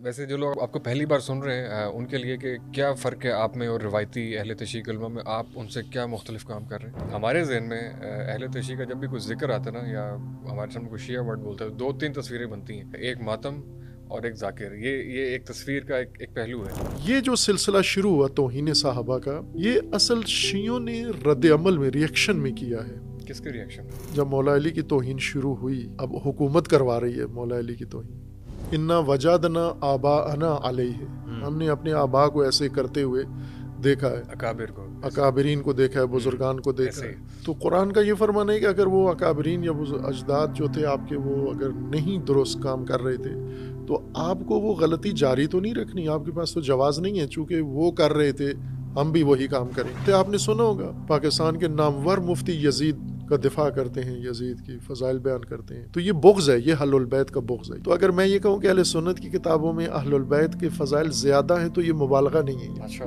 ویسے جو لوگ آپ کو پہلی بار سن رہے ہیں ان کے لیے کہ کیا فرق ہے آپ میں اور روایتی اہل تشیع علماء میں، آپ ان سے کیا مختلف کام کر رہے ہیں؟ ہمارے ذہن میں اہل تشیع کا جب بھی کوئی ذکر آتا ہے نا، یا ہمارے سامنے کوئی شیعہ ورڈ بولتا ہے، دو تین تصویریں بنتی ہیں، ایک ماتم اور ایک ذاکر. یہ ایک تصویر کا ایک پہلو ہے. یہ جو سلسلہ شروع ہوا توہین صحابہ کا، یہ اصل شیعوں نے رد عمل میں، ریئیکشن میں کیا ہے. کس کے ریئیکشن؟ جب مولا علی کی توہین شروع ہوئی، اب حکومت کروا رہی ہے مولا علی کی توہین. انا وجدنا آباءنا علیہ، ہم نے اپنے آبا کو ایسے کرتے ہوئے دیکھا ہے، اکابر کو، اکابرین کو دیکھا ہے، بزرگان کو دیکھا ہے. تو قرآن کا یہ فرمان ہے کہ اگر وہ اکابرین یا اجداد جو تھے آپ کے، وہ اگر نہیں درست کام کر رہے تھے تو آپ کو وہ غلطی جاری تو نہیں رکھنی، آپ کے پاس تو جواز نہیں ہے، چونکہ وہ کر رہے تھے ہم بھی وہی کام کریں. تو آپ نے سنا ہوگا پاکستان کے نامور مفتی یزید کا دفاع کرتے ہیں، یزید کی فضائل بیان کرتے ہیں. تو یہ بغض ہے، یہ اہل البیت کا بغض ہے. تو اگر میں یہ کہوں کہ اہل سنت کی کتابوں میں اہل البیت کے فضائل زیادہ ہیں تو یہ مبالغہ نہیں ہے. اچھا،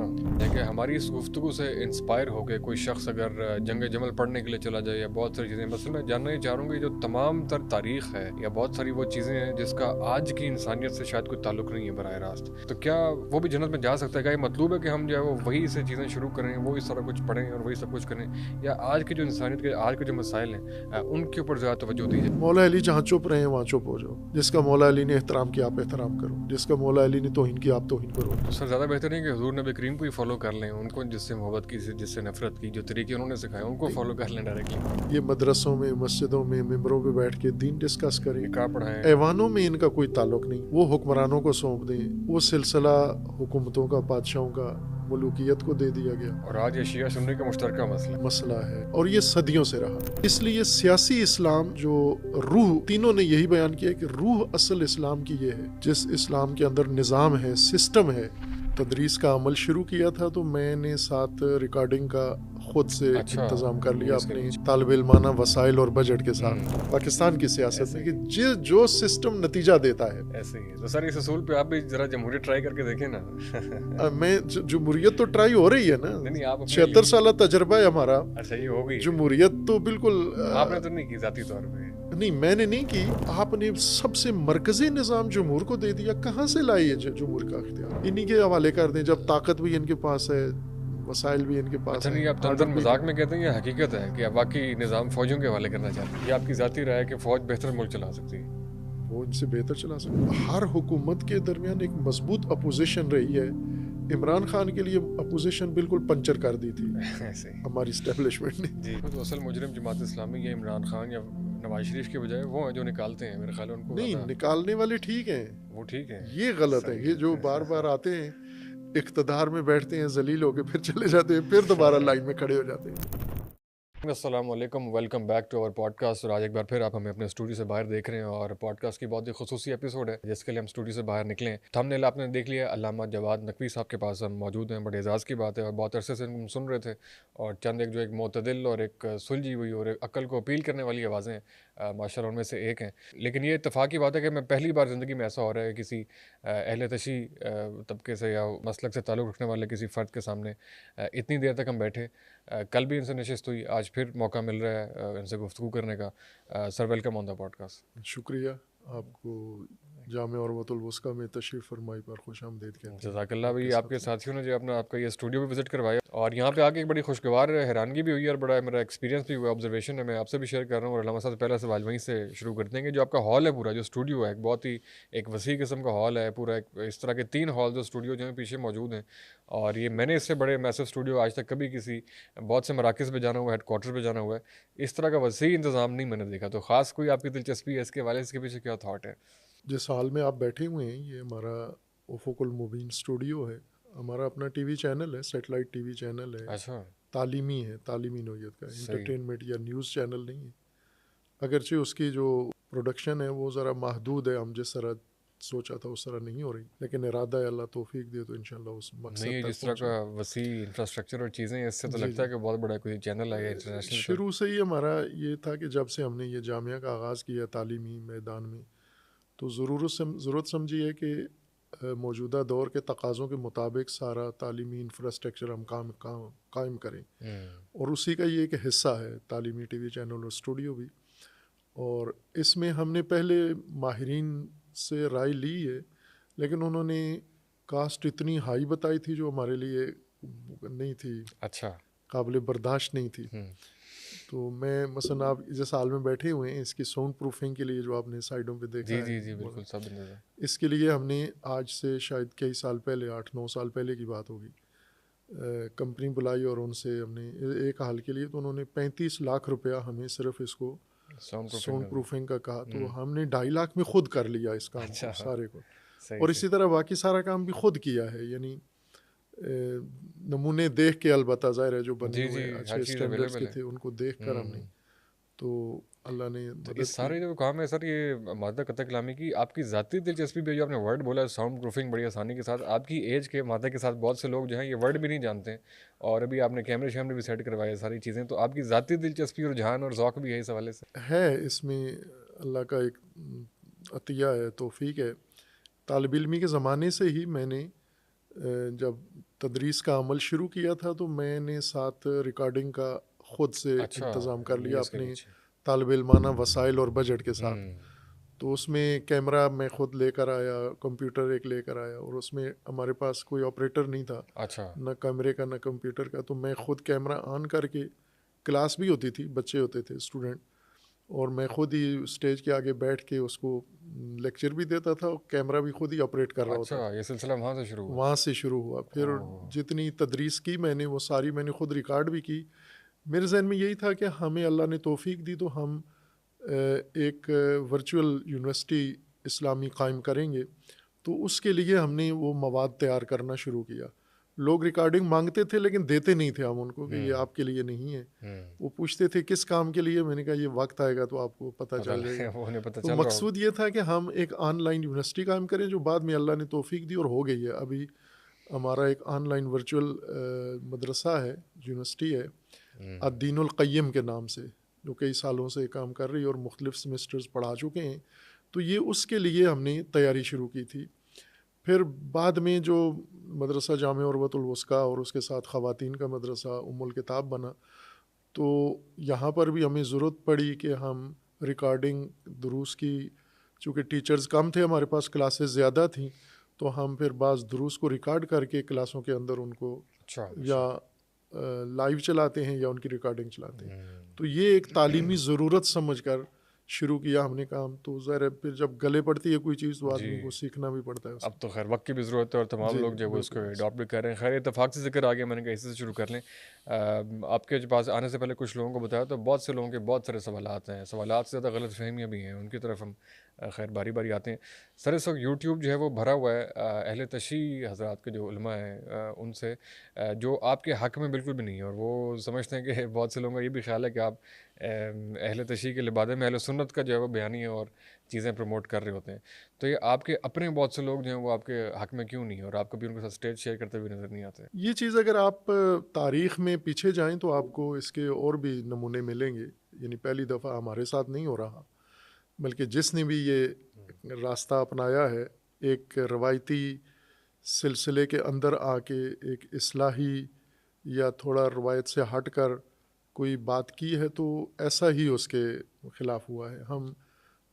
کہ ہماری اس گفتگو سے انسپائر ہو کے کوئی شخص اگر جنگ جمل پڑھنے کے لیے چلا جائے یا بہت ساری چیزیں، بس میں جاننا ہی چاہ رہا ہوں کہ جو تمام تر تاریخ ہے یا بہت ساری وہ چیزیں ہیں جس کا آج کی انسانیت سے شاید کوئی تعلق نہیں ہے براہ راست، تو کیا وہ بھی جنت میں جا سکتا ہے؟ کیا یہ مطلوب ہے کہ ہم جو ہے وہ وہی سے چیزیں شروع کریں، وہی سارا کچھ پڑھیں اور وہی سب کچھ کریں، یا آج کی جو انسانیت کے آج کے جو مسائل ہیں ان کے اوپر زیادہ توجہ دی جائے؟ مولا علی جہاں چپ رہے ہیں وہاں چپ ہو جاؤ. جس کا مولا علی نے احترام کیا آپ احترام کرو، جس کا مولا علی نے توہین کیا آپ توہین کرو. تو سر زیادہ بہتر نہیں کہ حضور نبی کریم کو ہی فالو کر لیں، ان کو جس سے محبت کی، جس سے نفرت کی، جو طریقے انہوں نے سکھائے ان کو فالو کر لیں ڈائریکٹلی. یہ مدرسوں میں، مسجدوں میں، ممبروں پہ بیٹھ کے دین ڈسکس کریں، نکاح پڑھائیں. ایوانوں میں ان کا کوئی تعلق نہیں. وہ حکمرانوں کو سونپ دیں، وہ سلسلہ حکومتوں کا، بادشاہوں کا، ملوکیت کو دے دیا گیا. اور آج یہ شیعہ سنی کا مشترکہ مسئلہ ہے اور یہ صدیوں سے رہا. اس لیے سیاسی اسلام جو روح، تینوں نے یہی بیان کیا کہ روح اصل اسلام کی یہ ہے، جس اسلام کے اندر نظام ہے، سسٹم ہے. تدریس کا عمل شروع کیا تھا تو میں نے ساتھ ریکارڈنگ کا خود سے انتظام کر لیا اپنے طالب علمانہ وسائل اور بجٹ کے ساتھ پاکستان کی سیاست میں، کہ جو سسٹم نتیجہ دیتا ہے. ایسے ہی تو سر اس اصول پہ آپ بھی ذرا جمہوریت ٹرائی کر کے دیکھیں نا. میں جمہوریت تو ٹرائی ہو رہی ہے نا، 76 سالہ تجربہ ہے ہمارا. اچھا، یہ ہو گئی جمہوریت تو بالکل آپ نے تو نہیں کی ذاتی طور پہ؟ نہیں، میں نے نہیں کی. آپ نے سب سے مرکزی نظام جمہور کو دے دیا، کہاں سے لائے جمہور کا اختیار؟ انہی کے حوالے کر دیں، جب طاقت بھی ان کے پاس ہے، وسائل بھی ان کے پاس ہے. نہیں، آپ تنظیم مذاق میں کہتے ہیں یا حقیقت ہے کہ آپ واقعی نظام فوجوں کے حوالے کرنا چاہتے ہیں؟ یہ آپ کی ذاتی رائے ہے کہ فوج بہتر ملک چلا سکتی ہے؟ وہ ان سے بہتر چلا سکتی ہے. ہر حکومت کے درمیان ایک مضبوط اپوزیشن رہی ہے. عمران خان کے لیے اپوزیشن بالکل پنچر کر دی تھی ہماری اسٹیبلشمنٹ نے. جی، تو اصل مجرم جماعت اسلامی یا عمران خان یا نواز شریف کے بجائے وہ ہیں جو نکالتے ہیں، میرے خیال ان کو. نہیں، نکالنے والے ٹھیک ہیں، وہ ٹھیک ہیں، یہ غلط ہے. یہ جو بار بار آتے ہیں اقتدار میں بیٹھتے ہیں، ذلیل ہو کے پھر چلے جاتے ہیں، پھر دوبارہ لائن میں کھڑے ہو جاتے ہیں. السلام علیکم، welcome back to our podcast. اور آج ایک بار پھر آپ ہمیں اپنے اسٹوڈیو سے باہر دیکھ رہے ہیں، اور پوڈ کاسٹ کی بہت ہی خصوصی ایپیسوڈ ہے جس کے لیے ہم اسٹوڈیو سے باہر نکلے ہیں. تھم نے آپ نے دیکھ لیا، علامہ جواد نقوی صاحب کے پاس ہم موجود ہیں. بڑے اعزاز کی بات ہے، اور بہت عرصے سے ہم سن رہے تھے، اور چند ایک معتدل اور ایک سلجھی ہوئی اور ایک عقل کو اپیل کرنے والی آوازیں ماشاء اللہ ان میں سے ایک ہیں. لیکن یہ اتفاق کی بات ہے کہ میں پہلی بار زندگی میں ایسا ہو رہا ہے کسی اہل تشیع طبقے سے یا مسلک سے تعلق رکھنے والے کسی فرد کے سامنے اتنی دیر تک ہم بیٹھے. کل بھی ان سے نشست ہوئی، آج پھر موقع مل رہا ہے ان سے گفتگو کرنے کا. Sir welcome on the podcast. شکریہ آپ کو. جامع عروۃ الوثقیٰ میں تشریف فرمائی پر خوش آمدید کہتے ہیں. جزاک اللہ. بھی آپ کے ساتھیوں نے جو آپ کا یہ اسٹوڈیو بھی وزٹ کروایا، اور یہاں پہ آ کے ایک بڑی خوشگوار حیرانگی بھی ہوئی اور بڑا میرا ایکسپیرینس بھی ہوا، آبزرویشن ہے، میں آپ سے بھی شیئر کر رہا ہوں. اور علامہ صاحب پہلا سوال وہیں سے شروع کرتے ہیں کہ جو آپ کا ہال ہے، پورا جو اسٹوڈیو ہے، ایک بہت ہی ایک وسیع قسم کا ہال ہے پورا. ایک اس طرح کے 3 ہال جو اسٹوڈیو جو ہیں پیچھے موجود ہیں، اور یہ میں نے اس سے بڑے میسو اسٹوڈیو آج تک کبھی کسی بہت سے مراکز پہ جانا ہوا ہے، ہیڈ کوارٹر پہ جانا ہوا ہے، اس طرح کا وسیع انتظام نہیں میں نے دیکھا. تو خاص کوئی آپ کی دلچسپی ہے اس کے والے، اس کے پیچھے کیا تھاٹ ہے؟ جس حال میں آپ بیٹھے ہوئے ہیں یہ ہمارا افق المبین اسٹوڈیو ہے. ہمارا اپنا ٹی وی چینل ہے، سیٹلائٹ ٹی وی چینل ہے. اچھا، تعلیمی ہے، تعلیمی نوعیت کا، انٹرٹینمنٹ یا نیوز چینل نہیں ہے. اگرچہ اس کی جو پروڈکشن ہے وہ ذرا محدود ہے، ہم جس طرح سوچا تھا اس طرح نہیں ہو رہی، لیکن ارادہ ہے اللہ توفیق دے تو انشاءاللہ اس مقصد نہیں. تک جس طرح کا وسیع انفراسٹرکچر اور چیزیں، اس سے تو لگتا ہے کہ بہت بڑا کوئی چینل ہے انٹرنیشنل. شروع سے ہی ہمارا یہ تھا کہ جب سے ہم نے یہ جامعہ کا آغاز کیا تعلیمی میدان میں، تو ضرورت سمجھی ہے کہ موجودہ دور کے تقاضوں کے مطابق سارا تعلیمی انفراسٹرکچر ہم قائم کریں، اور اسی کا یہ ایک حصہ ہے تعلیمی ٹی وی چینل اور اسٹوڈیو بھی. اور اس میں ہم نے پہلے ماہرین سے رائے لی ہے، لیکن انہوں نے کاسٹ اتنی ہائی بتائی تھی جو ہمارے لیے نہیں تھی، اچھا، قابل برداشت نہیں تھی. تو میں مثلاً آپ جس حال میں بیٹھے ہوئے ہیں اس کی ساؤنڈ پروفنگ کے لیے جو آپ نے سائڈوں پہ دیکھا جی ہے، جی جی بالکل سب اندازہ. اس کے لیے ہم نے آج سے شاید کئی سال پہلے 8-9 سال پہلے کی بات ہوگی، کمپنی بلائی اور ان سے ہم نے ایک حال کے لیے تو انہوں نے 35 لاکھ روپیہ ہمیں صرف اس کو ساؤنڈ پروفنگ کا کہا. تو ہم نے 2.5 لاکھ میں خود کر لیا اس کام کو سارے کو، اور اسی طرح باقی سارا کام بھی خود کیا ہے. یعنی نمونے دیکھ کے، البتہ ظاہر ہے جو بنے ہوئے اچھے اسٹینڈرڈز کے تھے ان کو دیکھ کر ہم نے، تو اللہ نے تو مدد اس سارے جو کام ہے سر، یہ مادہ قطع کلامی کی آپ کی ذاتی دلچسپی بھی، جو آپ نے ورڈ بولا ہے ساؤنڈ پروفنگ بڑی آسانی کے ساتھ، آپ کی ایج کے مادہ کے ساتھ بہت سے لوگ جو ہیں یہ ورڈ بھی نہیں جانتے ہیں، اور ابھی آپ نے کیمرے شیمرے بھی سیٹ کروائے ساری چیزیں، تو آپ کی ذاتی دلچسپی اور رجحان اور ذوق بھی ہے اس حوالے سے ہے. اس میں اللہ کا ایک عطیہ ہے، توفیق ہے. طالب علمی کے زمانے سے ہی میں نے جب تدریس کا عمل شروع کیا تھا تو میں نے ساتھ ریکارڈنگ کا خود سے انتظام کر لیا اپنے طالب علمانہ وسائل اور بجٹ کے ساتھ. تو اس میں کیمرہ میں خود لے کر آیا، کمپیوٹر ایک لے کر آیا، اور اس میں ہمارے پاس کوئی آپریٹر نہیں تھا، نہ کیمرے کا نہ کمپیوٹر کا. تو میں خود کیمرہ آن کر کے، کلاس بھی ہوتی تھی، بچے ہوتے تھے اسٹوڈنٹ، اور میں خود ہی اسٹیج کے آگے بیٹھ کے اس کو لیکچر بھی دیتا تھا اور کیمرہ بھی خود ہی آپریٹ کر رہا ہوتا. یہ سلسلہ وہاں سے شروع ہوا. پھر جتنی تدریس کی میں نے وہ ساری میں نے خود ریکارڈ بھی کی. میرے ذہن میں یہی تھا کہ ہمیں اللہ نے توفیق دی تو ہم ایک ورچوئل یونیورسٹی اسلامی قائم کریں گے. تو اس کے لیے ہم نے وہ مواد تیار کرنا شروع کیا. لوگ ریکارڈنگ مانگتے تھے لیکن دیتے نہیں تھے ہم ان کو کہ یہ آپ کے لیے نہیں ہے. وہ پوچھتے تھے کس کام کے لیے، میں نے کہا یہ وقت آئے گا تو آپ کو پتہ چل جائے گا. تو مقصود یہ تھا کہ ہم ایک آن لائن یونیورسٹی قائم کریں، جو بعد میں اللہ نے توفیق دی اور ہو گئی ہے. ابھی ہمارا ایک آن لائن ورچوئل مدرسہ ہے، یونیورسٹی ہے، الدین القیم کے نام سے، جو کئی سالوں سے کام کر رہی ہے اور مختلف سیمسٹرز پڑھا چکے ہیں. تو یہ اس کے لیے ہم نے تیاری شروع کی تھی. پھر بعد میں جو مدرسہ جامع عروۃ الوثقیٰ اور اس کے ساتھ خواتین کا مدرسہ ام الکتاب بنا، تو یہاں پر بھی ہمیں ضرورت پڑی کہ ہم ریکارڈنگ دروس کی، چونکہ ٹیچرز کم تھے ہمارے پاس، کلاسز زیادہ تھیں، تو ہم پھر بعض دروس کو ریکارڈ کر کے کلاسوں کے اندر ان کو یا لائیو چلاتے ہیں یا ان کی ریکارڈنگ چلاتے ہیں. تو یہ ایک تعلیمی ضرورت سمجھ کر شروع کیا ہم نے کام. تو ظاہر پھر جب گلے پڑتی ہے کوئی چیز تو آدمی کو سیکھنا بھی پڑتا ہے. اب تو خیر وقت کی بھی ضرورت ہے اور تمام لوگ جو وہ اس کو اڈاپٹ بھی کر رہے ہیں. خیر اتفاق سے ذکر آ گیا، میں نے کہا اسی سے شروع کر لیں. آپ کے پاس آنے سے پہلے کچھ لوگوں کو بتایا تو بہت سے لوگوں کے بہت سارے سوالات ہیں، سوالات سے زیادہ غلط فہمیاں بھی ہیں، ان کی طرف ہم خیر باری باری آتے ہیں. سر اس وقت یوٹیوب جو ہے وہ بھرا ہوا ہے اہل تشیع حضرات کے جو علماء ہیں ان سے، جو آپ کے حق میں بالکل بھی نہیں ہے، اور وہ سمجھتے ہیں کہ بہت سے لوگوں کا یہ بھی خیال ہے کہ آپ اہل تشیع کے لبادے میں اہل سنت کا جو ہے وہ بیانی ہے اور چیزیں پروموٹ کر رہے ہوتے ہیں. تو یہ آپ کے اپنے بہت سے لوگ جو ہیں وہ آپ کے حق میں کیوں نہیں ہے، اور آپ کبھی ان کے ساتھ اسٹیج شیئر کرتے ہوئے نظر نہیں آتے؟ یہ چیز اگر آپ تاریخ میں پیچھے جائیں تو آپ کو اس کے اور بھی نمونے ملیں گے. یعنی پہلی دفعہ ہمارے ساتھ نہیں ہو رہا، بلکہ جس نے بھی یہ راستہ اپنایا ہے، ایک روایتی سلسلے کے اندر آ کے ایک اصلاحی یا تھوڑا روایت سے ہٹ کر کوئی بات کی ہے، تو ایسا ہی اس کے خلاف ہوا ہے. ہم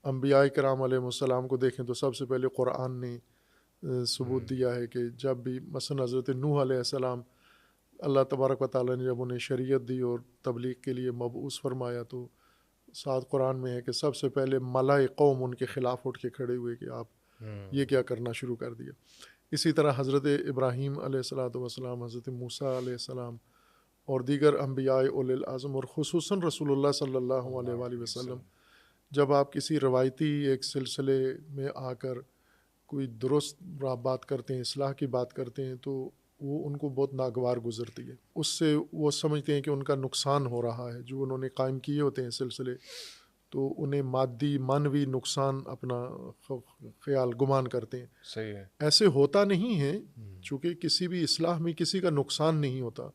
انبیاء کرام علیہ السلام کو دیکھیں تو سب سے پہلے قرآن نے ثبوت دیا ہے کہ جب بھی مثلا حضرت نوح علیہ السلام، اللہ تبارک و تعالیٰ نے جب انہیں شریعت دی اور تبلیغ کے لیے مبعوث فرمایا، تو ساتھ قرآن میں ہے کہ سب سے پہلے ملائے قوم ان کے خلاف اٹھ کے کھڑے ہوئے کہ آپ یہ کیا کرنا شروع کر دیا. اسی طرح حضرت ابراہیم علیہ السلام، حضرت موسیٰ علیہ السلام اور دیگر انبیاء اولی العزم، اور خصوصاً رسول اللہ صلی اللہ علیہ وآلہ وسلم، جب آپ کسی روایتی ایک سلسلے میں آ کر کوئی درست بات کرتے ہیں، اصلاح کی بات کرتے ہیں، تو وہ ان کو بہت ناگوار گزرتی ہے. اس سے وہ سمجھتے ہیں کہ ان کا نقصان ہو رہا ہے. جو انہوں نے قائم کیے ہوتے ہیں سلسلے، تو انہیں مادی معنوی نقصان اپنا خیال گمان کرتے ہیں. صحیح ہے. ایسے ہوتا نہیں ہے، چونکہ کسی بھی اصلاح میں کسی کا نقصان نہیں ہوتا.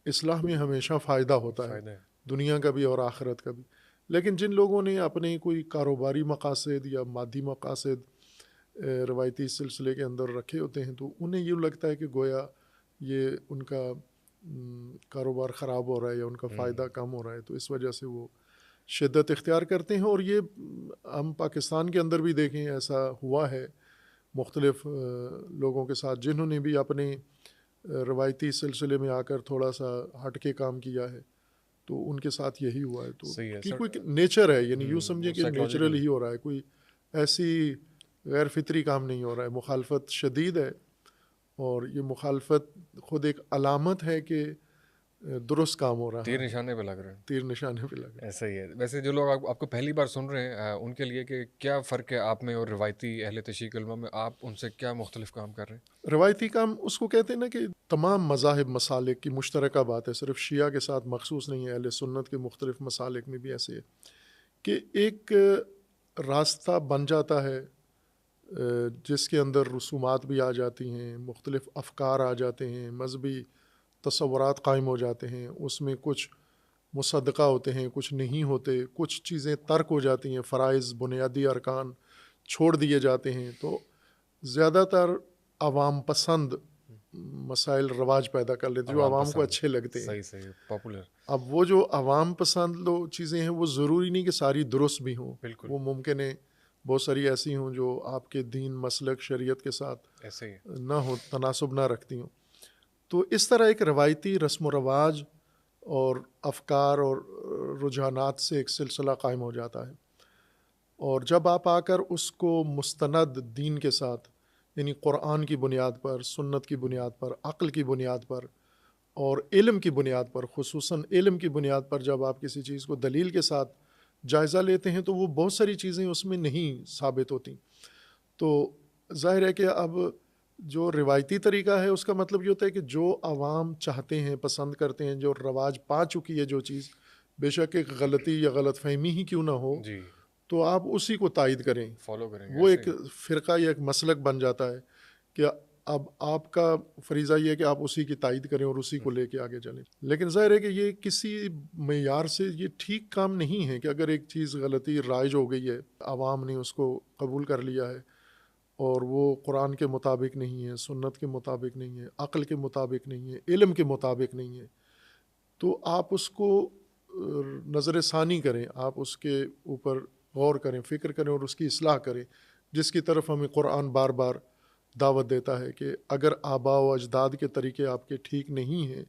اصلاح میں ہمیشہ فائدہ ہوتا ہے، دنیا کا بھی اور آخرت کا بھی. لیکن جن لوگوں نے اپنے کوئی کاروباری مقاصد یا مادی مقاصد روایتی سلسلے کے اندر رکھے ہوتے ہیں، تو انہیں یہ لگتا ہے کہ گویا یہ ان کا کاروبار خراب ہو رہا ہے یا ان کا فائدہ کم ہو رہا ہے، تو اس وجہ سے وہ شدت اختیار کرتے ہیں. اور یہ ہم پاکستان کے اندر بھی دیکھیں ایسا ہوا ہے. مختلف لوگوں کے ساتھ جنہوں نے بھی اپنے روایتی سلسلے میں آ کر تھوڑا سا ہٹ کے کام کیا ہے، تو ان کے ساتھ یہی ہوا ہے. تو کہ کوئی نیچر ہے، یعنی یوں سمجھے کہ نیچرل ہی ہو رہا ہے، کوئی ایسی غیر فطری کام نہیں ہو رہا ہے. مخالفت شدید ہے، اور یہ مخالفت خود ایک علامت ہے کہ درست کام ہو رہا ہے، تیر نشانے پہ لگ رہے ہیں، تیر نشانے پہ لگ رہا ہے. ایسا ہی ہے. ویسے جو لوگ آپ کو پہلی بار سن رہے ہیں ان کے لیے کہ کیا فرق ہے آپ میں اور روایتی اہل تشیع علماء میں، آپ ان سے کیا مختلف کام کر رہے ہیں؟ روایتی کام اس کو کہتے ہیں نا کہ تمام مذاہب مسالک کی مشترکہ بات ہے، صرف شیعہ کے ساتھ مخصوص نہیں ہے، اہل سنت کے مختلف مسالک میں بھی ایسے ہے کہ ایک راستہ بن جاتا ہے جس کے اندر رسومات بھی آ جاتی ہیں، مختلف افکار آ جاتے ہیں، مذہبی تصورات قائم ہو جاتے ہیں، اس میں کچھ مصدقہ ہوتے ہیں، کچھ نہیں ہوتے، کچھ چیزیں ترک ہو جاتی ہیں، فرائض بنیادی ارکان چھوڑ دیے جاتے ہیں. تو زیادہ تر عوام پسند مسائل رواج پیدا کر لیتے جو عوام کو اچھے لگتے ہیں. صحیح پاپولر. اب وہ جو عوام پسند چیزیں ہیں وہ ضروری نہیں کہ ساری درست بھی ہوں، بالکل. وہ ممکن ہے بہت ساری ایسی ہوں جو آپ کے دین مسلک شریعت کے ساتھ ایسے ہی نہ ہو، تناسب نہ رکھتی ہوں. تو اس طرح ایک روایتی رسم و رواج اور افکار اور رجحانات سے ایک سلسلہ قائم ہو جاتا ہے، اور جب آپ آ کر اس کو مستند دین کے ساتھ، یعنی قرآن کی بنیاد پر، سنت کی بنیاد پر، عقل کی بنیاد پر اور علم کی بنیاد پر، خصوصاً علم کی بنیاد پر جب آپ کسی چیز کو دلیل کے ساتھ جائزہ لیتے ہیں تو وہ بہت ساری چیزیں اس میں نہیں ثابت ہوتی. تو ظاہر ہے کہ اب جو روایتی طریقہ ہے اس کا مطلب یہ ہوتا ہے کہ جو عوام چاہتے ہیں، پسند کرتے ہیں، جو رواج پا چکی ہے جو چیز، بے شک ایک غلطی یا غلط فہمی ہی کیوں نہ ہو، جی تو آپ اسی کو تائید کریں، فالو کریں گے. وہ ایک فرقہ یا ایک مسلک بن جاتا ہے کہ اب آپ کا فریضہ یہ ہے کہ آپ اسی کی تائید کریں اور اسی کو لے کے آگے چلیں. لیکن ظاہر ہے کہ یہ کسی معیار سے یہ ٹھیک کام نہیں ہے کہ اگر ایک چیز غلطی رائج ہو گئی ہے، عوام نے اس کو قبول کر لیا ہے اور وہ قرآن کے مطابق نہیں ہے، سنت کے مطابق نہیں ہے، عقل کے مطابق نہیں ہے، علم کے مطابق نہیں ہے، تو آپ اس کو نظر ثانی کریں، آپ اس کے اوپر غور کریں، فکر کریں اور اس کی اصلاح کریں، جس کی طرف ہمیں قرآن بار بار دعوت دیتا ہے کہ اگر آباء و اجداد کے طریقے آپ کے ٹھیک نہیں ہیں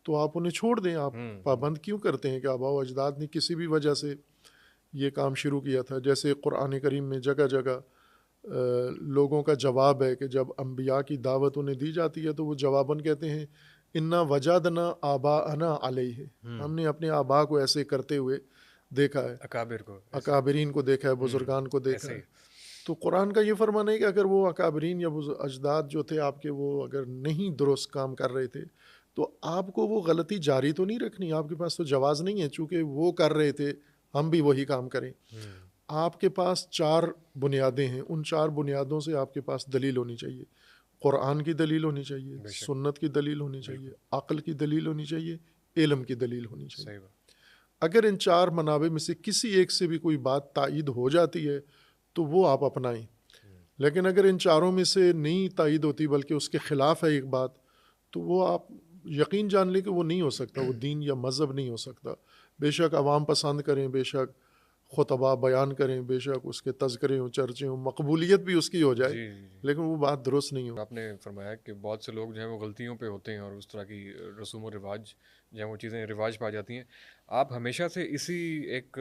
تو آپ انہیں چھوڑ دیں. آپ پابند کیوں کرتے ہیں کہ آباء و اجداد نے کسی بھی وجہ سے یہ کام شروع کیا تھا؟ جیسے قرآن کریم میں جگہ جگہ لوگوں کا جواب ہے کہ جب انبیاء کی دعوت انہیں دی جاتی ہے تو وہ جواباً کہتے ہیں انا وجدنا آباءنا علیہ، ہم نے اپنے آباء کو ایسے کرتے ہوئے دیکھا ہے، اکابرین کو دیکھا ہے، بزرگان کو دیکھا ہے. تو قرآن کا یہ فرمانا ہے کہ اگر وہ اکابرین یا اجداد جو تھے آپ کے، وہ اگر نہیں درست کام کر رہے تھے تو آپ کو وہ غلطی جاری تو نہیں رکھنی، آپ کے پاس تو جواز نہیں ہے، چونکہ وہ کر رہے تھے ہم بھی وہی کام کریں. آپ کے پاس 4 بنیادیں ہیں، ان 4 بنیادوں سے آپ کے پاس دلیل ہونی چاہیے. قرآن کی دلیل ہونی چاہیے، سنت کی دلیل ہونی چاہیے، عقل کی دلیل ہونی چاہیے، علم کی دلیل ہونی چاہیے. اگر ان 4 منابع میں سے کسی ایک سے بھی کوئی بات تائید ہو جاتی ہے تو وہ آپ اپنائیں، لیکن اگر ان 4 میں سے نہیں تائید ہوتی بلکہ اس کے خلاف ہے ایک بات، تو وہ آپ یقین جان لیں کہ وہ نہیں ہو سکتا، وہ دین یا مذہب نہیں ہو سکتا. بے شک عوام پسند کریں، بے شک خطبہ بیان کریں، بے شک اس کے تذکرے ہوں، چرچے ہوں، مقبولیت بھی اس کی ہو جائے، لیکن وہ بات درست نہیں ہو. آپ نے فرمایا کہ بہت سے لوگ جو ہیں وہ غلطیوں پہ ہوتے ہیں اور اس طرح کی رسوم و رواج جو ہیں وہ چیزیں رواج پا جاتی ہیں. آپ ہمیشہ سے اسی ایک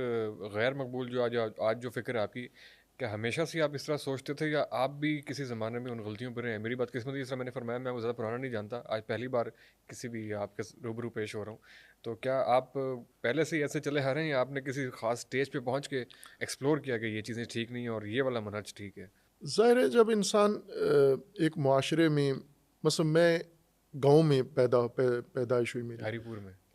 غیر مقبول جو آج جو فکر ہے آپ کی، کیا ہمیشہ سے آپ اس طرح سوچتے تھے یا آپ بھی کسی زمانے میں ان غلطیوں پہ رہے ہیں؟ میری بات قسمتی، جس طرح میں نے فرمایا میں وہ زیادہ پرانا نہیں جانتا، آج پہلی بار کسی بھی آپ کے روبرو پیش ہو رہا ہوں. تو کیا آپ پہلے سے ہی ایسے چلے آ رہے ہیں یا آپ نے کسی خاص اسٹیج پہ پہنچ کے ایکسپلور کیا کہ یہ چیزیں ٹھیک نہیں ہیں اور یہ والا منہج ٹھیک ہے؟ ظاہر ہے جب انسان ایک معاشرے میں، مثلا میں گاؤں میں پیدائش ہوئی میری،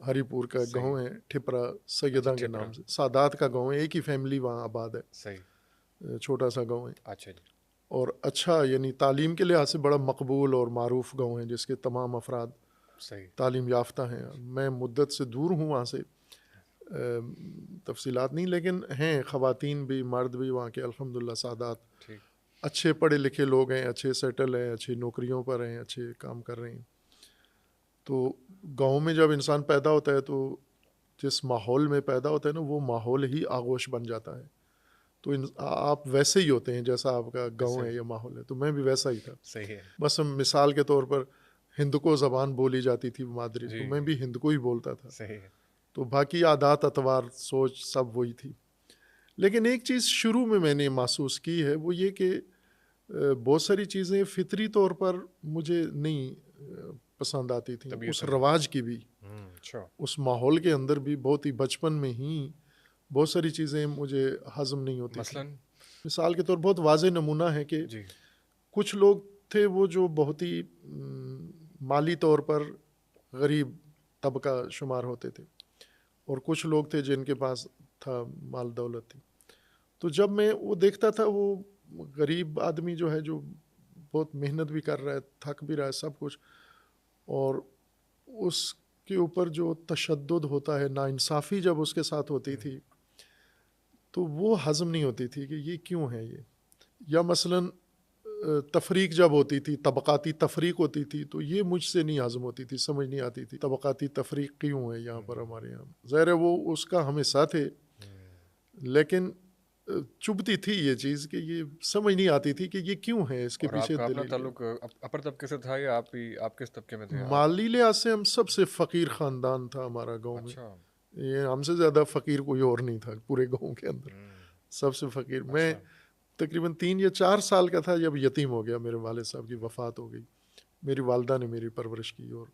ہری پور کا گاؤں ہے، ٹھپرا سیدہ کے نام سے، سادات کا گاؤں ہے، ایک ہی فیملی وہاں آباد ہے، چھوٹا سا گاؤں ہے. اچھا جی. اور اچھا، یعنی تعلیم کے لحاظ سے بڑا مقبول اور معروف گاؤں ہے جس کے تمام افراد تعلیم یافتہ ہیں. میں مدت سے دور ہوں وہاں سے، تفصیلات نہیں، لیکن ہیں خواتین بھی مرد بھی وہاں کے الحمدللہ سادات، اچھے پڑھے لکھے لوگ ہیں، اچھے سیٹل ہیں، اچھی نوکریوں پر ہیں، اچھے کام کر رہے ہیں. تو گاؤں میں جب انسان پیدا ہوتا ہے تو جس ماحول میں پیدا ہوتا ہے نا، وہ ماحول ہی آغوش بن جاتا ہے. تو آپ ویسے ہی ہوتے ہیں جیسا آپ کا گاؤں ہے یا ماحول ہے. تو میں بھی ویسا ہی تھا. صحیح ہے. بس مثال کے طور پر ہند کو زبان بولی جاتی تھی مادری, تو میں بھی ہند کو ہی بولتا تھا. صحیح ہے. تو باقی عادات اطوار سوچ سب وہی تھی. لیکن ایک چیز شروع میں نے محسوس کی ہے, وہ یہ کہ بہت ساری چیزیں فطری طور پر مجھے نہیں پسند آتی تھیں, اس رواج کی بھی, اس ماحول کے اندر بھی. بہت ہی بچپن میں ہی بہت ساری چیزیں مجھے ہضم نہیں ہوتی. مثال کے طور بہت واضح نمونہ ہے کہ کچھ لوگ تھے وہ جو بہت ہی مالی طور پر غریب طبقہ شمار ہوتے تھے, اور کچھ لوگ تھے جن کے پاس تھا مال دولت تھی. تو جب میں وہ دیکھتا تھا, وہ غریب آدمی جو ہے, جو بہت محنت بھی کر رہا ہے, تھک بھی رہا ہے سب کچھ, اور اس کے اوپر جو تشدد ہوتا ہے, ناانصافی جب اس کے ساتھ ہوتی تھی, تو وہ ہضم نہیں ہوتی تھی کہ یہ کیوں ہے یہ. یا مثلاً تفریق جب ہوتی تھی, طبقاتی تفریق ہوتی تھی, تو یہ مجھ سے نہیں ہضم ہوتی تھی, سمجھ نہیں آتی تھی طبقاتی تفریق کیوں ہے یہاں پر ہمارے یہاں. ظاہر ہے وہ اس کا ہم حصہ تھے, لیکن چبھتی تھی یہ چیز کہ یہ سمجھ نہیں آتی تھی کہ یہ کیوں ہے, اس کے پیچھے دلیل. آپ کا تعلق اپر طبقے سے تھا یا آپ کس طبقے میں تھے؟ مالی لحاظ سے ہم سب سے فقیر خاندان تھا ہمارا گاؤں میں. یہ ہم سے زیادہ فقیر کوئی اور نہیں تھا پورے گاؤں کے اندر, سب سے فقیر. میں تقریباً 3 یا 4 سال کا تھا جب یتیم ہو گیا, میرے والد صاحب کی وفات ہو گئی. میری والدہ نے میری پرورش کی, اور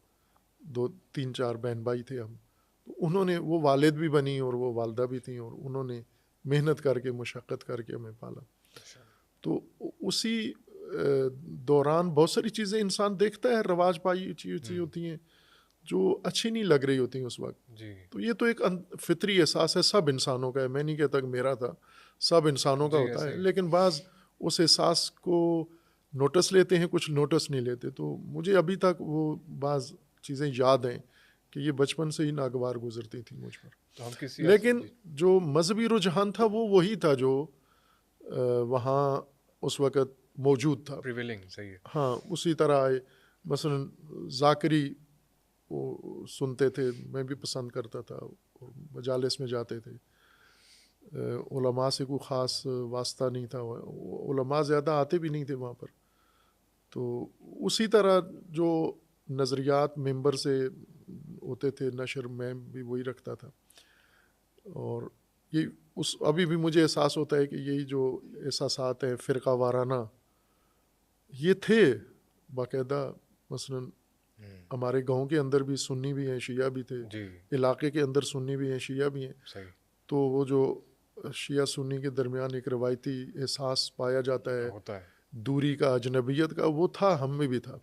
2-3-4 بہن بھائی تھے ہم. انہوں نے, وہ والد بھی بنی اور وہ والدہ بھی تھیں, اور انہوں نے محنت کر کے مشقت کر کے ہمیں پالا. تو اسی دوران بہت ساری چیزیں انسان دیکھتا ہے, رواج پائی چیزیں ہوتی ہیں جو اچھی نہیں لگ رہی ہوتی ہیں اس وقت. تو یہ تو ایک فطری احساس ہے سب انسانوں کا ہے, میں نہیں کہتا کہ میرا تھا, سب انسانوں کا ہوتا ہے. لیکن بعض اس احساس کو نوٹس لیتے ہیں, کچھ نوٹس نہیں لیتے. تو مجھے ابھی تک وہ بعض چیزیں یاد ہیں کہ یہ بچپن سے ہی ناگوار گزرتی تھی مجھ پر. لیکن جو مذہبی رجحان تھا وہ وہی تھا جو وہاں اس وقت موجود تھا. ہاں, اسی طرح آئے. مثلاً ذاکری وہ سنتے تھے, میں بھی پسند کرتا تھا, اور مجالس میں جاتے تھے. علماء سے کوئی خاص واسطہ نہیں تھا, علماء زیادہ آتے بھی نہیں تھے وہاں پر. تو اسی طرح جو نظریات ممبر سے ہوتے تھے نشر, میں بھی وہی رکھتا تھا. اور یہ ابھی بھی مجھے احساس ہوتا ہے کہ یہی جو احساسات ہیں فرقہ وارانہ, یہ تھے باقاعدہ. مثلاً ہمارے گاؤں کے اندر بھی سنی بھی ہیں, شیعہ بھی تھے, علاقے کے اندر سنی بھی ہیں, شیعہ بھی ہیں. تو وہ جو شیعہ سنی کے درمیان ایک روایتی احساس پایا جاتا ہے دوری کا, اجنبیت کا, وہ تھا, ہم میں بھی تھا.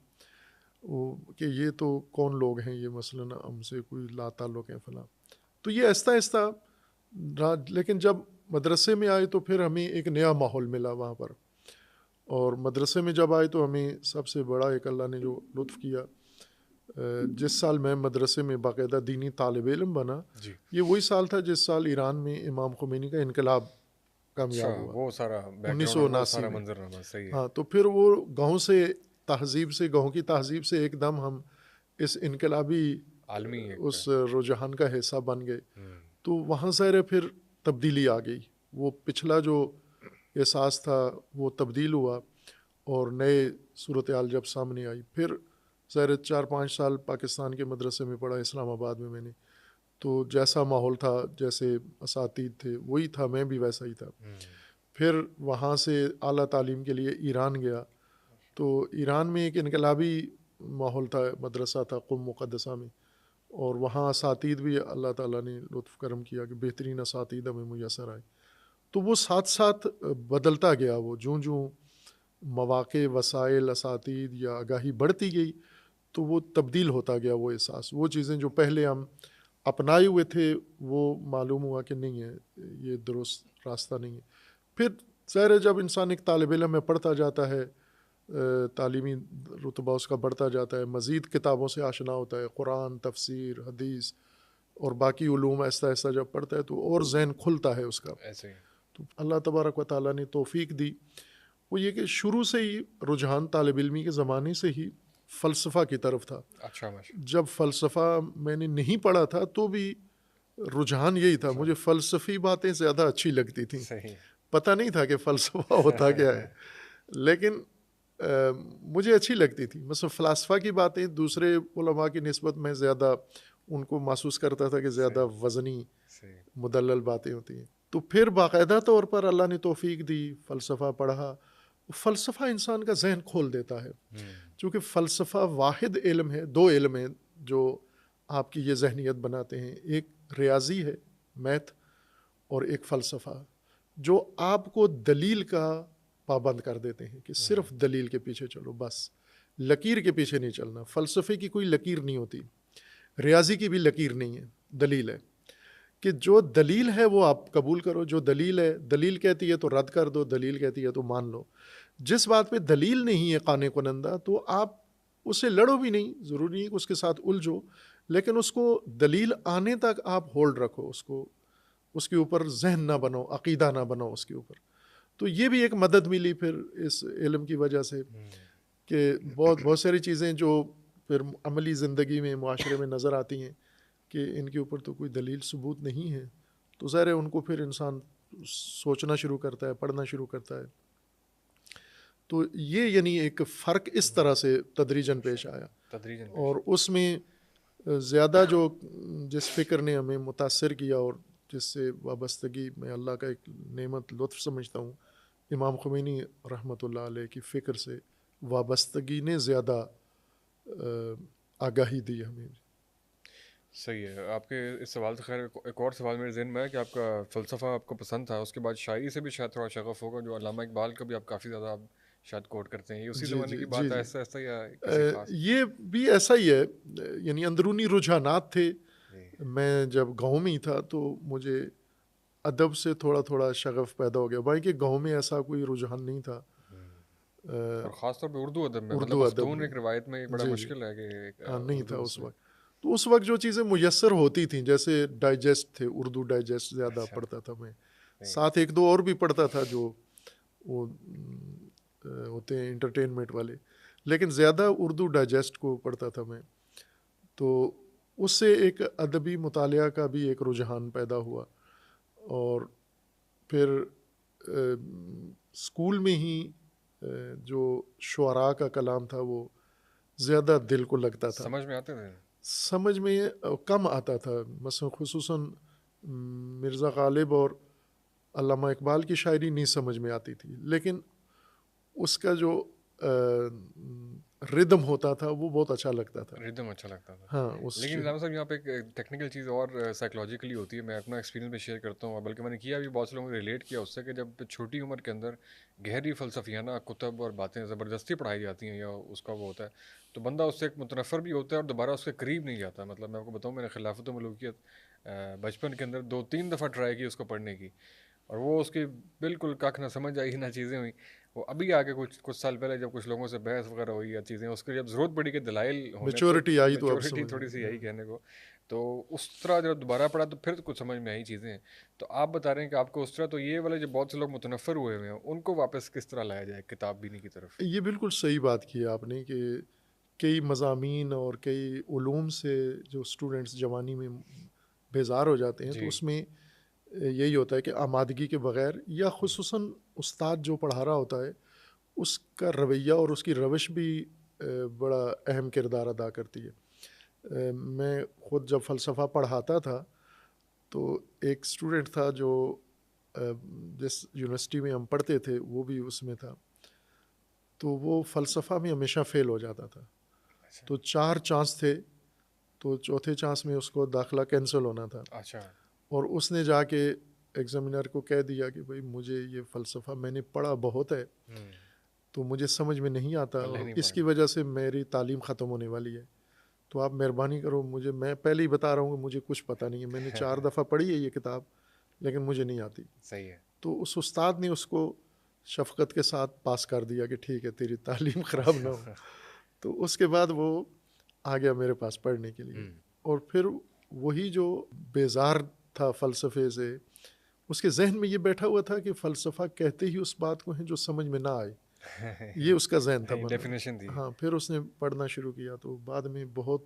وہ کہ یہ تو کون لوگ ہیں یہ, مثلاً ہم سے کوئی لا تعلق ہیں فلاں. تو یہ آہستہ آہستہ. لیکن جب مدرسے میں آئے تو پھر ہمیں ایک نیا ماحول ملا وہاں پر. اور مدرسے میں جب آئے تو ہمیں سب سے بڑا ایک اللہ نے جو لطف کیا, جس سال میں مدرسے میں باقاعدہ دینی طالب علم بنا, یہ وہی سال تھا جس سال ایران میں امام خمینی کا انقلاب کامیاب ہوا, 1979 میں. ہاں, تو پھر وہ گاؤں سے تہذیب سے, گاؤں کی تہذیب سے ایک دم ہم اس انقلابی عالمی اس رجحان کا حصہ بن گئے. تو وہاں سے پھر تبدیلی آ گئی. وہ پچھلا جو احساس تھا وہ تبدیل ہوا, اور نئے صورتحال جب سامنے آئی. پھر ظاہر 4-5 سال پاکستان کے مدرسے میں پڑھا, اسلام آباد میں نے. تو جیسا ماحول تھا, جیسے اساتید تھے وہی تھا, میں بھی ویسا ہی تھا. پھر وہاں سے اعلیٰ تعلیم کے لیے ایران گیا. تو ایران میں ایک انقلابی ماحول تھا, مدرسہ تھا قم مقدسہ میں, اور وہاں اساتید بھی اللہ تعالیٰ نے لطف کرم کیا کہ بہترین اساتید ہمیں میسر آئے. تو وہ ساتھ ساتھ بدلتا گیا. وہ جوں مواقع, وسائل, اساتید یا آگاہی بڑھتی گئی تو وہ تبدیل ہوتا گیا وہ احساس. وہ چیزیں جو پہلے ہم اپنائے ہوئے تھے وہ معلوم ہوا کہ نہیں ہے, یہ درست راستہ نہیں ہے. پھر ظاہر ہے جب انسان ایک طالب علم میں پڑھتا جاتا ہے, تعلیمی رتبہ اس کا بڑھتا جاتا ہے, مزید کتابوں سے آشنا ہوتا ہے, قرآن, تفسیر, حدیث اور باقی علوم آہستہ آہستہ جب پڑھتا ہے تو اور ذہن کھلتا ہے اس کا. تو اللہ تبارک و تعالیٰ نے توفیق دی. وہ یہ کہ شروع سے ہی رجحان طالب علمی کے زمانے سے ہی فلسفہ کی طرف تھا. جب فلسفہ میں نے نہیں پڑھا تھا تو بھی رجحان یہی تھا, مجھے فلسفی باتیں زیادہ اچھی لگتی تھیں. پتہ نہیں تھا کہ فلسفہ ہوتا کیا ہے، لیکن مجھے اچھی لگتی تھی. مثلا فلاسفہ کی باتیں دوسرے علماء کی نسبت میں زیادہ ان کو محسوس کرتا تھا کہ زیادہ وزنی مدلل باتیں ہوتی ہیں. تو پھر باقاعدہ طور پر اللہ نے توفیق دی، فلسفہ پڑھا. فلسفہ انسان کا ذہن کھول دیتا ہے، چونکہ فلسفہ واحد علم ہے، دو علم ہیں جو آپ کی یہ ذہنیت بناتے ہیں. ایک ریاضی ہے، میتھ، اور ایک فلسفہ جو آپ کو دلیل کا پابند کر دیتے ہیں کہ صرف دلیل کے پیچھے چلو، بس لکیر کے پیچھے نہیں چلنا. فلسفے کی کوئی لکیر نہیں ہوتی، ریاضی کی بھی لکیر نہیں ہے، دلیل ہے. کہ جو دلیل ہے وہ آپ قبول کرو، جو دلیل ہے، دلیل کہتی ہے تو رد کر دو، دلیل کہتی ہے تو مان لو. جس بات پہ دلیل نہیں ہے قانع کنندہ تو آپ اس سے لڑو بھی نہیں، ضروری نہیں کہ اس کے ساتھ الجھو، لیکن اس کو دلیل آنے تک آپ ہولڈ رکھو، اس کو اس کے اوپر ذہن نہ بنو، عقیدہ نہ بنو اس کے اوپر. تو یہ بھی ایک مدد ملی پھر اس علم کی وجہ سے کہ بہت ساری چیزیں جو پھر عملی زندگی میں معاشرے میں نظر آتی ہیں کہ ان کے اوپر تو کوئی دلیل ثبوت نہیں ہے، تو ظاہر ہے ان کو پھر انسان سوچنا شروع کرتا ہے، پڑھنا شروع کرتا ہے. تو یہ یعنی ایک فرق اس طرح سے تدریجاً پیش آیا. اور اس میں زیادہ جو جس فکر نے ہمیں متاثر کیا اور جس سے وابستگی میں اللہ کا ایک نعمت لطف سمجھتا ہوں، امام خمینی رحمۃ اللہ علیہ کی فکر سے وابستگی نے زیادہ آگاہی دی ہمیں. صحیح ہے. آپ کے اس سوال سے خیر ایک اور سوال میرے ذہن میں ہے کہ آپ کا فلسفہ آپ کو پسند تھا، اس کے بعد شاعری سے بھی شاید تھوڑا شغف ہوگا، جو علامہ اقبال کا بھی آپ کافی زیادہ آپ شاید کوٹ کرتے ہیں. یہ اسی زمانے کی بات ہے ایسا یا کسی خاص؟ یہ بھی ایسا ہی ہے، یعنی اندرونی رجحانات تھے. میں جب گاؤں میں ہی تھا تو مجھے ادب سے تھوڑا تھوڑا شغف پیدا ہو گیا، بھائی کہ گاؤں میں ایسا کوئی رجحان نہیں تھا، اور خاص طور پہ اردو ادب میں، اردو ادب ایک روایت میں بڑا مشکل ہے کہ نہیں تھا اس وقت. تو اس وقت جو چیزیں میسر ہوتی تھیں، جیسے ڈائجسٹ تھے، اردو ڈائجسٹ زیادہ پڑھتا تھا میں، ساتھ ایک دو اور بھی پڑھتا تھا جو وہ ہوتے ہیں انٹرٹینمنٹ والے، لیکن زیادہ اردو ڈائجسٹ کو پڑھتا تھا میں. تو اس سے ایک ادبی مطالعہ کا بھی ایک رجحان پیدا ہوا. اور پھر اسکول میں ہی جو شعراء کا کلام تھا وہ زیادہ دل کو لگتا تھا. سمجھ میں آتے تھے؟ سمجھ میں کم آتا تھا، مثلا خصوصاً مرزا غالب اور علامہ اقبال کی شاعری نہیں سمجھ میں آتی تھی، لیکن اس کا جو ردم ہوتا تھا وہ بہت اچھا لگتا تھا. ردم اچھا لگتا تھا. ہاں. لیکن علامہ صاحب یہاں پہ ایک ٹیکنیکل چیز اور سائیکلوجیکلی ہوتی ہے، میں اپنا ایکسپیرینس بھی شیئر کرتا ہوں، اور بلکہ میں نے کیا بھی، بہت سے لوگوں نے ریلیٹ کیا اس سے، کہ جب چھوٹی عمر کے اندر گہری فلسفیانہ کتب اور باتیں زبردستی پڑھائی جاتی ہیں یا اس کا وہ ہوتا ہے، تو بندہ اس سے ایک متنفر بھی ہوتا ہے اور دوبارہ اس کے قریب نہیں جاتا. مطلب میں آپ کو بتاؤں، میں نے خلافت و ملوکیت بچپن کے اندر 2-3 دفعہ ٹرائی کی اس کو پڑھنے کی، اور وہ اس کی بالکل کاک نہ سمجھ آئی نہ چیزیں ہوئیں. وہ ابھی آگے کچھ سال پہلے جب کچھ لوگوں سے بحث وغیرہ ہوئی یا چیزیں، اس کی جب ضرورت پڑی کہ دلائل میچورٹی آئی تو تھوڑی سی آئی کہنے کو، تو اس طرح جب دوبارہ پڑھا تو پھر کچھ سمجھ میں آئی چیزیں. تو آپ بتا رہے ہیں کہ آپ کو اس طرح، تو یہ والے جو بہت سے لوگ متنفر ہوئے ہوئے ہیں ان کو واپس کس طرح لایا جائے کتاب بینی کی طرف؟ یہ بالکل صحیح بات کی آپ نے کہ کئی مضامین اور کئی علوم سے جو اسٹوڈنٹس جوانی میں بیزار ہو جاتے ہیں تو اس میں یہی ہوتا ہے کہ آمادگی کے بغیر، یا خصوصاً استاد جو پڑھا رہا ہوتا ہے اس کا رویہ اور اس کی روش بھی بڑا اہم کردار ادا کرتی ہے. میں خود جب فلسفہ پڑھاتا تھا تو ایک اسٹوڈنٹ تھا جو جس یونیورسٹی میں ہم پڑھتے تھے وہ بھی اس میں تھا، تو وہ فلسفہ میں ہمیشہ فیل ہو جاتا تھا. تو 4 چانس تھے، تو چوتھے چانس میں اس کو داخلہ کینسل ہونا تھا. اور اس نے جا کے ایگزامینر کو کہہ دیا کہ بھائی مجھے یہ فلسفہ میں نے پڑھا بہت ہے تو مجھے سمجھ میں نہیں آتا، اور اس کی وجہ سے میری تعلیم ختم ہونے والی ہے، تو آپ مہربانی کرو مجھے، میں پہلے ہی بتا رہا ہوں کہ مجھے کچھ پتہ نہیں ہے، میں نے 4 دفعہ پڑھی ہے یہ کتاب لیکن مجھے نہیں آتی. صحیح ہے. تو اس استاد نے اس کو شفقت کے ساتھ پاس کر دیا کہ ٹھیک ہے تیری تعلیم خراب نہ ہو. تو اس کے بعد وہ آ گیا میرے پاس پڑھنے کے لیے. اور پھر وہی جو بیزار تھا فلسفے سے، اس کے ذہن میں یہ بیٹھا ہوا تھا کہ فلسفہ کہتے ہی اس بات کو ہیں جو سمجھ میں نہ آئے، یہ اس کا ذہن تھا. ہاں. پھر اس نے پڑھنا شروع کیا تو بعد میں بہت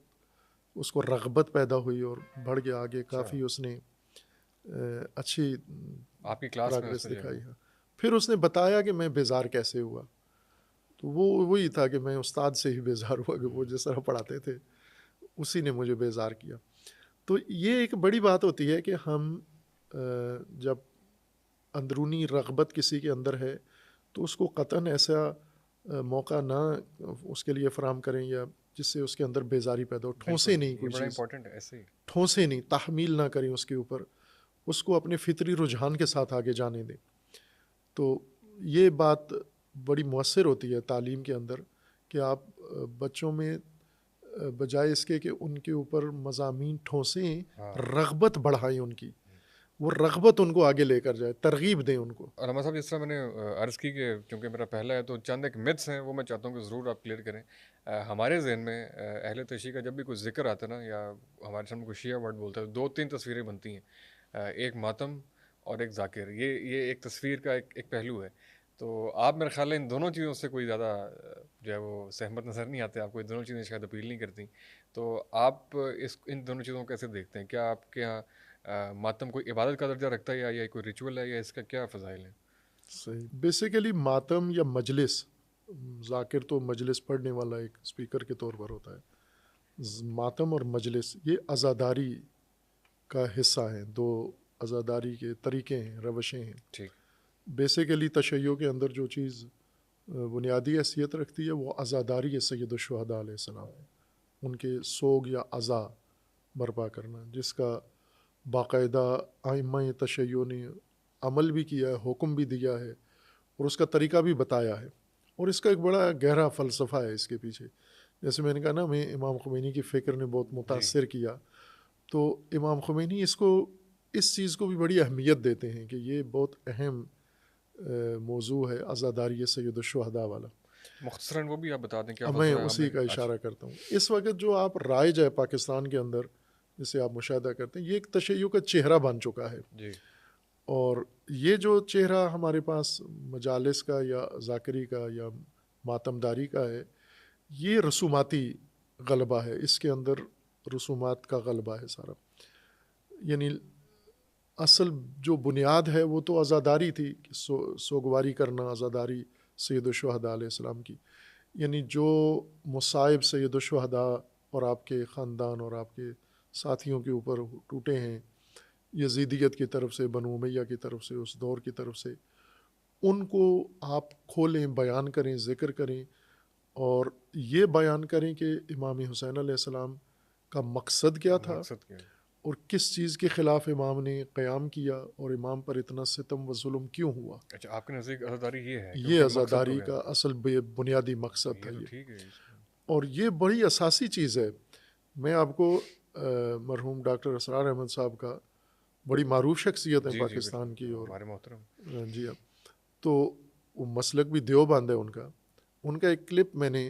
اس کو رغبت پیدا ہوئی اور بڑھ گیا آگے، کافی اس نے اچھی آپ کی کلاس پروگریس دکھائی. پھر اس نے بتایا کہ میں بیزار کیسے ہوا، تو وہ وہی تھا کہ میں استاد سے ہی بیزار ہوا کہ وہ جس طرح پڑھاتے تھے اسی نے مجھے بیزار کیا. تو یہ ایک بڑی بات ہوتی ہے کہ ہم جب اندرونی رغبت کسی کے اندر ہے تو اس کو قطعاً ایسا موقع نہ اس کے لیے فراہم کریں یا جس سے اس کے اندر بیزاری پیدا ہو. ٹھونسے نہیں کوئی چیز، ٹھونسے نہیں، تحمیل نہ کریں اس کے اوپر، اس کو اپنے فطری رجحان کے ساتھ آگے جانے دیں. تو یہ بات بڑی مؤثر ہوتی ہے تعلیم کے اندر کہ آپ بچوں میں بجائے اس کے کہ ان کے اوپر مضامین ٹھونسیں، رغبت بڑھائیں ان کی، وہ رغبت ان کو آگے لے کر جائے، ترغیب دیں ان کو. اور ہمارا صاحب جس طرح میں نے عرض کی کہ چونکہ میرا پہلا ہے تو چند ایک متس ہیں وہ میں چاہتا ہوں کہ ضرور آپ کلیئر کریں. ہمارے ذہن میں اہل تشیع کا جب بھی کوئی ذکر آتا ہے نا یا ہمارے سامنے کوئی شیعہ ورڈ بولتا ہے تو 2-3 تصویریں بنتی ہیں، ایک ماتم اور ایک ذاکر. یہ ایک تصویر کا ایک پہلو ہے. تو آپ میرے خیال ہے ان دونوں چیزوں سے کوئی زیادہ جو ہے وہ سہمت نظر نہیں آتے، آپ کو ان دونوں چیزیں شاید اپیل نہیں کرتی. تو آپ ان دونوں چیزوں کو کیسے دیکھتے ہیں؟ کیا آپ کے یہاں ماتم کوئی عبادت کا درجہ رکھتا ہے یا کوئی ریچول ہے یا اس کا کیا فضائل ہیں؟ صحیح. بیسیکلی ماتم یا مجلس، ذاکر تو مجلس پڑھنے والا ایک اسپیکر کے طور پر ہوتا ہے. ماتم اور مجلس یہ عزاداری کا حصہ ہیں، 2 عزاداری کے طریقے ہیں، روشیں ہیں. ٹھیک. بیسیکلی تشیع کے اندر جو چیز بنیادی حیثیت رکھتی ہے وہ عزاداری سید الشہداء علیہ السلام ہے، ان کے سوگ یا عزا برپا کرنا، جس کا باقاعدہ ائمہ تشیع نے عمل بھی کیا ہے، حکم بھی دیا ہے اور اس کا طریقہ بھی بتایا ہے. اور اس کا ایک بڑا گہرا فلسفہ ہے اس کے پیچھے. جیسے میں نے کہا نا، میں امام خمینی کی فکر نے بہت متاثر کیا، تو امام خمینی اس چیز کو بھی بڑی اہمیت دیتے ہیں کہ یہ بہت اہم موضوع ہے عزاداری سید الشہداء والا. مختصراً وہ بھی آپ بتا دیں کیا میں اسی کا اشارہ کرتا ہوں. اس وقت جو آپ رائج ہے پاکستان کے اندر جسے آپ مشاہدہ کرتے ہیں، یہ ایک تشیع کا چہرہ بن چکا ہے. جی. اور یہ جو چہرہ ہمارے پاس مجالس کا یا ذاکری کا یا ماتمداری کا ہے، یہ رسوماتی غلبہ ہے، اس کے اندر رسومات کا غلبہ ہے سارا. یعنی اصل جو بنیاد ہے وہ تو عزاداری تھی، سوگواری کرنا، عزاداری سید الشہداء علیہ السلام کی. یعنی جو مصائب سید الشہداء اور آپ کے خاندان اور آپ کے ساتھیوں کے اوپر ٹوٹے ہیں، یزیدیت کی طرف سے، بنو امیہ کی طرف سے، اس دور کی طرف سے، ان کو آپ کھولیں، بیان کریں، ذکر کریں اور یہ بیان کریں کہ امام حسین علیہ السلام کا مقصد کیا تھا اور کس چیز کے خلاف امام نے قیام کیا اور امام پر اتنا ستم و ظلم کیوں ہوا. اچھا، آپ کے نزدیک عزاداری یہ ہے؟ یہ عزاداری کا اصل بنیادی مقصد تھا یہ. اور یہ بڑی اساسی چیز ہے. میں آپ کو مرحوم ڈاکٹر اسرار احمد صاحب کا، بڑی معروف شخصیت ہے پاکستان کی اور ہمارے محترم، جی اب تو وہ مسلک بھی دیوبند ہے ان کا ایک کلپ میں نے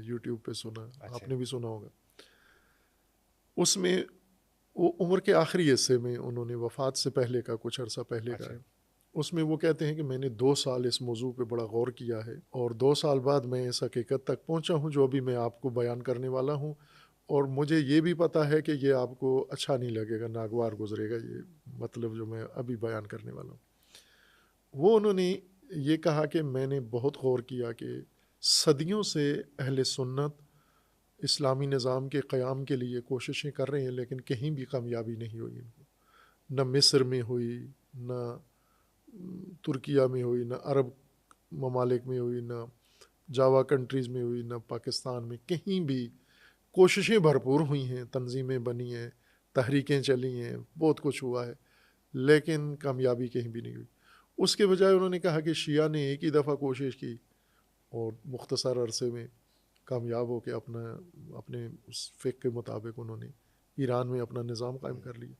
یوٹیوب پہ سنا، آپ نے بھی سنا ہوگا. اس میں وہ عمر کے آخری حصے میں، انہوں نے وفات سے پہلے کا، کچھ عرصہ پہلے کا ہے، اس میں وہ کہتے ہیں کہ میں نے 2 سال اس موضوع پہ بڑا غور کیا ہے اور 2 سال بعد میں اس حقیقت تک پہنچا ہوں جو ابھی میں آپ کو بیان کرنے والا ہوں. اور مجھے یہ بھی پتہ ہے کہ یہ آپ کو اچھا نہیں لگے گا، ناگوار گزرے گا یہ مطلب جو میں ابھی بیان کرنے والا ہوں. وہ انہوں نے یہ کہا کہ میں نے بہت غور کیا کہ صدیوں سے اہل سنت اسلامی نظام کے قیام کے لیے کوششیں کر رہے ہیں لیکن کہیں بھی کامیابی نہیں ہوئی ان کو. نہ مصر میں ہوئی، نہ ترکیہ میں ہوئی، نہ عرب ممالک میں ہوئی، نہ جاوا کنٹریز میں ہوئی، نہ پاکستان میں. کہیں بھی کوششیں بھرپور ہوئی ہیں، تنظیمیں بنی ہیں، تحریکیں چلی ہیں، بہت کچھ ہوا ہے لیکن کامیابی کہیں بھی نہیں ہوئی. اس کے بجائے انہوں نے کہا کہ شیعہ نے ایک ہی دفعہ کوشش کی اور مختصر عرصے میں کامیاب ہو کے اپنے اس فقہ کے مطابق انہوں نے ایران میں اپنا نظام قائم کر لیا.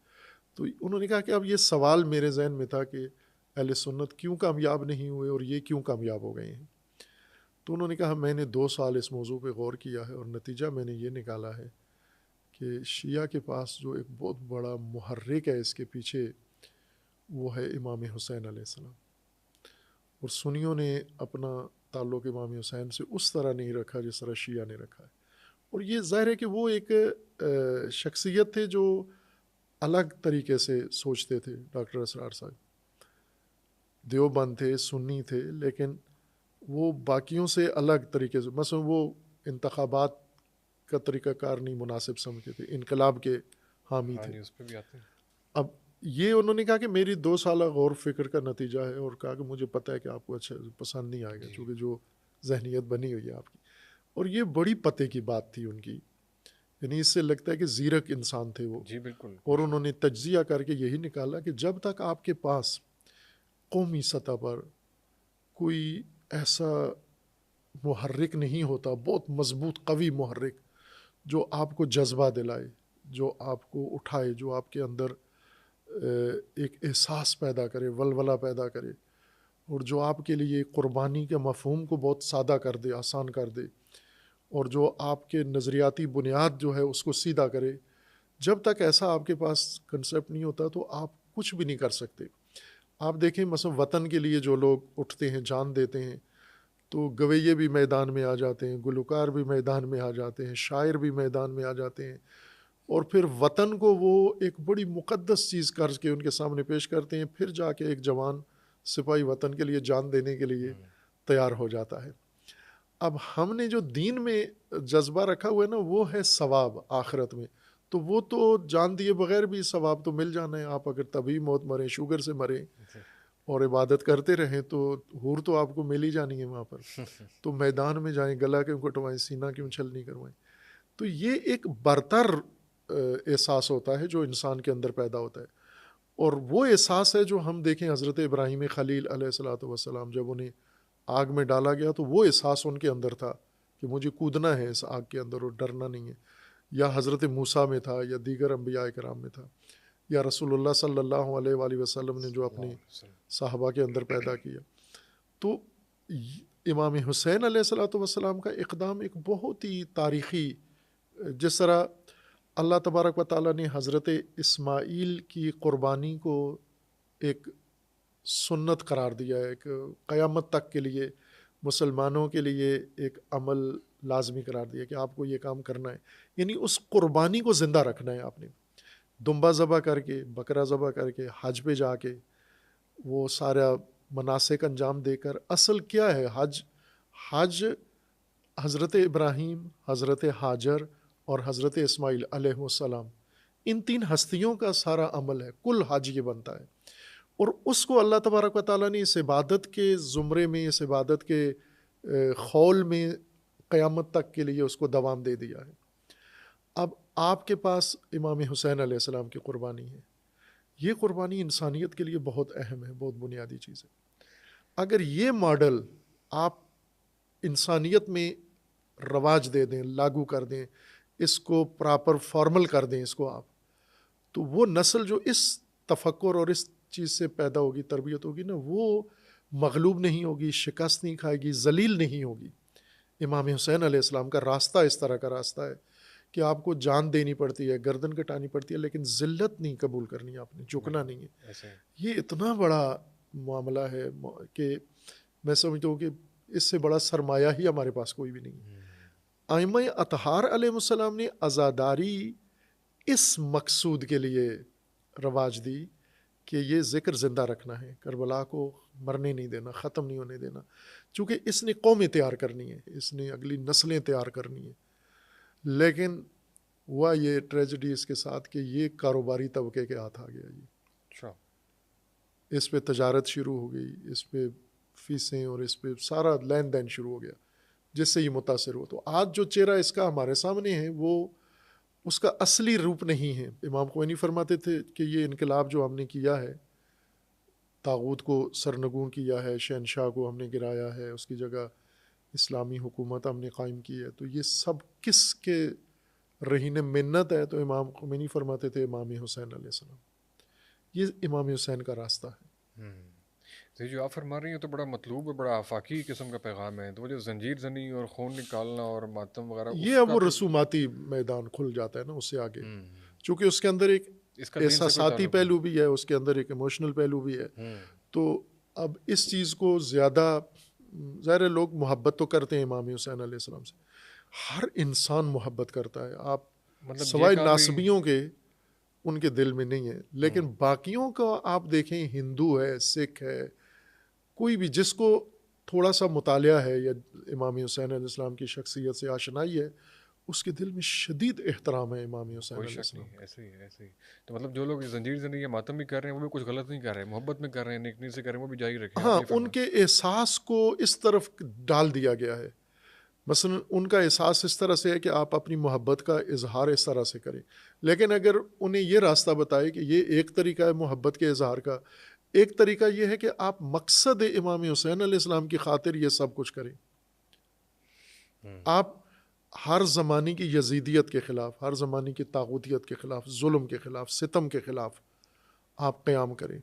تو انہوں نے کہا کہ اب یہ سوال میرے ذہن میں تھا کہ اہل سنت کیوں کامیاب نہیں ہوئے اور یہ کیوں کامیاب ہو گئے ہیں. تو انہوں نے کہا میں نے 2 سال اس موضوع پہ غور کیا ہے اور نتیجہ میں نے یہ نکالا ہے کہ شیعہ کے پاس جو ایک بہت بڑا محرک ہے اس کے پیچھے، وہ ہے امام حسین علیہ السلام. اور سنیوں نے اپنا تعلق امام حسین سے اس طرح نہیں رکھا جس طرح شیعہ نے رکھا ہے. اور یہ ظاہر ہے کہ وہ ایک شخصیت تھے جو الگ طریقے سے سوچتے تھے ڈاکٹر اسرار صاحب. دیوبند تھے، سنی تھے، لیکن وہ باقیوں سے الگ طریقے سے، مثلا وہ انتخابات کا طریقہ کار نہیں مناسب سمجھتے تھے، انقلاب کے حامی تھے. اس پہ بھی آتے ہیں. اب یہ انہوں نے کہا کہ میری 2 سالہ غور فکر کا نتیجہ ہے، اور کہا کہ مجھے پتہ ہے کہ آپ کو اچھا پسند نہیں آئے گا چونکہ جو ذہنیت بنی ہوئی ہے آپ کی. اور یہ بڑی پتے کی بات تھی ان کی، یعنی اس سے لگتا ہے کہ زیرک انسان تھے وہ. جی بالکل. اور انہوں نے تجزیہ کر کے یہی نکالا کہ جب تک آپ کے پاس قومی سطح پر کوئی ایسا محرک نہیں ہوتا، بہت مضبوط قوی محرک، جو آپ کو جذبہ دلائے، جو آپ کو اٹھائے، جو آپ کے اندر ایک احساس پیدا کرے، ولولہ پیدا کرے، اور جو آپ کے لیے قربانی کے مفہوم کو بہت سادہ کر دے، آسان کر دے، اور جو آپ کے نظریاتی بنیاد جو ہے اس کو سیدھا کرے، جب تک ایسا آپ کے پاس کنسیپٹ نہیں ہوتا تو آپ کچھ بھی نہیں کر سکتے. آپ دیکھیں مثلا وطن کے لیے جو لوگ اٹھتے ہیں، جان دیتے ہیں، تو گویے بھی میدان میں آ جاتے ہیں، گلوکار بھی میدان میں آ جاتے ہیں، شاعر بھی میدان میں آ جاتے ہیں، اور پھر وطن کو وہ ایک بڑی مقدس چیز کر کے ان کے سامنے پیش کرتے ہیں. پھر جا کے ایک جوان سپاہی وطن کے لیے جان دینے کے لیے تیار ہو جاتا ہے. اب ہم نے جو دین میں جذبہ رکھا ہوا ہے نا، وہ ہے ثواب آخرت میں. تو وہ تو جان دیے بغیر بھی ثواب تو مل جانا ہے. آپ اگر طبی موت مریں، شوگر سے مریں اور عبادت کرتے رہیں تو حور تو آپ کو مل ہی جانی ہے وہاں پر. تو میدان میں جائیں، گلا کیوں کٹوائیں، سینہ کیوں چھلنی کروائیں. تو یہ ایک برتر احساس ہوتا ہے جو انسان کے اندر پیدا ہوتا ہے. اور وہ احساس ہے جو ہم دیکھیں حضرت ابراہیم خلیل علیہ الصلاۃ والسلام، جب انہیں آگ میں ڈالا گیا تو وہ احساس ان کے اندر تھا کہ مجھے کودنا ہے اس آگ کے اندر اور ڈرنا نہیں ہے. یا حضرت موسیٰ میں تھا، یا دیگر انبیاء کرام میں تھا، یا رسول اللہ صلی اللہ علیہ وآلہ وسلم نے جو اپنے صحابہ کے اندر پیدا کیا. تو امام حسین علیہ الصلاۃ والسلام کا اقدام ایک بہت ہی تاریخی، جس طرح اللہ تبارک و تعالیٰ نے حضرت اسماعیل کی قربانی کو ایک سنت قرار دیا ہے، ایک قیامت تک کے لیے مسلمانوں کے لیے ایک عمل لازمی قرار دیا کہ آپ کو یہ کام کرنا ہے. یعنی اس قربانی کو زندہ رکھنا ہے. آپ نے دمبا ذبح کر کے، بکرا ذبح کر کے، حج پہ جا کے وہ سارا مناسک انجام دے کر، اصل کیا ہے حج حضرت ابراہیم، حضرت حاجر اور حضرت اسماعیل علیہ السلام، ان 3 ہستیوں کا سارا عمل ہے. کل حج یہ بنتا ہے. اور اس کو اللہ تبارک و تعالیٰ نے اس عبادت کے زمرے میں، اس عبادت کے خول میں قیامت تک کے لیے اس کو دوام دے دیا ہے. اب آپ کے پاس امام حسین علیہ السلام کی قربانی ہے. یہ قربانی انسانیت کے لیے بہت اہم ہے، بہت بنیادی چیز ہے. اگر یہ ماڈل آپ انسانیت میں رواج دے دیں، لاگو کر دیں، اس کو پراپر فارمل کر دیں اس کو آپ، تو وہ نسل جو اس تفکر اور اس چیز سے پیدا ہوگی، تربیت ہوگی نا، وہ مغلوب نہیں ہوگی، شکست نہیں کھائے گی، ذلیل نہیں ہوگی. امام حسین علیہ السلام کا راستہ اس طرح کا راستہ ہے کہ آپ کو جان دینی پڑتی ہے، گردن کٹانی پڑتی ہے، لیکن ذلت نہیں قبول کرنی، آپ نے جھکنا نہیں ہے. یہ اتنا بڑا معاملہ ہے کہ میں سمجھتا ہوں کہ اس سے بڑا سرمایہ ہی ہمارے پاس کوئی بھی نہیں. ائمہ اطہار علیہ السلام نے عزاداری اس مقصود کے لیے رواج دی کہ یہ ذکر زندہ رکھنا ہے، کربلا کو مرنے نہیں دینا، ختم نہیں ہونے دینا، چونکہ اس نے قومیں تیار کرنی ہے، اس نے اگلی نسلیں تیار کرنی ہے. لیکن ہوا یہ ٹریجڈی اس کے ساتھ کہ یہ کاروباری طبقے کے ہاتھ آ گیا. اس پہ تجارت شروع ہو گئی، اس پہ فیسیں اور اس پہ سارا لین دین شروع ہو گیا، جس سے یہ متاثر ہو. تو آج جو چہرہ اس کا ہمارے سامنے ہے وہ اس کا اصلی روپ نہیں ہے. امام خمینی فرماتے تھے کہ یہ انقلاب جو ہم نے کیا ہے، طاغوت کو سرنگوں کیا ہے، شہنشاہ کو ہم نے گرایا ہے، اس کی جگہ اسلامی حکومت ہم نے قائم کی ہے، تو یہ سب کس کے رہین منت ہے؟ تو امام خمینی فرماتے تھے امام حسین علیہ السلام. یہ امام حسین کا راستہ ہے. تو جو آپ فرما رہی ہیں تو بڑا مطلوب ہے، بڑا آفاقی قسم کا پیغام ہے. تو وہ جو زنجیر زنی اور خون نکالنا اور ماتم وغیرہ، یہ اب وہ رسوماتی میدان کھل جاتا ہے نا اس سے آگے، چونکہ اس کے اندر ایک احساساتی پہلو بھی ہے، اس کے اندر ایک ایموشنل پہلو بھی ہے. تو اب اس چیز کو زیادہ، ظاہر لوگ محبت تو کرتے ہیں امام حسین علیہ السلام سے، ہر انسان محبت کرتا ہے. آپ سوائے ناسبیوں کے ان کے دل میں نہیں ہے، لیکن باقیوں کا آپ دیکھیں، ہندو ہے، سکھ ہے، کوئی بھی جس کو تھوڑا سا مطالعہ ہے یا امام حسین علیہ السلام کی شخصیت سے آشنائی ہے، اس کے دل میں شدید احترام ہے امام حسین کوئی علیہ شک السلام نہیں، ایسے ہی ایسے ہی. تو مطلب جو لوگ زنجیر زندگی یا ماتم بھی کر رہے ہیں وہ بھی کچھ غلط نہیں کر رہے ہیں، محبت میں کر رہے ہیں، نیکی سے کر رہے ہیں، وہ بھی جاری رکھیں. آپ ہاں، یہ ان کے احساس کو اس طرف ڈال دیا گیا ہے. مثلا ان کا احساس اس طرح سے ہے کہ آپ اپنی محبت کا اظہار اس طرح سے کریں، لیکن اگر انہیں یہ راستہ بتائے کہ یہ ایک طریقہ ہے محبت کے اظہار کا، ایک طریقہ یہ ہے کہ آپ مقصد امام حسین علیہ السلام کی خاطر یہ سب کچھ کریں. آپ ہر زمانے کی یزیدیت کے خلاف، ہر زمانے کی طاغوتیت کے خلاف، ظلم کے خلاف، ستم کے خلاف آپ قیام کریں،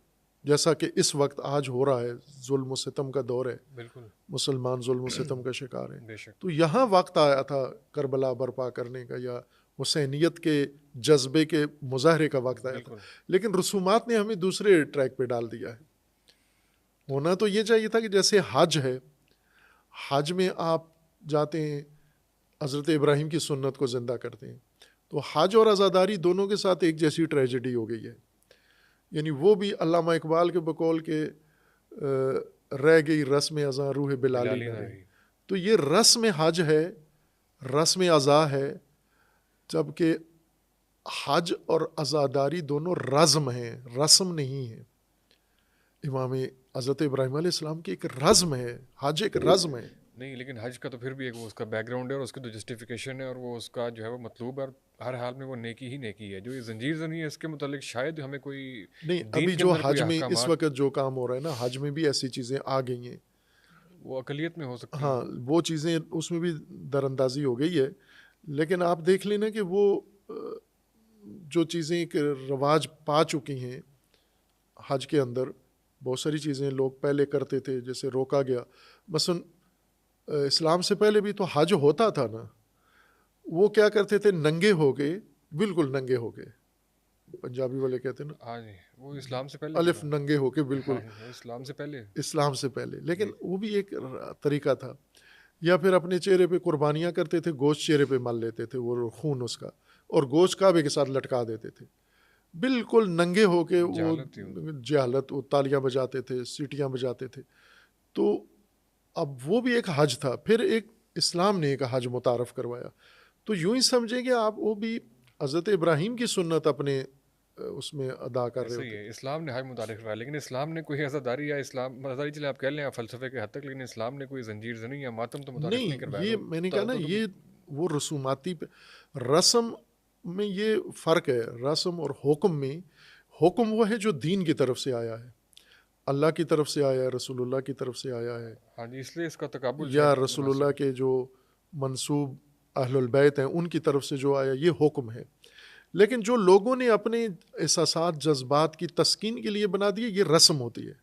جیسا کہ اس وقت آج ہو رہا ہے. ظلم و ستم کا دور ہے، بالکل مسلمان ظلم و ستم کا شکار ہیں. بے شک. تو یہاں وقت آیا تھا کربلا برپا کرنے کا یا حسینیت کے جذبے کے مظاہرے کا وقت آیا تھا، بالکل لیکن رسومات نے ہمیں دوسرے ٹریک پہ ڈال دیا ہے. ہونا تو یہ چاہیے تھا کہ جیسے حج ہے، حج میں آپ جاتے ہیں، حضرت ابراہیم کی سنت کو زندہ کرتے ہیں، تو حج اور عزاداری دونوں کے ساتھ ایک جیسی ٹریجڈی ہو گئی ہے. یعنی وہ بھی علامہ اقبال کے بقول کے رہ گئی رسم ازاں روح بلالی نہ رہی. تو یہ رسم حج ہے، رسم ازا ہے، جبکہ حج اور عزاداری دونوں رزم ہیں، رسم نہیں ہے. امام حضرت ابراہیم علیہ السلام کی ایک رزم ہے، حج ایک رزم ہے. نہیں، لیکن حج کا تو پھر بھی ایک وہ اس کا بیک گراؤنڈ ہے اور اس کی تو جسٹیفیکیشن ہے اور وہ اس کا جو ہے وہ مطلوب ہے، اور ہر حال میں وہ نیکی ہی نیکی ہے. جو یہ زنجیر زنی ہے اس کے متعلق شاید ہمیں کوئی نہیں، دین ابھی کے جو اندر کوئی حج میں اس احکامات وقت جو کام ہو رہا ہے نا، حج میں بھی ایسی چیزیں آ گئی ہیں. وہ اقلیت میں ہو سکتی ہیں. ہاں، وہ چیزیں اس میں بھی در اندازی ہو گئی ہے، لیکن آپ دیکھ لینا کہ وہ جو چیزیں ایک رواج پا چکی ہیں حج کے اندر، بہت ساری چیزیں لوگ پہلے کرتے تھے جیسے روکا گیا. مثلا اسلام سے پہلے بھی تو حج ہوتا تھا نا، وہ کیا کرتے تھے، ننگے ہو گئے، بالکل ننگے ہو گئے، پنجابی والے کہتے ہیں نا ہاں جی، وہ اسلام سے پہلے الف ننگے ہو کے، بالکل ہاں جی، وہ اسلام سے پہلے. اسلام سے پہلے، لیکن وہ بھی ایک طریقہ تھا. یا پھر اپنے چہرے پہ قربانیاں کرتے تھے، گوشت چہرے پہ مل لیتے تھے، وہ خون اس کا، اور گوشت کعبے کے ساتھ لٹکا دیتے تھے، بالکل ننگے ہو کے. وہ جہالت، وہ تالیاں بجاتے تھے، سیٹیاں بجاتے تھے. تو اب وہ بھی ایک حج تھا. پھر ایک اسلام نے ایک حج متعارف کروایا. تو یوں ہی سمجھیں کہ آپ وہ بھی حضرت ابراہیم کی سنت اپنے اس میں ادا کر رہے ہوتے. اسلام نے حج متعارف کروایا، لیکن اسلام نے کوئی عزاداری یا اسلام عزاداری چلے آپ کہہ لیں فلسفے کے حد تک، لیکن اسلام نے کوئی زنجیر زنی یا ماتم تو متعارف نہیں کروایا. یہ میں نے کہا نا، یہ وہ رسوماتی رسم میں یہ فرق ہے. رسم اور حکم میں، حکم وہ ہے جو دین کی طرف سے آیا ہے، اللہ کی طرف سے آیا ہے، رسول اللہ کی طرف سے آیا ہے. ہاں جی، اس لیے اس کا تقابل یا رسول اللہ کے جو منسوب اہل البیت ہیں ان کی طرف سے جو آیا، یہ حکم ہے. لیکن جو لوگوں نے اپنے احساسات، جذبات کی تسکین کے لیے بنا دیے، یہ رسم ہوتی ہے.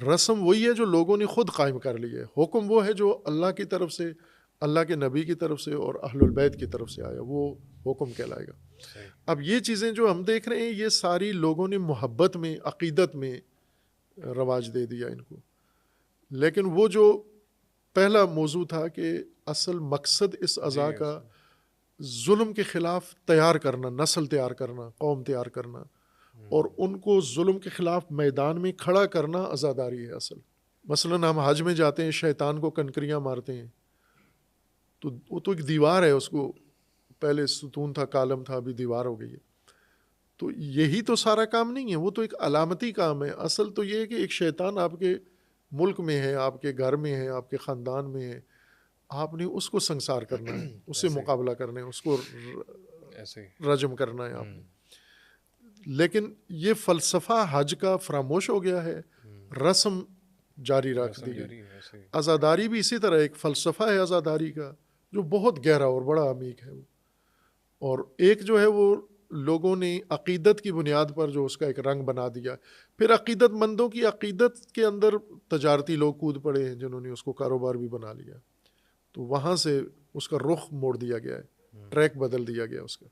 رسم وہی ہے جو لوگوں نے خود قائم کر لی ہے. حکم وہ ہے جو اللہ کی طرف سے، اللہ کے نبی کی طرف سے اور اہل البیت کی طرف سے آیا، وہ حکم کہلائے گا. اب یہ چیزیں جو ہم دیکھ رہے ہیں، یہ ساری لوگوں نے محبت میں، عقیدت میں رواج دے دیا ان کو. لیکن وہ جو پہلا موضوع تھا کہ اصل مقصد اس عزا کا ظلم کے خلاف تیار کرنا، نسل تیار کرنا، قوم تیار کرنا، اور ان کو ظلم کے خلاف میدان میں کھڑا کرنا عزاداری ہے اصل. مثلا ہم حج میں جاتے ہیں، شیطان کو کنکریاں مارتے ہیں، تو وہ تو ایک دیوار ہے، اس کو پہلے ستون تھا، کالم تھا، ابھی دیوار ہو گئی ہے. تو یہی تو سارا کام نہیں ہے، وہ تو ایک علامتی کام ہے. اصل تو یہ ہے کہ ایک شیطان آپ کے ملک میں ہے، آپ کے گھر میں ہے، آپ کے خاندان میں ہے، آپ نے اس کو سنسار کرنا ہے، اس سے مقابلہ کرنا ہے، اس کو رجم کرنا ہے آپ نے. لیکن یہ فلسفہ حج کا فراموش ہو گیا ہے، رسم جاری رکھ دی گئی. عزاداری بھی اسی طرح ایک فلسفہ ہے عزاداری کا، جو بہت گہرا اور بڑا عمیق ہے. اور ایک جو ہے وہ لوگوں نے عقیدت کی بنیاد پر جو اس کا ایک رنگ بنا دیا. پھر عقیدت مندوں کی عقیدت کے اندر تجارتی لوگ کود پڑے ہیں جنہوں نے اس کو کاروبار بھی بنا لیا. تو وہاں سے اس کا رخ موڑ دیا گیا ہے، ٹریک بدل دیا گیا اس کا.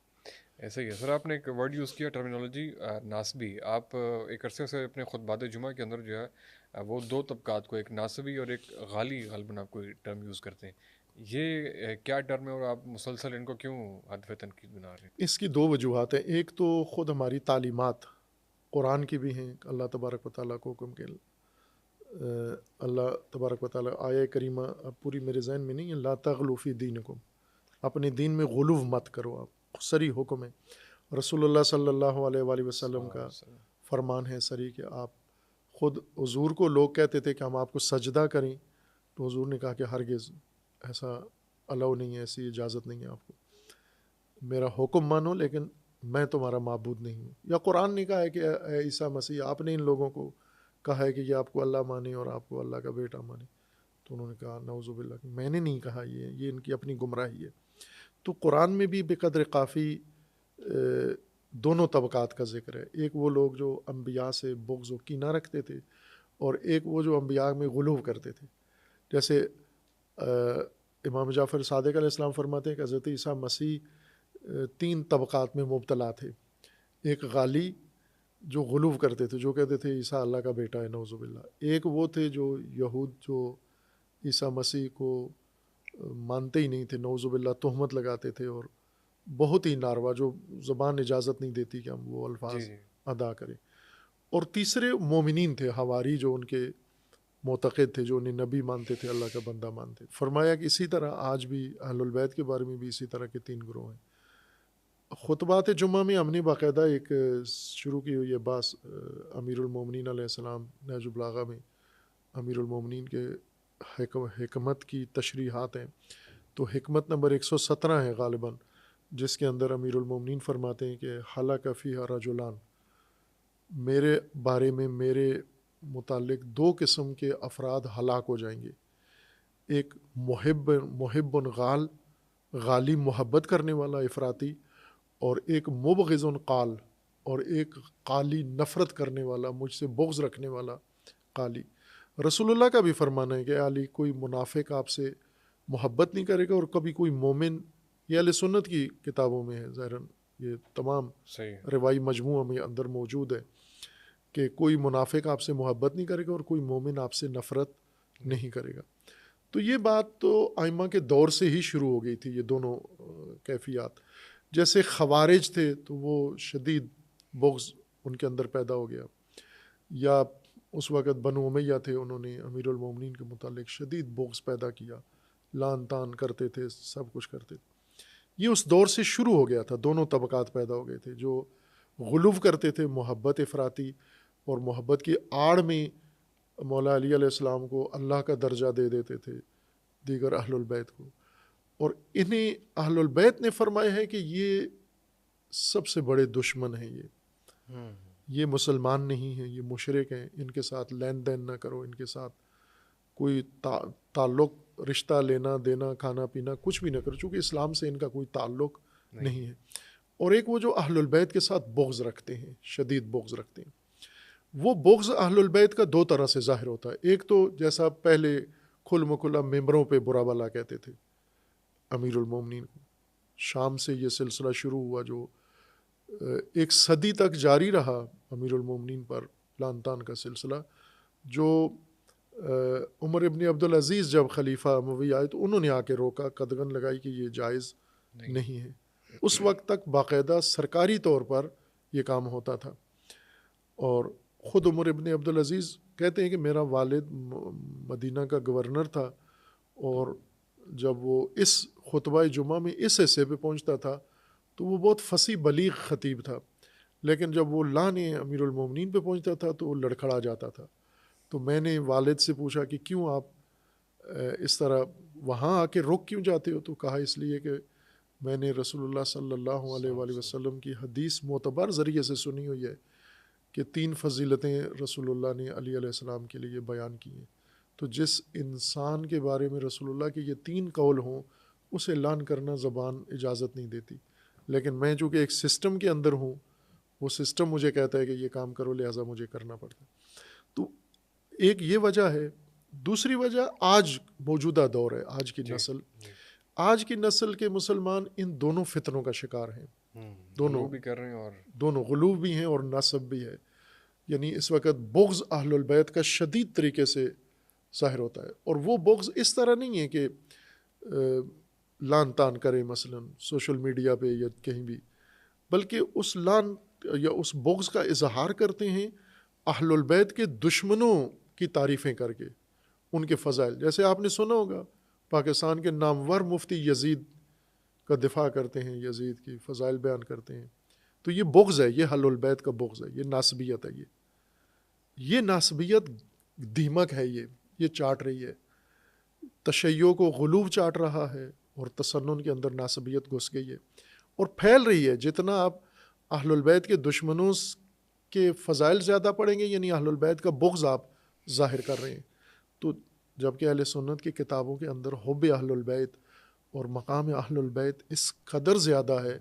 ایسا ہی ہے سر. آپ نے ایک ورڈ یوز کیا، ٹرمینالوجی ناسبی. آپ ایک عرصے سے اپنے خطبات جمعہ کے اندر جو ہے وہ دو طبقات کو، ایک ناسبی اور ایک غالی، غالباً آپ کوئی ٹرم یوز کرتے ہیں. یہ کیا ٹرم ہے اور آپ مسلسل ان کو کیوں ہدف تنقید بنا رہے ہیں؟ اس کی دو وجوہات ہیں. ایک تو خود ہماری تعلیمات قرآن کی بھی ہیں، اللہ تبارک و تعالیٰ کو حکم کے اللہ تبارک و تعالیٰ آیہ کریمہ اب پوری میرے ذہن میں نہیں ہے، لا تغلو فی دینکم، اپنے دین میں غلو مت کرو، آپ سری حکم ہے۔ رسول اللہ صلی اللہ علیہ وآلہ وسلم کا فرمان ہے سری کہ آپ خود، حضور کو لوگ کہتے تھے کہ ہم آپ کو سجدہ کریں، تو حضور نے کہا کہ ہرگز ایسا الاؤ نہیں ہے، ایسی اجازت نہیں ہے آپ کو، میرا حکم مانو لیکن میں تمہارا معبود نہیں ہوں۔ یا قرآن نے کہا ہے کہ اے عیسیٰ مسیح، آپ نے ان لوگوں کو کہا ہے کہ یہ آپ کو اللہ مانے اور آپ کو اللہ کا بیٹا مانے، تو انہوں نے کہا نعوذ باللہ، میں نے نہیں کہا، یہ ان کی اپنی گمراہی ہے۔ تو قرآن میں بھی بقدر کافی دونوں طبقات کا ذکر ہے، ایک وہ لوگ جو انبیاء سے بغض و کینہ رکھتے تھے، اور ایک وہ جو انبیاء میں غلو کرتے تھے۔ جیسے امام جعفر صادق علیہ السلام فرماتے ہیں کہ حضرت عیسیٰ مسیح 3 طبقات میں مبتلا تھے۔ ایک غالی جو غلو کرتے تھے، جو کہتے تھے عیسیٰ اللہ کا بیٹا ہے نعوذ باللہ۔ ایک وہ تھے جو یہود، جو عیسیٰ مسیح کو مانتے ہی نہیں تھے نعوذ باللہ، تہمت لگاتے تھے، اور بہت ہی ناروا، جو زبان اجازت نہیں دیتی کہ ہم وہ الفاظ ادا کریں۔ اور تیسرے مومنین تھے، حواری، جو ان کے معتقد تھے، جو انہیں نبی مانتے تھے، اللہ کا بندہ مانتے۔ فرمایا کہ اسی طرح آج بھی اہل البیت کے بارے میں بھی اسی طرح کے 3 گروہ ہیں۔ خطبات جمعہ میں ہم نے باقاعدہ ایک شروع کی ہوئی ہے بات، امیر المومنین علیہ السلام، نہج البلاغہ میں امیر المومنین کے حکمت کی تشریحات ہیں، تو حکمت نمبر 117 ہے غالباً، جس کے اندر امیر المومنین فرماتے ہیں کہ ہلاک فیہا رجلان، میرے بارے میں، میرے متعلق 2 قسم کے افراد ہلاک ہو جائیں گے۔ ایک محب غال، غالی محبت کرنے والا افراطی، اور ایک مبغض قال، اور ایک قالی نفرت کرنے والا، مجھ سے بغض رکھنے والا قالی۔ رسول اللہ کا بھی فرمانا ہے کہ علی، کوئی منافق آپ سے محبت نہیں کرے گا، اور کبھی کوئی مومن، یہ اہل سنت کی کتابوں میں ہے، ظاہراً یہ تمام روائی مجموعہ میں اندر موجود ہے کہ کوئی منافق آپ سے محبت نہیں کرے گا اور کوئی مومن آپ سے نفرت نہیں کرے گا۔ تو یہ بات تو ائمہ کے دور سے ہی شروع ہو گئی تھی، یہ دونوں کیفیات۔ جیسے خوارج تھے تو وہ شدید بغض ان کے اندر پیدا ہو گیا، یا اس وقت بنو امیہ تھے، انہوں نے امیر المومنین کے متعلق شدید بغض پیدا کیا، لان تان کرتے تھے، سب کچھ کرتے تھے۔ یہ اس دور سے شروع ہو گیا تھا، دونوں طبقات پیدا ہو گئے تھے، جو غلو کرتے تھے، محبت افراطی، اور محبت کی آڑ میں مولا علی علیہ السلام کو اللہ کا درجہ دے دیتے تھے، دیگر اہل البیت کو۔ اور انہیں اہل البیت نے فرمایا ہے کہ یہ سب سے بڑے دشمن ہیں، یہ مسلمان نہیں ہیں، یہ مشرک ہیں، ان کے ساتھ لین دین نہ کرو، ان کے ساتھ کوئی تعلق، رشتہ لینا دینا، کھانا پینا کچھ بھی نہ کرو، چونکہ اسلام سے ان کا کوئی تعلق نہیں ہے۔ اور ایک وہ جو اہل البیت کے ساتھ بغض رکھتے ہیں، شدید بغض رکھتے ہیں، وہ بغض اہل البیت کا 2 طرح سے ظاہر ہوتا ہے۔ ایک تو جیسا پہلے کھل مکھلا ممبروں پہ برا بھلا کہتے تھے امیر المومنین کو، شام سے یہ سلسلہ شروع ہوا جو 1 صدی تک جاری رہا، امیر المومنین پر لعن طعن کا سلسلہ، جو عمر ابن عبدالعزیز جب خلیفہ اموی آئے تو انہوں نے آ کے روکا، قدغن لگائی کہ یہ جائز نہیں ہے۔ اس وقت تک باقاعدہ سرکاری طور پر یہ کام ہوتا تھا، اور خود عمر ابن عبدالعزیز کہتے ہیں کہ میرا والد مدینہ کا گورنر تھا، اور جب وہ اس خطبہ جمعہ میں اس حصے پہ پہنچتا تھا تو وہ بہت فصیح بلیغ خطیب تھا، لیکن جب وہ لعن امیر المومنین پہ پہنچتا تھا تو وہ لڑکھڑا جاتا تھا۔ تو میں نے والد سے پوچھا کہ کیوں آپ اس طرح وہاں آ کے رک کیوں جاتے ہو؟ تو کہا اس لیے کہ میں نے رسول اللہ صلی اللہ علیہ وآلہ وسلم کی حدیث معتبر ذریعے سے سنی ہوئی ہے کہ 3 فضیلتیں رسول اللہ نے علی علیہ السلام کے لیے بیان کی ہیں، تو جس انسان کے بارے میں رسول اللہ کے یہ 3 قول ہوں اسے لعن کرنا زبان اجازت نہیں دیتی، لیکن میں چونکہ ایک سسٹم کے اندر ہوں، وہ سسٹم مجھے کہتا ہے کہ یہ کام کرو، لہٰذا مجھے کرنا پڑتا ہے۔ تو ایک یہ وجہ ہے۔ دوسری وجہ آج موجودہ دور ہے، آج کی نسل، آج کی نسل کے مسلمان ان دونوں فتنوں کا شکار ہیں، دونوں بھی کر رہے ہیں، اور دونوں غلو بھی ہیں اور نصب بھی ہے۔ یعنی اس وقت بغض اہل البیت کا شدید طریقے سے ظاہر ہوتا ہے، اور وہ بغض اس طرح نہیں ہے کہ لعن طعن کرے مثلا سوشل میڈیا پہ یا کہیں بھی، بلکہ اس لعن یا اس بغض کا اظہار کرتے ہیں اہل البیت کے دشمنوں کی تعریفیں کر کے ان کے فضائل. جیسے آپ نے سنا ہوگا پاکستان کے نامور مفتی یزید کا دفاع کرتے ہیں، یزید کی فضائل بیان کرتے ہیں. تو یہ بغض ہے، یہ اہل البیت کا بغض ہے، یہ ناسبیت ہے. یہ ناسبیت دیمک ہے، یہ چاٹ رہی ہے، تشیع کو غلو چاٹ رہا ہے اور تسنن کے اندر ناسبیت گھس گئی ہے اور پھیل رہی ہے. جتنا آپ اہل البیت کے دشمنوں کے فضائل زیادہ پڑھیں گے، یعنی اہل البیت کا بغض آپ ظاہر کر رہے ہیں. تو جبکہ اہل سنت کی کتابوں کے اندر حب اہل البیت اور مقام اہل البیت اس قدر زیادہ ہے.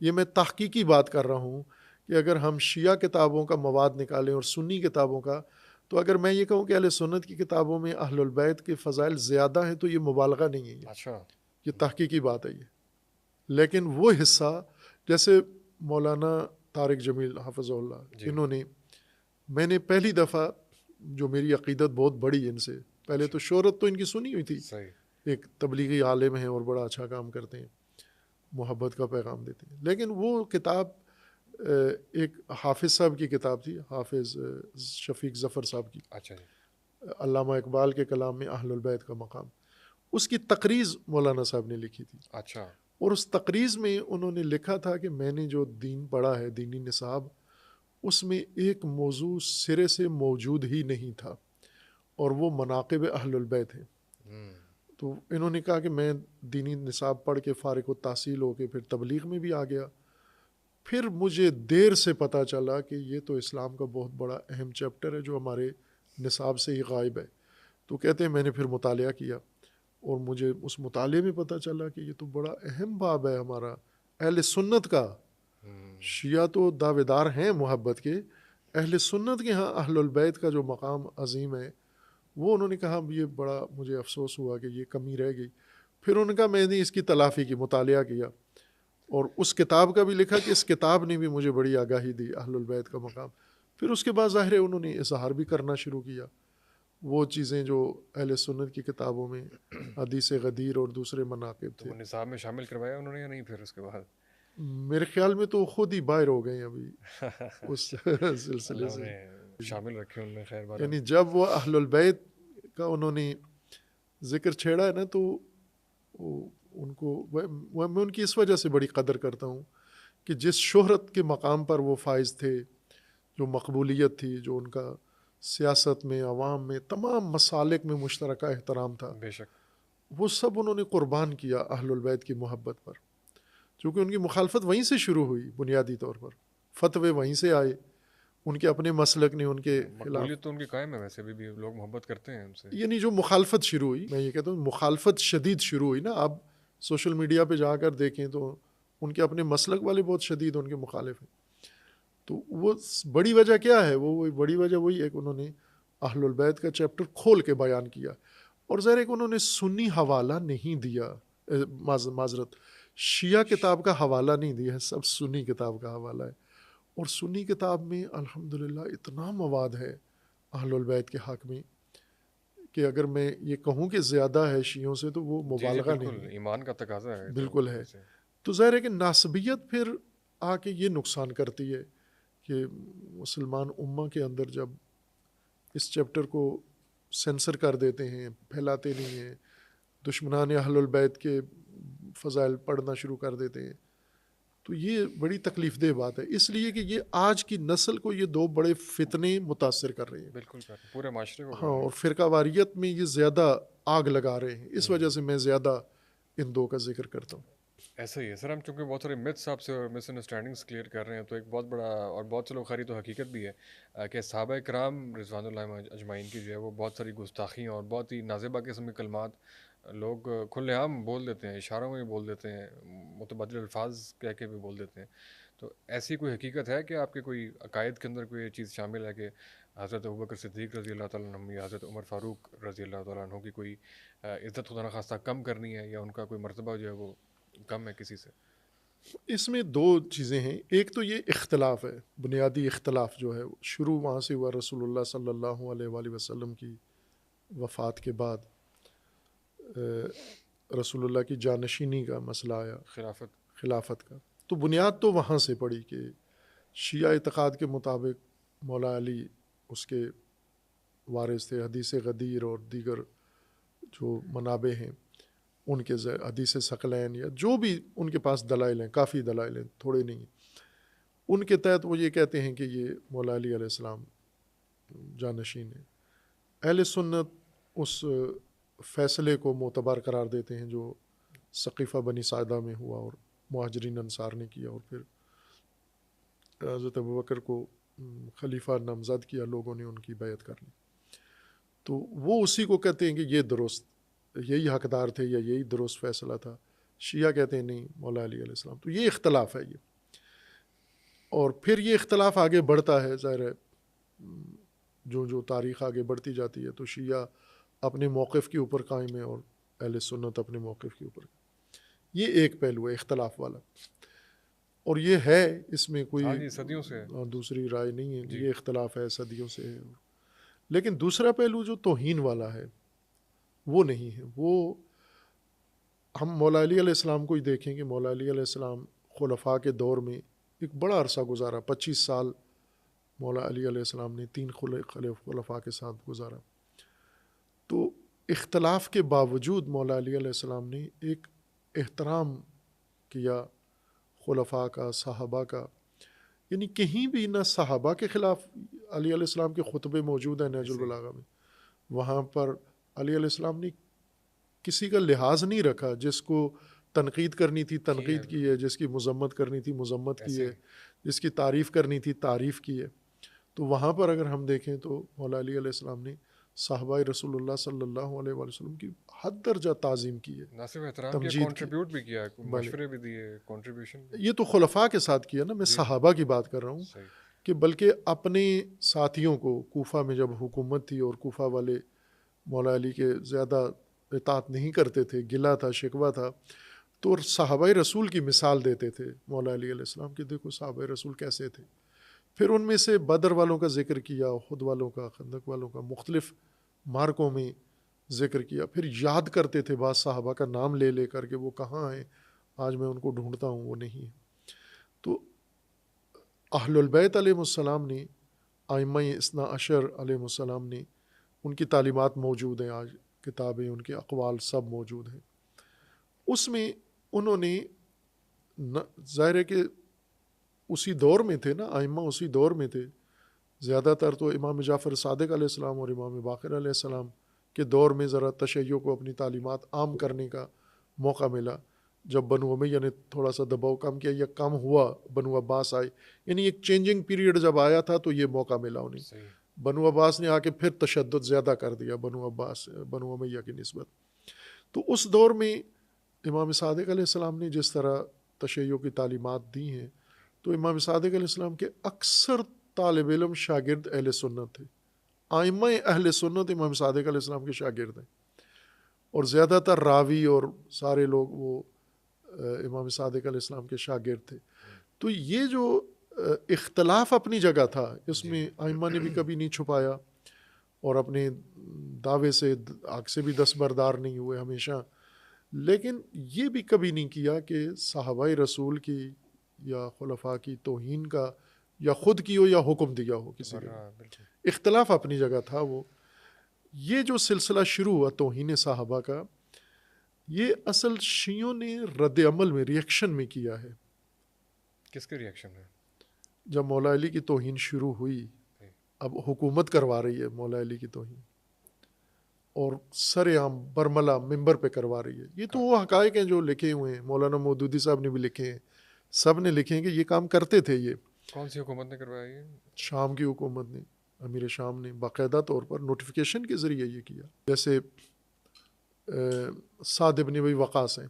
یہ میں تحقیقی بات کر رہا ہوں کہ اگر ہم شیعہ کتابوں کا مواد نکالیں اور سنی کتابوں کا، تو اگر میں یہ کہوں کہ اہل سنت کی کتابوں میں اہل البیت کے فضائل زیادہ ہیں تو یہ مبالغہ نہیں ہے. اچھا، یہ تحقیقی بات ہے. لیکن وہ حصہ جیسے مولانا طارق جمیل حافظہ اللہ، انہوں نے، میں نے پہلی دفعہ جو میری عقیدت بہت بڑی ان سے، پہلے تو شہرت تو ان کی سنی ہوئی تھی، ایک تبلیغی عالم ہیں اور بڑا اچھا کام کرتے ہیں، محبت کا پیغام دیتے ہیں. لیکن وہ کتاب ایک حافظ صاحب کی کتاب تھی، حافظ شفیق ظفر صاحب کی، علامہ اقبال کے کلام میں اہل البیت کا مقام. اس کی تقریض مولانا صاحب نے لکھی تھی. اچھا. اور اس تقریض میں انہوں نے لکھا تھا کہ میں نے جو دین پڑھا ہے، دینی نصاب، اس میں ایک موضوع سرے سے موجود ہی نہیں تھا اور وہ مناقب اہل البیت ہیں. تو انہوں نے کہا کہ میں دینی نصاب پڑھ کے فارغ التحصیل ہو کے پھر تبلیغ میں بھی آ گیا. پھر مجھے دیر سے پتہ چلا کہ یہ تو اسلام کا بہت بڑا اہم چیپٹر ہے جو ہمارے نصاب سے ہی غائب ہے. تو کہتے ہیں میں نے پھر مطالعہ کیا اور مجھے اس مطالعے میں پتہ چلا کہ یہ تو بڑا اہم باب ہے ہمارا اہل سنت کا. شیعہ تو دعوے دار ہیں محبت کے، اہل سنت کے ہاں اہل البیت کا جو مقام عظیم ہے وہ انہوں نے کہا یہ بڑا مجھے افسوس ہوا کہ یہ کمی رہ گئی. پھر انہوں نے کہا میں نے اس کی تلافی کی، مطالعہ کیا اور اس کتاب کا بھی لکھا کہ اس کتاب نے بھی مجھے بڑی آگاہی دی اہل البیت کا مقام. پھر اس کے بعد ظاہر ہے انہوں نے اظہار بھی کرنا شروع کیا وہ چیزیں جو اہل سنت کی کتابوں میں حدیث غدیر اور دوسرے مناقب تھے. تو نصاب میں شامل کروایا انہوں نے یا نہیں پھر اس کے بعد؟ میرے خیال میں تو خود ہی باہر ہو گئے ہیں ابھی اس سلسلے سے، شامل رکھے انہوں نے. خیر بات، یعنی جب وہ اہل البیت کا انہوں نے ذکر چھیڑا ہے نا تو ان کو میں ان کی اس وجہ سے بڑی قدر کرتا ہوں کہ جس شہرت کے مقام پر وہ فائز تھے، جو مقبولیت تھی، جو ان کا سیاست میں، عوام میں، تمام مسالک میں مشترکہ احترام تھا، بے شک وہ سب انہوں نے قربان کیا اہل البیت کی محبت پر. چونکہ ان کی مخالفت وہیں سے شروع ہوئی، بنیادی طور پر فتوے وہیں سے آئے، ان کے اپنے مسلک نے ان کے خلاف، تو ان کی قائم ہے، ویسے بھی لوگ محبت کرتے ہیں ان سے. یعنی جو مخالفت شروع ہوئی، میں یہ کہتا ہوں مخالفت شدید شروع ہوئی نا. آپ سوشل میڈیا پہ جا کر دیکھیں تو ان کے اپنے مسلک والے بہت شدید ان کے مخالف ہیں. تو وہ بڑی وجہ کیا ہے؟ وہ بڑی وجہ وہی ہے کہ انہوں نے اہل البیت کا چیپٹر کھول کے بیان کیا اور ظاہر ہے کہ انہوں نے سنی حوالہ نہیں دیا، معذرت شیعہ کتاب کا حوالہ نہیں دیا ہے، سب سنی کتاب کا حوالہ ہے. اور سنی کتاب میں الحمدللہ اتنا مواد ہے اہل البیت کے حق میں کہ اگر میں یہ کہوں کہ زیادہ ہے شیعوں سے تو وہ مبالغہ نہیں ہے، ایمان کا تقاضا ہے بالکل ہے. تو ظاہر ہے کہ ناسبیت پھر آ کے یہ نقصان کرتی ہے کہ مسلمان امہ کے اندر جب اس چیپٹر کو سینسر کر دیتے ہیں، پھیلاتے نہیں ہیں، دشمنان اہل البیت کے فضائل پڑھنا شروع کر دیتے ہیں، تو یہ بڑی تکلیف دہ بات ہے. اس لیے کہ یہ آج کی نسل کو یہ دو بڑے فتنے متاثر کر رہے ہیں، بالکل پورے معاشرے کو. ہاں، اور فرقہ واریت میں یہ زیادہ آگ لگا رہے ہیں. اس وجہ سے میں زیادہ ان دو کا ذکر کرتا ہوں. ایسا ہی ہے سر. ہم چونکہ بہت سارے متس آپ سے اور مس انڈرسٹینڈنگس کلیئر کر رہے ہیں، تو ایک بہت بڑا اور بہت سے لوگ خری تو حقیقت بھی ہے کہ صحابہ کرام رضوان اللہ اجمعین کی جو ہے وہ بہت ساری گستاخیاں اور بہت ہی نازیبہ قسم کے کلمات لوگ کھلے عام بول دیتے ہیں، اشاروں میں بھی بول دیتے ہیں، متبادل الفاظ کہہ کے بھی بول دیتے ہیں. تو ایسی کوئی حقیقت ہے کہ آپ کے کوئی عقائد کے اندر کوئی چیز شامل ہے کہ حضرت ابوبکر صدیق رضی اللہ تعالیٰ عنہ یا حضرت عمر فاروق رضی اللہ تعالیٰ عنہ کی کوئی عزت خدا نخواستہ کم کرنی ہے یا ان کا کوئی مرتبہ جو ہے وہ کم ہے کسی سے؟ اس میں دو چیزیں ہیں. ایک تو یہ اختلاف ہے، بنیادی اختلاف جو ہے شروع وہاں سے ہوا. رسول اللہ صلی اللہ علیہ وآلہ وسلم کی وفات کے بعد رسول اللہ کی جانشینی کا مسئلہ آیا، خلافت کا. تو بنیاد تو وہاں سے پڑی کہ شیعہ اعتقاد کے مطابق مولا علی اس کے وارث تھے، حدیث غدیر اور دیگر جو منابع ہیں ان کے حدیث ثقلین یا جو بھی ان کے پاس دلائل ہیں، کافی دلائل ہیں، تھوڑے نہیں، ان کے تحت وہ یہ کہتے ہیں کہ یہ مولا علی علیہ السلام جانشین ہیں۔ اہل سنت اس فیصلے کو معتبر قرار دیتے ہیں جو ثقیفہ بنی ساعدہ میں ہوا اور مہاجرین انصار نے کیا، اور پھر حضرت ابوبکر کو خلیفہ نامزد کیا، لوگوں نے ان کی بیعت کر لی، تو وہ اسی کو کہتے ہیں کہ یہ درست، یہی حقدار تھے یا یہی درست فیصلہ تھا۔ شیعہ کہتے ہیں نہیں، مولا علی علیہ السلام۔ تو یہ اختلاف ہے یہ، اور پھر یہ اختلاف آگے بڑھتا ہے، ظاہر ہے جو تاریخ آگے بڑھتی جاتی ہے تو شیعہ اپنے موقف کے اوپر قائم ہے اور اہل سنت اپنے موقف کے اوپر۔ یہ ایک پہلو ہے اختلاف والا، اور یہ ہے، اس میں کوئی صدیوں سے دوسری رائے نہیں ہے، یہ اختلاف ہے، صدیوں سے ہے۔ لیکن دوسرا پہلو جو توہین والا ہے وہ نہیں ہے۔ وہ ہم مولا علی علیہ السلام کو ہی دیکھیں کہ مولا علی علیہ السلام خلفاء کے دور میں ایک بڑا عرصہ گزارا، 25 سال مولا علی علیہ السلام نے 3 خلفاء کے ساتھ گزارا۔ تو اختلاف کے باوجود مولا علی علیہ السلام نے ایک احترام کیا خلفاء کا، صحابہ کا، یعنی کہیں بھی نہ صحابہ کے خلاف علی علیہ السلام کے خطبے موجود ہیں نہج البلاغہ میں، وہاں پر علی علیہ السلام نے کسی کا لحاظ نہیں رکھا، جس کو تنقید کرنی تھی تنقید کی ہے، جس کی مذمت کرنی تھی مذمت کی ہے، جس کی تعریف کرنی تھی تعریف کی ہے۔ تو وہاں پر اگر ہم دیکھیں تو مولا علی علیہ السلام نے صحابہ رسول اللہ صلی اللہ علیہ وآلہ وسلم کی حد درجہ تعظیم کی ہے، نہ صرف احترام کیا، کنٹریبیوٹ بھی کیا، مشورے بھی دیے، کنٹریبیوشن۔ یہ تو خلفاء کے ساتھ کیا نا، میں صحابہ کی بات کر رہا ہوں، کہ بلکہ اپنے ساتھیوں کو، کوفہ میں جب حکومت تھی اور کوفہ والے مولا علی کے زیادہ اطاعت نہیں کرتے تھے، گلہ تھا، شکوہ تھا، تو صحابہ رسول کی مثال دیتے تھے مولا علی علیہ السلام کہ دیکھو صحابہ رسول کیسے تھے۔ پھر ان میں سے بدر والوں کا ذکر کیا، خود والوں کا، خندق والوں کا، مختلف مارکوں میں ذکر کیا، پھر یاد کرتے تھے بعض صحابہ کا نام لے لے کر کہ وہ کہاں ہیں، آج میں ان کو ڈھونڈتا ہوں، وہ نہیں ہے۔ تو اہل البیت علیہ السلام نے، ائمہ اثنا عشر علیہ السلام نے، ان کی تعلیمات موجود ہیں، آج کتابیں، ان کے اقوال سب موجود ہیں۔ اس میں انہوں نے ظاہر ہے کہ اسی دور میں تھے نا، ائمہ اسی دور میں تھے، زیادہ تر تو امام جعفر صادق علیہ السلام اور امام باقر علیہ السلام کے دور میں ذرا تشیع کو اپنی تعلیمات عام کرنے کا موقع ملا، جب بنو امیہ نے تھوڑا سا دباؤ کم کیا یا کم ہوا، بنو عباس آئے، یعنی ایک چینجنگ پیریڈ جب آیا تھا تو یہ موقع ملا انہیں۔ بنو عباس نے آ کے پھر تشدد زیادہ کر دیا بنو امیہ کی نسبت۔ تو اس دور میں امام صادق علیہ السلام نے جس طرح تشیع کی تعلیمات دی ہیں، تو امام صادق علیہ السلام کے اکثر طالب علم شاگرد اہل سنت تھے، ائمہ اہل سنت امام صادق علیہ السلام کے شاگرد ہیں، اور زیادہ تر راوی اور سارے لوگ وہ امام صادق علیہ السلام کے شاگرد تھے۔ تو یہ جو اختلاف اپنی جگہ تھا، اس میں ائمہ نے بھی کبھی نہیں چھپایا اور اپنے دعوے سے آگ سے بھی دستبردار نہیں ہوئے ہمیشہ، لیکن یہ بھی کبھی نہیں کیا کہ صحابہ رسول کی یا خلفاء کی توہین کا یا خود کی ہو یا حکم دیا ہو کسی کا۔ اختلاف اپنی جگہ تھا۔ وہ یہ جو سلسلہ شروع ہوا توہین صحابہ کا، یہ اصل شیعوں نے رد عمل میں، ریئیکشن میں کیا ہے۔ کس کے ریئیکشن ہے؟ جب مولا علی کی توہین شروع ہوئی، اب حکومت کروا رہی ہے مولا علی کی توہین، اور سر عام برملا ممبر پہ کروا رہی ہے۔ یہ تو وہ حقائق ہیں جو لکھے ہوئے ہیں، مولانا مودودی صاحب نے بھی لکھے ہیں، سب نے لکھے ہیں کہ یہ کام کرتے تھے۔ یہ کون سی حکومت نے کروایا یہ؟ شام کی حکومت نے، امیر شام نے باقاعدہ طور پر نوٹیفیکیشن کے ذریعے یہ کیا۔ جیسے سعد ابن ابی وقاص ہیں،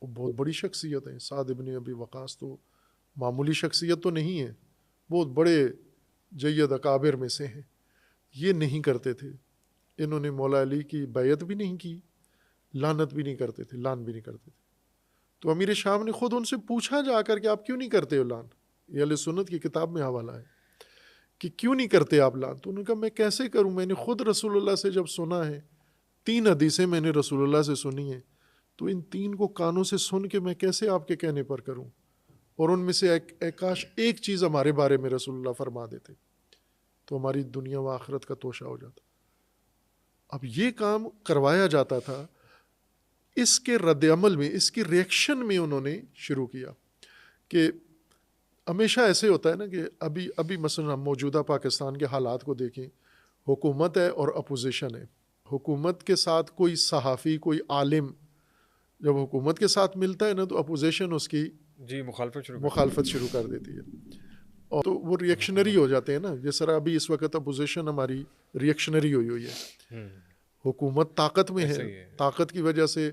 وہ بہت بڑی شخصیت ہیں۔ سعد ابن ابی وقاص تو معمولی شخصیت تو نہیں ہے، بہت بڑے جید اکابر میں سے ہیں۔ یہ نہیں کرتے تھے، انہوں نے مولا علی کی بیعت بھی نہیں کی، لعنت بھی نہیں کرتے تھے، لعن بھی نہیں کرتے تھے۔ تو امیر شام نے خود ان سے پوچھا جا کر کہ آپ کیوں نہیں کرتے ہو لعن؟ یہ اہل سنت کی کتاب میں حوالہ ہے کہ کیوں نہیں کرتے آپ لعن؟ تو انہوں نے کہا میں کیسے کروں، میں نے خود رسول اللہ سے جب سنا ہے، 3 حدیثیں میں نے رسول اللہ سے سنی ہیں، تو ان 3 کو کانوں سے سن کے میں کیسے آپ کے کہنے پر کروں؟ اور ان میں سے کاش ایک چیز ہمارے بارے میں رسول اللہ فرما دیتے۔ تو تو ہماری دنیا و آخرت کا توشہ ہو جاتا. اب یہ کام کروایا جاتا تھا. اس کے رد عمل میں, اس کی ریئیکشن میں انہوں نے شروع کیا کہ ہمیشہ ایسے ہوتا ہے نا کہ ابھی مثلا ہم موجودہ پاکستان کے حالات کو دیکھیں. حکومت ہے اور اپوزیشن ہے. حکومت کے ساتھ کوئی صحافی, کوئی عالم جب حکومت کے ساتھ ملتا ہے نا تو اپوزیشن اس کی مخالفت شروع کر دیتی ہے, اور تو وہ ریئیکشنری ہو جاتے ہیں نا. جس طرح ابھی اس وقت اپوزیشن ہماری ریئیکشنری ہوئی ہے. حکومت طاقت میں ہے, طاقت کی وجہ سے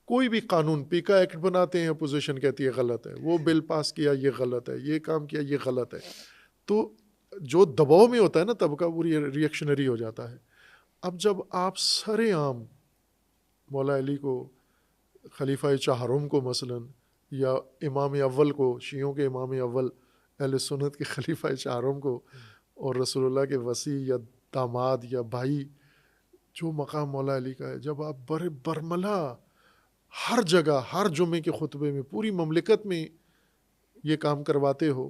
کوئی بھی قانون, پیکا ایکٹ بناتے ہیں, اپوزیشن کہتی ہے غلط ہے, وہ بل پاس کیا یہ غلط ہے, یہ کام کیا یہ غلط ہے. تو جو دباؤ میں ہوتا ہے نا طبقہ, وہ ریئیکشنری ہو جاتا ہے. اب جب آپ سر عام مولا علی کو, خلیفہ چہارم کو مثلا, یا امام اول کو, شیعوں کے امام اول اہل سنت کے خلیفہ چہارم کو, اور رسول اللہ کے وصی یا داماد یا بھائی, جو مقام مولا علی کا ہے, جب آپ برملا ہر جگہ, ہر جمعے کے خطبے میں, پوری مملکت میں یہ کام کرواتے ہو,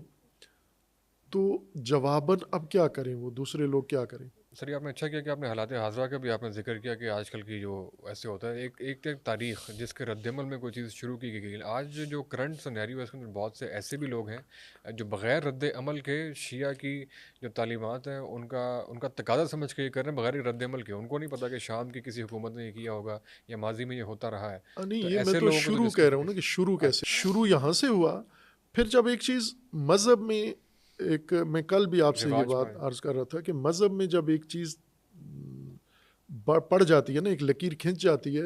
تو جواباً اب کیا کریں وہ دوسرے لوگ, کیا کریں؟ سر یہ آپ نے اچھا کیا کہ آپ نے حالات حاضرہ کا بھی آپ نے ذکر کیا کہ آج کل کی جو ایسے ہوتا ہے ایک تاریخ جس کے رد عمل میں کوئی چیز شروع کی گئی. آج جو کرنٹ سنیریو ہے اس کے اندر بہت سے ایسے بھی لوگ ہیں جو بغیر رد عمل کے شیعہ کی جو تعلیمات ہیں ان کا تقاضا سمجھ کے یہ کر رہے ہیں بغیر رد عمل کے. ان کو نہیں پتا کہ شام کی کسی حکومت نے یہ کیا ہوگا یا ماضی میں یہ ہوتا رہا ہے. نہیں, یہ میں تو شروع کہہ رہا ہوں نا کہ شروع کیسے, شروع یہاں سے ہوا. پھر جب ایک چیز مذہب میں, ایک میں کل بھی آپ سے یہ بات عرض کر رہا تھا کہ مذہب میں جب ایک چیز پڑ جاتی ہے نا, ایک لکیر کھنچ جاتی ہے,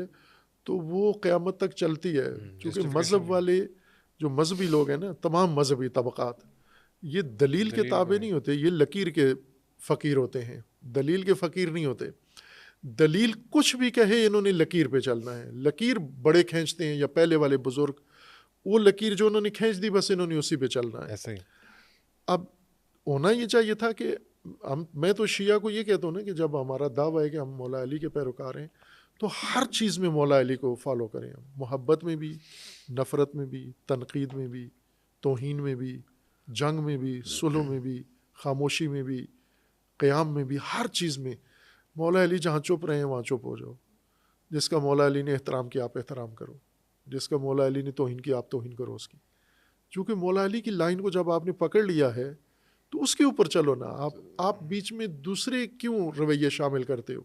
تو وہ قیامت تک چلتی ہے. کیونکہ مذہب والے جو مذہبی لوگ ہیں نا, تمام مذہبی طبقات, یہ دلیل کے تابع نہیں ہوتے, یہ لکیر کے فقیر ہوتے ہیں, دلیل کے فقیر نہیں ہوتے. دلیل کچھ بھی کہے انہوں نے لکیر پہ چلنا ہے. لکیر بڑے کھینچتے ہیں, یا پہلے والے بزرگ, وہ لکیر جو انہوں نے کھینچ دی بس انہوں نے اسی پہ چلنا ہے. اب ہونا یہ چاہیے تھا کہ میں تو شیعہ کو یہ کہتا ہوں نا کہ جب ہمارا دعویٰ ہے کہ ہم مولا علی کے پیروکار ہیں, تو ہر چیز میں مولا علی کو فالو کریں. محبت میں بھی, نفرت میں بھی, تنقید میں بھی, توہین میں بھی, جنگ میں بھی, صلح میں بھی, خاموشی میں بھی, قیام میں بھی, ہر چیز میں مولا علی جہاں چپ رہے ہیں وہاں چپ ہو جاؤ. جس کا مولا علی نے احترام کیا آپ احترام کرو, جس کا مولا علی نے توہین کیا آپ توہین کرو اس کی. چونکہ مولا علی کی لائن کو جب آپ نے پکڑ لیا ہے تو اس کے اوپر چلو نا. آپ بیچ میں دوسرے کیوں رویے شامل کرتے ہو؟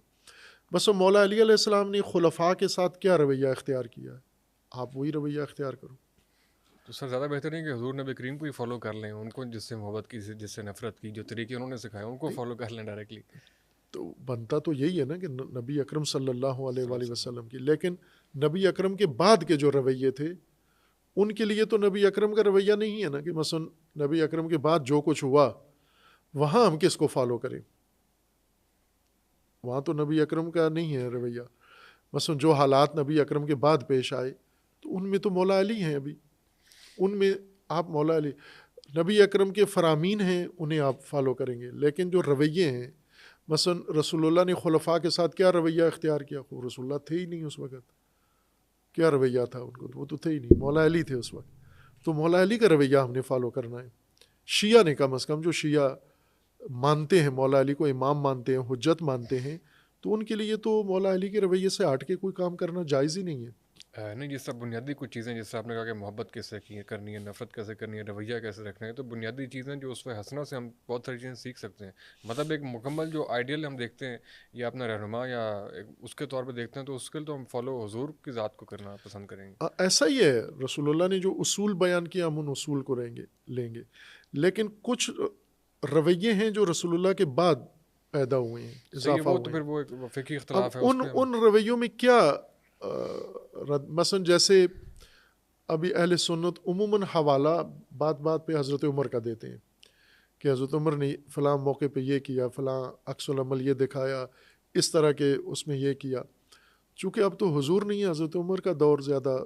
بس مولا علی علیہ السلام نے خلفاء کے ساتھ کیا رویہ اختیار کیا ہے, آپ وہی رویہ اختیار کرو. تو سر زیادہ بہتر ہے کہ حضور نبی کریم کو ہی فالو کر لیں, ان کو جس سے محبت کی, جس سے نفرت کی, جو طریقے انہوں نے سکھائے ان کو فالو کر لیں ڈائریکٹلی. تو بنتا تو یہی ہے نا کہ نبی اکرم صلی اللہ علیہ وآلہ وسلم کی. لیکن نبی اکرم کے بعد کے جو رویے تھے ان کے لیے تو نبی اکرم کا رویہ نہیں ہے نا کہ مثلا نبی اکرم کے بعد جو کچھ ہوا وہاں ہم کس کو فالو کریں. وہاں تو نبی اکرم کا نہیں ہے رویہ. مثلا جو حالات نبی اکرم کے بعد پیش آئے تو ان میں تو مولا علی ہیں. ابھی ان میں آپ مولا علی, نبی اکرم کے فرامین ہیں انہیں آپ فالو کریں گے. لیکن جو رویے ہیں, مثلا رسول اللہ نے خلفاء کے ساتھ کیا رویہ اختیار کیا؟ رسول اللہ تھے ہی نہیں اس وقت, کیا رویہ تھا ان کو؟ وہ تو تھے ہی نہیں, مولا علی تھے اس وقت. تو مولا علی کا رویہ ہم نے فالو کرنا ہے. شیعہ نے کم از کم, جو شیعہ مانتے ہیں مولا علی کو امام مانتے ہیں, حجت مانتے ہیں, تو ان کے لیے تو مولا علی کے رویے سے ہٹ کے کوئی کام کرنا جائز ہی نہیں ہے. نہیں, جس طرح بنیادی کچھ چیزیں جس طرح آپ نے کہا کہ محبت کیسے کرنی ہے, نفرت کیسے کرنی ہے, رویہ کیسے رکھنا ہے, تو بنیادی چیزیں جو اس پہ حسنہ سے ہم بہت ساری چیزیں سیکھ سکتے ہیں. مطلب ایک مکمل جو آئیڈیل ہم دیکھتے ہیں یا اپنا رہنما یا اس کے طور پہ دیکھتے ہیں, تو اس کے لیے تو ہم فالو حضور کی ذات کو کرنا پسند کریں گے. ایسا ہی ہے, رسول اللہ نے جو اصول بیان کیا ہم ان اصول کو لیں گے. لیکن کچھ رویے ہیں جو رسول اللہ کے بعد پیدا ہوئے ہیں, اضافہ ہوئے ہیں. تو پھر وہ فقہی اختلاف ہے. ان رویوں میں کیا مثلا جیسے ابھی اہل سنت عموماً حوالہ بات بات پہ حضرت عمر کا دیتے ہیں کہ حضرت عمر نے فلاں موقع پہ یہ کیا, فلاں عکس العمل یہ دکھایا, اس طرح کے اس میں یہ کیا. چونکہ اب تو حضور نہیں ہے, حضرت عمر کا دور زیادہ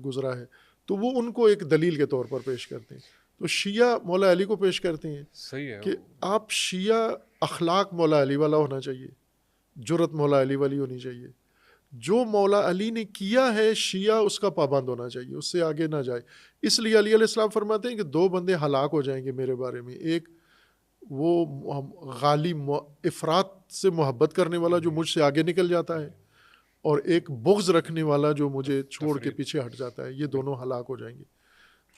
گزرا ہے, تو وہ ان کو ایک دلیل کے طور پر پیش کرتے ہیں. تو شیعہ مولا علی کو پیش کرتے ہیں. صحیح ہے کہ آپ شیعہ اخلاق مولا علی والا ہونا چاہیے, جرت مولا علی والی ہونی چاہیے. جو مولا علی نے کیا ہے شیعہ اس کا پابند ہونا چاہیے, اس سے آگے نہ جائے. اس لیے علی علیہ السلام فرماتے ہیں کہ 2 بندے ہلاک ہو جائیں گے میرے بارے میں. ایک وہ غالی افراط سے محبت کرنے والا جو مجھ سے آگے نکل جاتا ہے، اور ایک بغض رکھنے والا جو مجھے چھوڑ کے پیچھے ہٹ جاتا ہے، یہ دونوں ہلاک ہو جائیں گے۔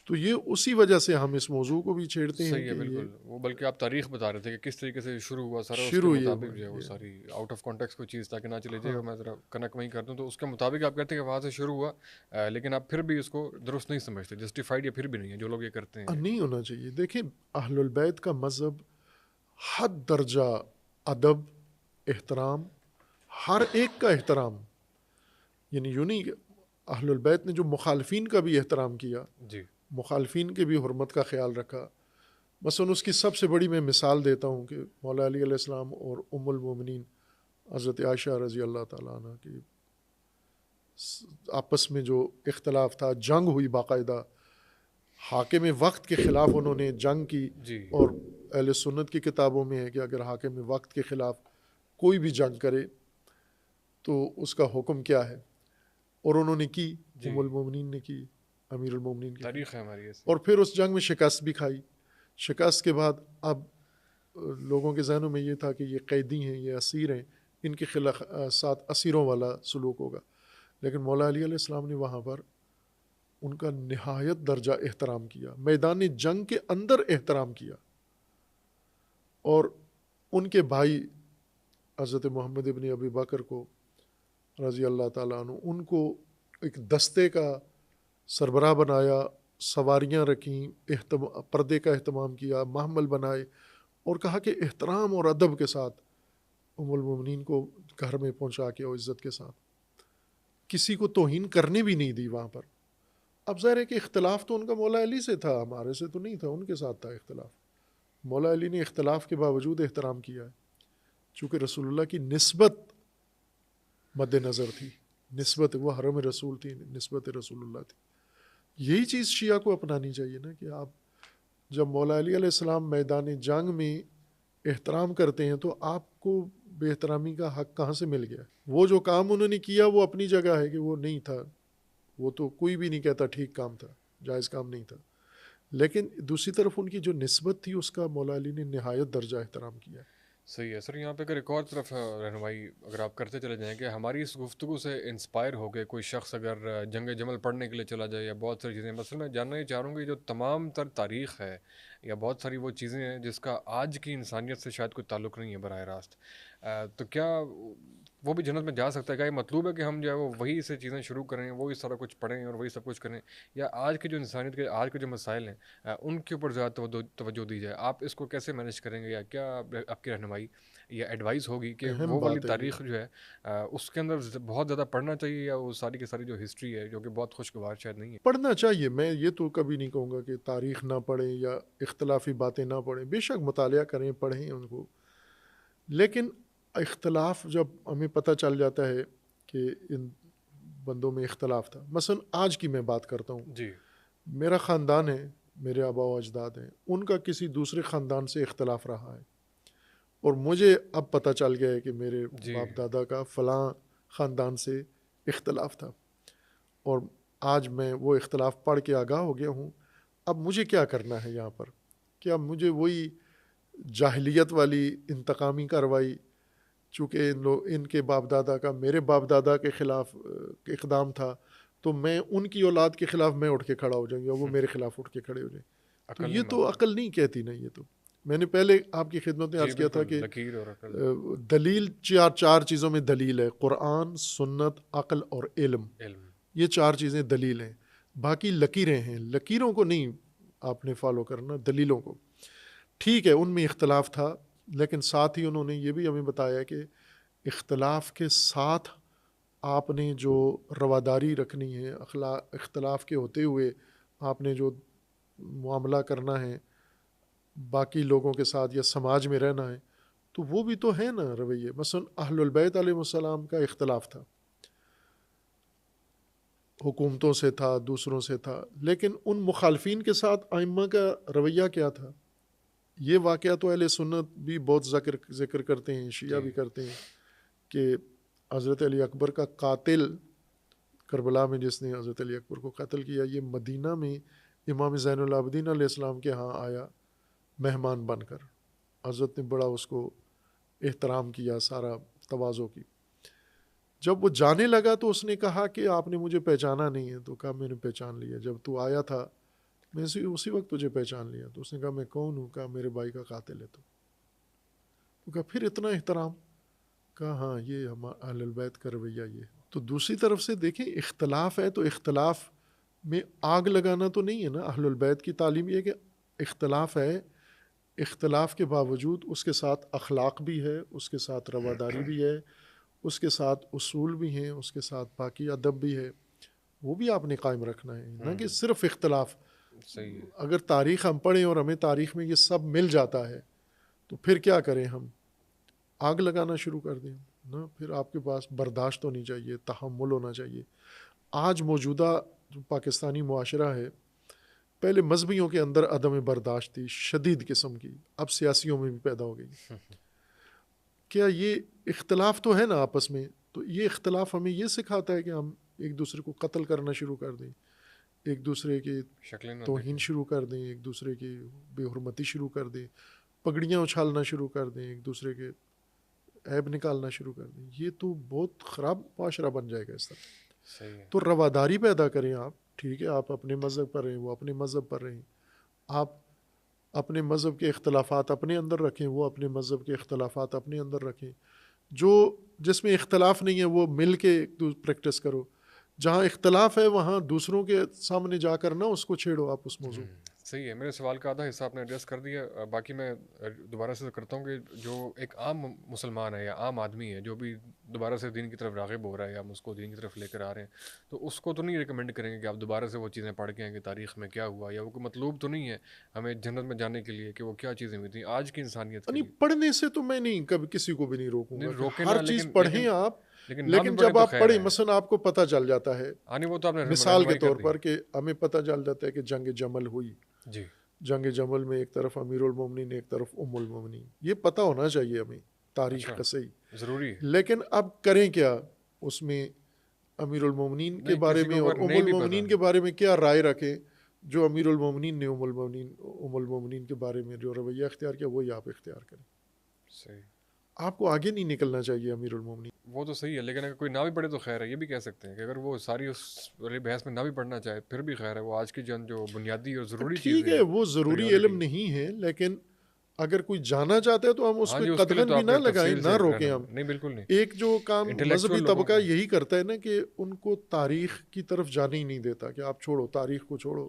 تو یہ اسی وجہ سے ہم اس موضوع کو بھی چھیڑتے ہیں صحیح ہے، کہ یہ بالکل۔ وہ بلکہ آپ تاریخ بتا رہے تھے کہ کس طریقے سے شروع ہوا سارا، اس کے شروع یہ ہوا مطابق جو ہے وہ یہ، ساری آؤٹ آف کانٹیکس کوئی چیز تاکہ نہ چلے جائے گا، ہاں میں ذرا کنیکٹ وہیں کر دوں تو اس کے مطابق آپ کہتے ہیں کہ وہاں سے شروع ہوا، لیکن آپ پھر بھی اس کو درست نہیں سمجھتے، جسٹیفائڈ یا پھر بھی نہیں ہے جو لوگ یہ کرتے ہیں۔ نہیں ہونا چاہیے۔ دیکھیں اہل البیت کا مذہب حد درجہ ادب، احترام، ہر ایک کا احترام، یعنی یوں نہیں کہ اہل البیت نے جو مخالفین کا بھی احترام کیا، جی مخالفین کے بھی حرمت کا خیال رکھا۔ مثلا اس کی سب سے بڑی میں مثال دیتا ہوں کہ مولا علی علیہ السلام اور ام المومنین حضرت عائشہ رضی اللہ تعالیٰ عنہ کی آپس میں جو اختلاف تھا، جنگ ہوئی باقاعدہ، حاکم وقت کے خلاف انہوں نے جنگ کی، جی اور اہل سنت کی کتابوں میں ہے کہ اگر حاکم وقت کے خلاف کوئی بھی جنگ کرے تو اس کا حکم کیا ہے، اور انہوں نے کی، جی، ام المومنین نے کی، امیر المومنین کی، تاریخ ہے ہماری ایسی۔ اور پھر اس جنگ میں شکست بھی کھائی۔ شکست کے بعد اب لوگوں کے ذہنوں میں یہ تھا کہ یہ قیدی ہیں، یہ اسیر ہیں، ان کے خلاف ساتھ اسیروں والا سلوک ہوگا، لیکن مولا علی علیہ السلام نے وہاں پر ان کا نہایت درجہ احترام کیا، میدان جنگ کے اندر احترام کیا، اور ان کے بھائی حضرت محمد ابن ابی بکر کو رضی اللہ تعالیٰ عنہ، ان کو ایک دستے کا سربراہ بنایا، سواریاں رکھیں، پردے کا اہتمام کیا، محمل بنائے، اور کہا کہ احترام اور ادب کے ساتھ ام المومنین کو گھر میں پہنچا کے اور عزت کے ساتھ، کسی کو توہین کرنے بھی نہیں دی وہاں پر۔ اب ظاہر ہے کہ اختلاف تو ان کا مولا علی سے تھا، ہمارے سے تو نہیں تھا، ان کے ساتھ تھا اختلاف۔ مولا علی نے اختلاف کے باوجود احترام کیا ہے، چونکہ رسول اللہ کی نسبت مد نظر تھی، نسبت وہ حرم رسول تھی، نسبت رسول اللہ تھی۔ یہی چیز شیعہ کو اپنانی چاہیے نا، کہ آپ جب مولا علی علیہ السلام میدان جنگ میں احترام کرتے ہیں تو آپ کو بے احترامی کا حق کہاں سے مل گیا؟ وہ جو کام انہوں نے کیا وہ اپنی جگہ ہے کہ وہ نہیں تھا، وہ تو کوئی بھی نہیں کہتا ٹھیک کام تھا، جائز کام نہیں تھا، لیکن دوسری طرف ان کی جو نسبت تھی اس کا مولا علی نے نہایت درجہ احترام کیا ہے۔ صحیح ہے سر، یہاں پہ اگر ایک اور طرف رہنمائی اگر آپ کرتے چلے جائیں کہ ہماری اس گفتگو سے انسپائر ہو کے کوئی شخص اگر جنگ جمل پڑھنے کے لیے چلا جائے یا بہت ساری چیزیں، مثلا میں جاننا یہ چاہ رہا ہوں کہ جو تمام تر تاریخ ہے یا بہت ساری وہ چیزیں ہیں جس کا آج کی انسانیت سے شاید کوئی تعلق نہیں ہے براہ راست، تو کیا وہ بھی جنت میں جا سکتا ہے؟ کیا یہ مطلوب ہے کہ ہم جو ہے وہ وہی سے چیزیں شروع کریں، وہی سارا کچھ پڑھیں اور وہی سب کچھ کریں، یا آج کی جو انسانیت کے آج کے جو مسائل ہیں ان کے اوپر زیادہ توجہ دی جائے؟ آپ اس کو کیسے مینیج کریں گے، یا کیا آپ کی رہنمائی یا ایڈوائز ہوگی کہ اہم وہ والی بات ہے یہ، تاریخ جو ہے اس کے اندر بہت زیادہ پڑھنا چاہیے، یا وہ ساری کی ساری جو ہسٹری ہے جو کہ بہت خوشگوار شاید نہیں ہے؟ پڑھنا چاہیے۔ میں یہ تو کبھی نہیں کہوں گا کہ تاریخ نہ پڑھیں یا اختلافی باتیں نہ پڑھیں، بے شک مطالعہ کریں، پڑھیں ان کو، لیکن اختلاف جب ہمیں پتہ چل جاتا ہے کہ ان بندوں میں اختلاف تھا، مثلا آج کی میں بات کرتا ہوں، جی میرا خاندان ہے، میرے آبا و اجداد ہیں، ان کا کسی دوسرے خاندان سے اختلاف رہا ہے، اور مجھے اب پتہ چل گیا ہے کہ میرے جی باپ دادا کا فلاں خاندان سے اختلاف تھا، اور آج میں وہ اختلاف پڑھ کے آگاہ ہو گیا ہوں۔ اب مجھے کیا کرنا ہے یہاں پر؟ کیا مجھے وہی جاہلیت والی انتقامی کارروائی، چونکہ ان کے باپ دادا کا میرے باپ دادا کے خلاف اقدام تھا، تو میں ان کی اولاد کے خلاف میں اٹھ کے کھڑا ہو جاؤں گا، وہ میرے خلاف اٹھ کے کھڑے ہو جائیں؟ تو عقل یہ نہیں تو مانتی۔ عقل نہیں کہتی نا، یہ تو میں نے پہلے آپ کی خدمت میں جی عرض کیا تھا بالکل، کہ لکیر اور عقل۔ دلیل چار چیزوں میں دلیل ہے: قرآن، سنت، عقل اور علم۔ علم۔ یہ چار چیزیں دلیل ہیں، باقی لکیریں ہیں، لکیروں کو نہیں آپ نے فالو کرنا، دلیلوں کو۔ ٹھیک ہے ان میں اختلاف تھا، لیکن ساتھ ہی انہوں نے یہ بھی ہمیں بتایا کہ اختلاف کے ساتھ آپ نے جو رواداری رکھنی ہے، اختلاف کے ہوتے ہوئے آپ نے جو معاملہ کرنا ہے باقی لوگوں کے ساتھ یا سماج میں رہنا ہے، تو وہ بھی تو ہے نا رویے۔ مثلا اہل البیت علیہ السلام کا اختلاف تھا، حکومتوں سے تھا، دوسروں سے تھا، لیکن ان مخالفین کے ساتھ ائمہ کا رویہ کیا تھا؟ یہ واقعہ تو اہل سنت بھی بہت ذکر کرتے ہیں، شیعہ بھی کرتے ہیں، کہ حضرت علی اکبر کا قاتل کربلا میں جس نے حضرت علی اکبر کو قتل کیا، یہ مدینہ میں امام زین العابدین علیہ السلام کے ہاں آیا مہمان بن کر، حضرت نے بڑا اس کو احترام کیا، سارا تواضع کی. جب وہ جانے لگا تو اس نے کہا کہ آپ نے مجھے پہچانا نہیں ہے. تو کہا میں نے پہچان لیا، جب تو آیا تھا میں اسی وقت تجھے پہچان لیا. تو اس نے کہا میں کون ہوں؟ کہا میرے بھائی کا قاتل ہے. تو کہا پھر اتنا احترام؟ کہا ہاں یہ ہم اہل البیت کا رویہ یہ ہے. تو دوسری طرف سے دیکھیں اختلاف ہے تو اختلاف میں آگ لگانا تو نہیں ہے نا. اہل البیت کی تعلیم یہ ہے کہ اختلاف ہے، اختلاف کے باوجود اس کے ساتھ اخلاق بھی ہے، اس کے ساتھ رواداری بھی ہے، اس کے ساتھ اصول بھی ہیں، اس کے ساتھ باقی ادب بھی ہے، وہ بھی آپ نے قائم رکھنا ہے، نہ کہ صرف اختلاف. صحیح ہے. اگر تاریخ ہم پڑھیں اور ہمیں تاریخ میں یہ سب مل جاتا ہے تو پھر کیا کریں؟ ہم آگ لگانا شروع کر دیں نا. پھر آپ کے پاس برداشت ہونی چاہیے، تحمل ہونا چاہیے. آج موجودہ جو پاکستانی معاشرہ ہے، پہلے مذہبیوں کے اندر عدم برداشت تھی شدید قسم کی، اب سیاسیوں میں بھی پیدا ہو گئی. کیا یہ اختلاف تو ہے نا آپس میں، تو یہ اختلاف ہمیں یہ سکھاتا ہے کہ ہم ایک دوسرے کو قتل کرنا شروع کر دیں، ایک دوسرے کی توہین شروع کر دیں، ایک دوسرے کی بے حرمتی شروع کر دیں، پگڑیاں اچھالنا شروع کر دیں، ایک دوسرے کے عیب نکالنا شروع کر دیں. یہ تو بہت خراب معاشرہ بن جائے گا اس طرح. تو رواداری پیدا کریں آپ. ٹھیک ہے آپ اپنے مذہب پر رہیں، وہ اپنے مذہب پر رہیں. آپ اپنے مذہب کے اختلافات اپنے اندر رکھیں، وہ اپنے مذہب کے اختلافات اپنے اندر رکھیں. جس میں اختلاف نہیں ہے وہ مل کے پریکٹس کرو. جہاں اختلاف ہے وہاں دوسروں کے سامنے جا کر نہ اس کو چھیڑو آپ اس موضوع. صحیح ہے. میرے سوال کا آدھا حصہ آپ نے ایڈریس کر دیا. باقی میں دوبارہ سے کرتا ہوں کہ جو ایک عام مسلمان ہے یا عام آدمی ہے جو بھی دوبارہ سے دین کی طرف راغب ہو رہا ہے یا ہم اس کو دین کی طرف لے کر آ رہے ہیں، تو اس کو تو نہیں ریکمینڈ کریں گے کہ آپ دوبارہ سے وہ چیزیں پڑھ کے آئیں کہ تاریخ میں کیا ہوا، یا وہ کوئی مطلوب تو نہیں ہے ہمیں جنت میں جانے کے لیے کہ وہ کیا چیزیں ہوئی تھیں آج کی انسانیت کے لیے. پڑھنے سے تو میں نہیں کبھی کسی کو بھی نہیں روکوں گا، روکے ہر نا، چیز پڑھیں آپ. لیکن جب آپ پڑھیں مثلا آپ کو پتہ چل جاتا ہے، وہ تو آپ نے مثال کے طور پر کہ ہمیں پتہ چل جاتا ہے کہ جنگ جمل ہوئی. جی. جنگ جمل میں ایک طرف امیر المومنین ایک طرف ام المومنین، یہ پتہ ہونا چاہیے ہمیں تاریخ کا صحیح ضروری ہے. لیکن اب کریں کیا اس میں امیر المومنین کے بارے میں اور ام المومنین کے بارے میں کیا رائے رکھیں؟ جو امیر المومنین نے ام المومنین کے بارے میں جو رویہ اختیار کیا وہی آپ اختیار کریں. صحیح. آپ کو آگے نہیں نکلنا چاہیے امیر المومنین. وہ تو صحیح ہے، لیکن اگر کوئی نہ بھی پڑھے تو خیر ہے. یہ بھی کہہ سکتے ہیں کہ اگر وہ ساری اس والی بحث میں نہ بھی پڑھنا چاہے پھر بھی خیر ہے. وہ آج کی جنگ جو بنیادی اور ضروری چیز ہے، ٹھیک ہے وہ ضروری علم نہیں ہے، لیکن اگر کوئی جانا چاہتا ہے تو ہم اس پہ قدغن بھی نہ لگائیں، نہ روکیں ہم. نہیں بالکل نہیں. ایک جو کام مذہبی طبقہ یہی کرتا ہے نا کہ ان کو تاریخ کی طرف جانے ہی نہیں دیتا کہ آپ چھوڑو تاریخ کو، چھوڑو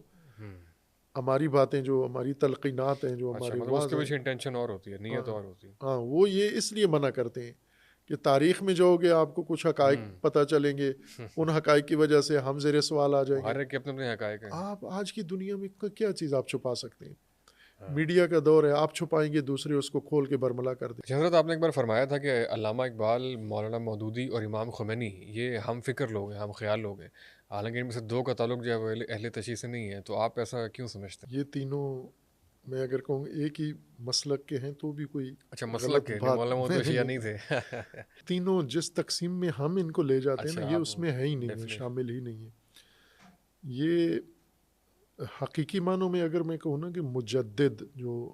ہماری باتیں جو ہماری تلقینات ہیں جو ہمارے اس کے پیچھے انٹینشن اور ہوتی ہے، نیت اور ہوتی ہے. ہاں وہ یہ اس لیے منع کرتے ہیں کہ تاریخ میں جاؤ گے آپ کو کچھ حقائق پتہ چلیں گے، ان حقائق کی وجہ سے ہم زیر سوال آ جائیں گے. ہر ایک کے اپنے حقائق ہیں. آپ آج کی دنیا میں کیا چیز آپ چھپا سکتے ہیں؟ میڈیا کا دور ہے، آپ چھپائیں گے دوسرے اس کو کھول کے برملا کر دیں. حضرت آپ نے ایک بار فرمایا تھا کہ علامہ اقبال، مولانا مودودی اور امام خمینی یہ ہم فکر لوگ ہیں، ہم خیال لوگ ہیں، حالانکہ ان میں سے دو کا تعلق جو ہے وہ اہل تشیع سے نہیں ہے. تو آپ ایسا کیوں سمجھتے ہیں؟ یہ تینوں میں اگر کہوں ایک ہی مسلک کے ہیں تو بھی کوئی مسلک کے مولانا مودودی شیعہ نہیں تھے. تینوں جس تقسیم میں ہم ان کو لے جاتے ہیں نا یہ اس میں ہے ہی نہیں ہے، شامل ہی نہیں ہے. یہ حقیقی معنوں میں اگر میں کہوں نا کہ مجدد جو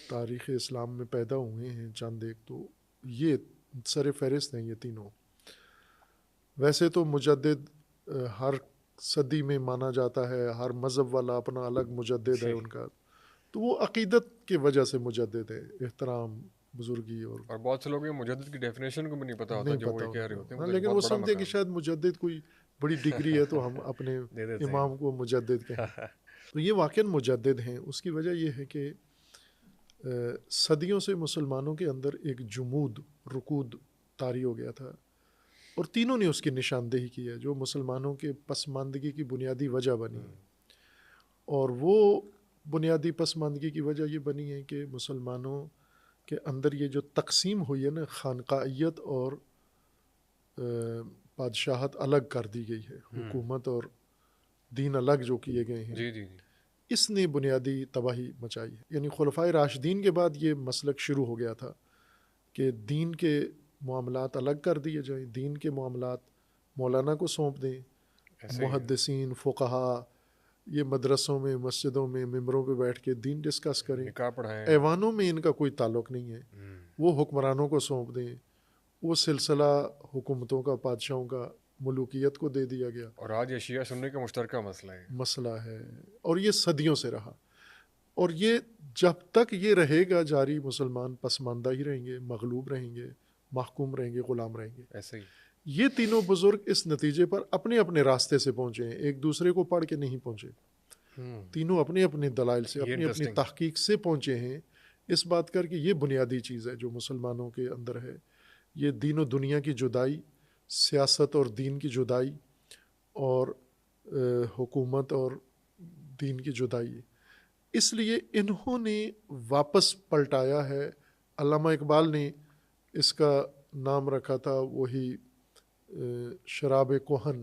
تاریخ اسلام میں پیدا ہوئے ہیں چند ایک، تو یہ سر فہرست ہیں یہ تینوں. ویسے تو مجدد ہر صدی میں مانا جاتا ہے، ہر مذہب والا اپنا الگ مجدد ہے ان کا، تو وہ عقیدت کی وجہ سے مجدد ہے، احترام بزرگی. اور بہت سے لوگ مجدد کی ڈیفینیشن کو بھی نہیں پتہ ہوتا جو وہ کہہ رہے ہوتے ہیں، لیکن وہ سمجھتے ہیں کہ شاید مجدد کوئی بڑی ڈگری ہے تو ہم اپنے امام کو مجدد کہیں. تو یہ واقعاً مجدد ہیں. اس کی وجہ یہ ہے کہ صدیوں سے مسلمانوں کے اندر ایک جمود، رکود طاری ہو گیا تھا، اور تینوں نے اس کی نشاندہی کی ہے جو مسلمانوں کے پسماندگی کی بنیادی وجہ بنی. اور وہ بنیادی پسماندگی کی وجہ یہ بنی ہے کہ مسلمانوں کے اندر یہ جو تقسیم ہوئی ہے نا، خانقاہیت اور بادشاہت الگ کر دی گئی ہے، حکومت اور دین الگ جو کیے گئے ہیں، اس نے بنیادی تباہی مچائی ہے. یعنی خلفائے راشدین کے بعد یہ مسلک شروع ہو گیا تھا کہ دین کے معاملات الگ کر دیے جائیں، دین کے معاملات مولانا کو سونپ دیں، محدثین، فقہا، یہ مدرسوں میں مسجدوں میں ممبروں پہ بیٹھ کے دین ڈسکس کریں، نکاح پڑھائیں، ایوانوں میں ان کا کوئی تعلق نہیں ہے، وہ حکمرانوں کو سونپ دیں، وہ سلسلہ حکومتوں کا، بادشاہوں کا ملوکیت کو دے دیا گیا، اور آج یہ شیعہ سنی کا مشترکہ مسئلہ ہے، اور یہ صدیوں سے رہا، اور یہ جب تک یہ رہے گا جاری، مسلمان پسماندہ ہی رہیں گے، مغلوب رہیں گے، محکوم رہیں گے، غلام رہیں گے۔ ایسے ہی یہ تینوں بزرگ اس نتیجے پر اپنے اپنے راستے سے پہنچے ہیں، ایک دوسرے کو پڑھ کے نہیں پہنچے، تینوں اپنے اپنے دلائل سے، اپنی اپنی تحقیق سے پہنچے ہیں اس بات کر کے یہ بنیادی چیز ہے جو مسلمانوں کے اندر ہے، یہ دین و دنیا کی جدائی، سیاست اور دین کی جدائی، اور حکومت اور دین کی جدائی۔ اس لیے انہوں نے واپس پلٹایا ہے۔ علامہ اقبال نے اس کا نام رکھا تھا وہی شراب کہن،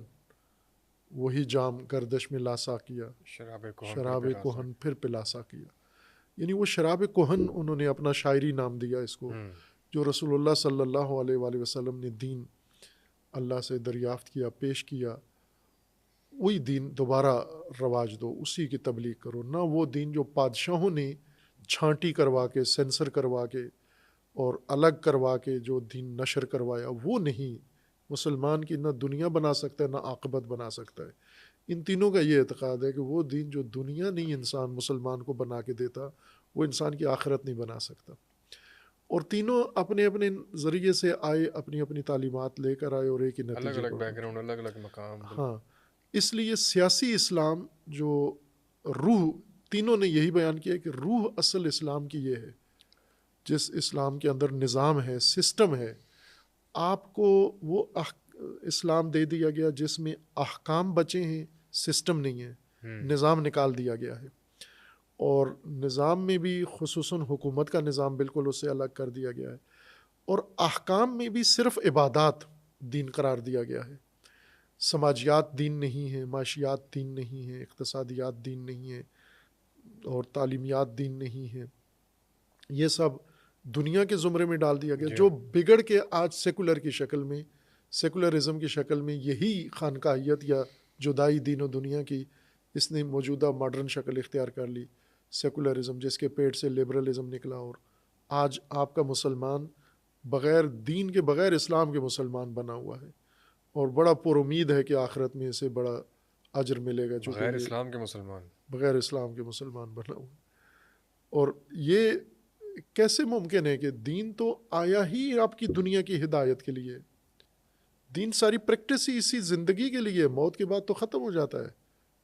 وہی جام گردش میں لاسا کیا، شراب کہن پھر پلاسا کیا، یعنی وہ شراب کہن انہوں نے اپنا شاعری نام دیا اس کو، جو رسول اللہ صلی اللہ علیہ وآلہ وسلم نے دین اللہ سے دریافت کیا، پیش کیا، وہی دین دوبارہ رواج دو، اسی کی تبلیغ کرو، نہ وہ دین جو بادشاہوں نے چھانٹی کروا کے، سینسر کروا کے اور الگ کروا کے جو دین نشر کروایا، وہ نہیں مسلمان کی نہ دنیا بنا سکتا ہے نہ عاقبت بنا سکتا ہے۔ ان تینوں کا یہ اعتقاد ہے کہ وہ دین جو دنیا نہیں انسان مسلمان کو بنا کے دیتا، وہ انسان کی آخرت نہیں بنا سکتا۔ اور تینوں اپنے اپنے ذریعے سے آئے، اپنی اپنی تعلیمات لے کر آئے، اور ایک ہی نتیجے، الگ الگ بیک گراؤنڈ، الگ الگ مقام۔ ہاں، اس لیے سیاسی اسلام جو روح، تینوں نے یہی بیان کیا کہ روح اصل اسلام کی یہ ہے، جس اسلام کے اندر نظام ہے، سسٹم ہے، آپ کو وہ اسلام دے دیا گیا جس میں احکام بچے ہیں، سسٹم نہیں ہے، نظام نکال دیا گیا ہے، اور نظام میں بھی خصوصاً حکومت کا نظام بالکل اس سے الگ کر دیا گیا ہے، اور احکام میں بھی صرف عبادات دین قرار دیا گیا ہے، سماجیات دین نہیں ہے، معاشیات دین نہیں ہے، اقتصادیات دین نہیں ہے، اور تعلیمیات دین نہیں ہے، یہ سب دنیا کے زمرے میں ڈال دیا گیا، جو بگڑ کے آج سیکولر کی شکل میں، سیکولرزم کی شکل میں، یہی خانقاہیت یا جدائی دین و دنیا کی اس نے موجودہ ماڈرن شکل اختیار کر لی، سیکولرزم، جس کے پیٹ سے لبرلزم نکلا، اور آج آپ کا مسلمان بغیر دین کے، بغیر اسلام کے مسلمان بنا ہوا ہے، اور بڑا پر امید ہے کہ آخرت میں اسے بڑا اجر ملے گا، جو بغیر اسلام کے مسلمان، بغیر اسلام کے مسلمان بنا ہوا۔ اور یہ کیسے ممکن ہے کہ دین تو آیا ہی آپ کی دنیا کی ہدایت کے لیے، دین ساری پریکٹس ہی اسی زندگی کے لیے، موت کے بعد تو ختم ہو جاتا ہے،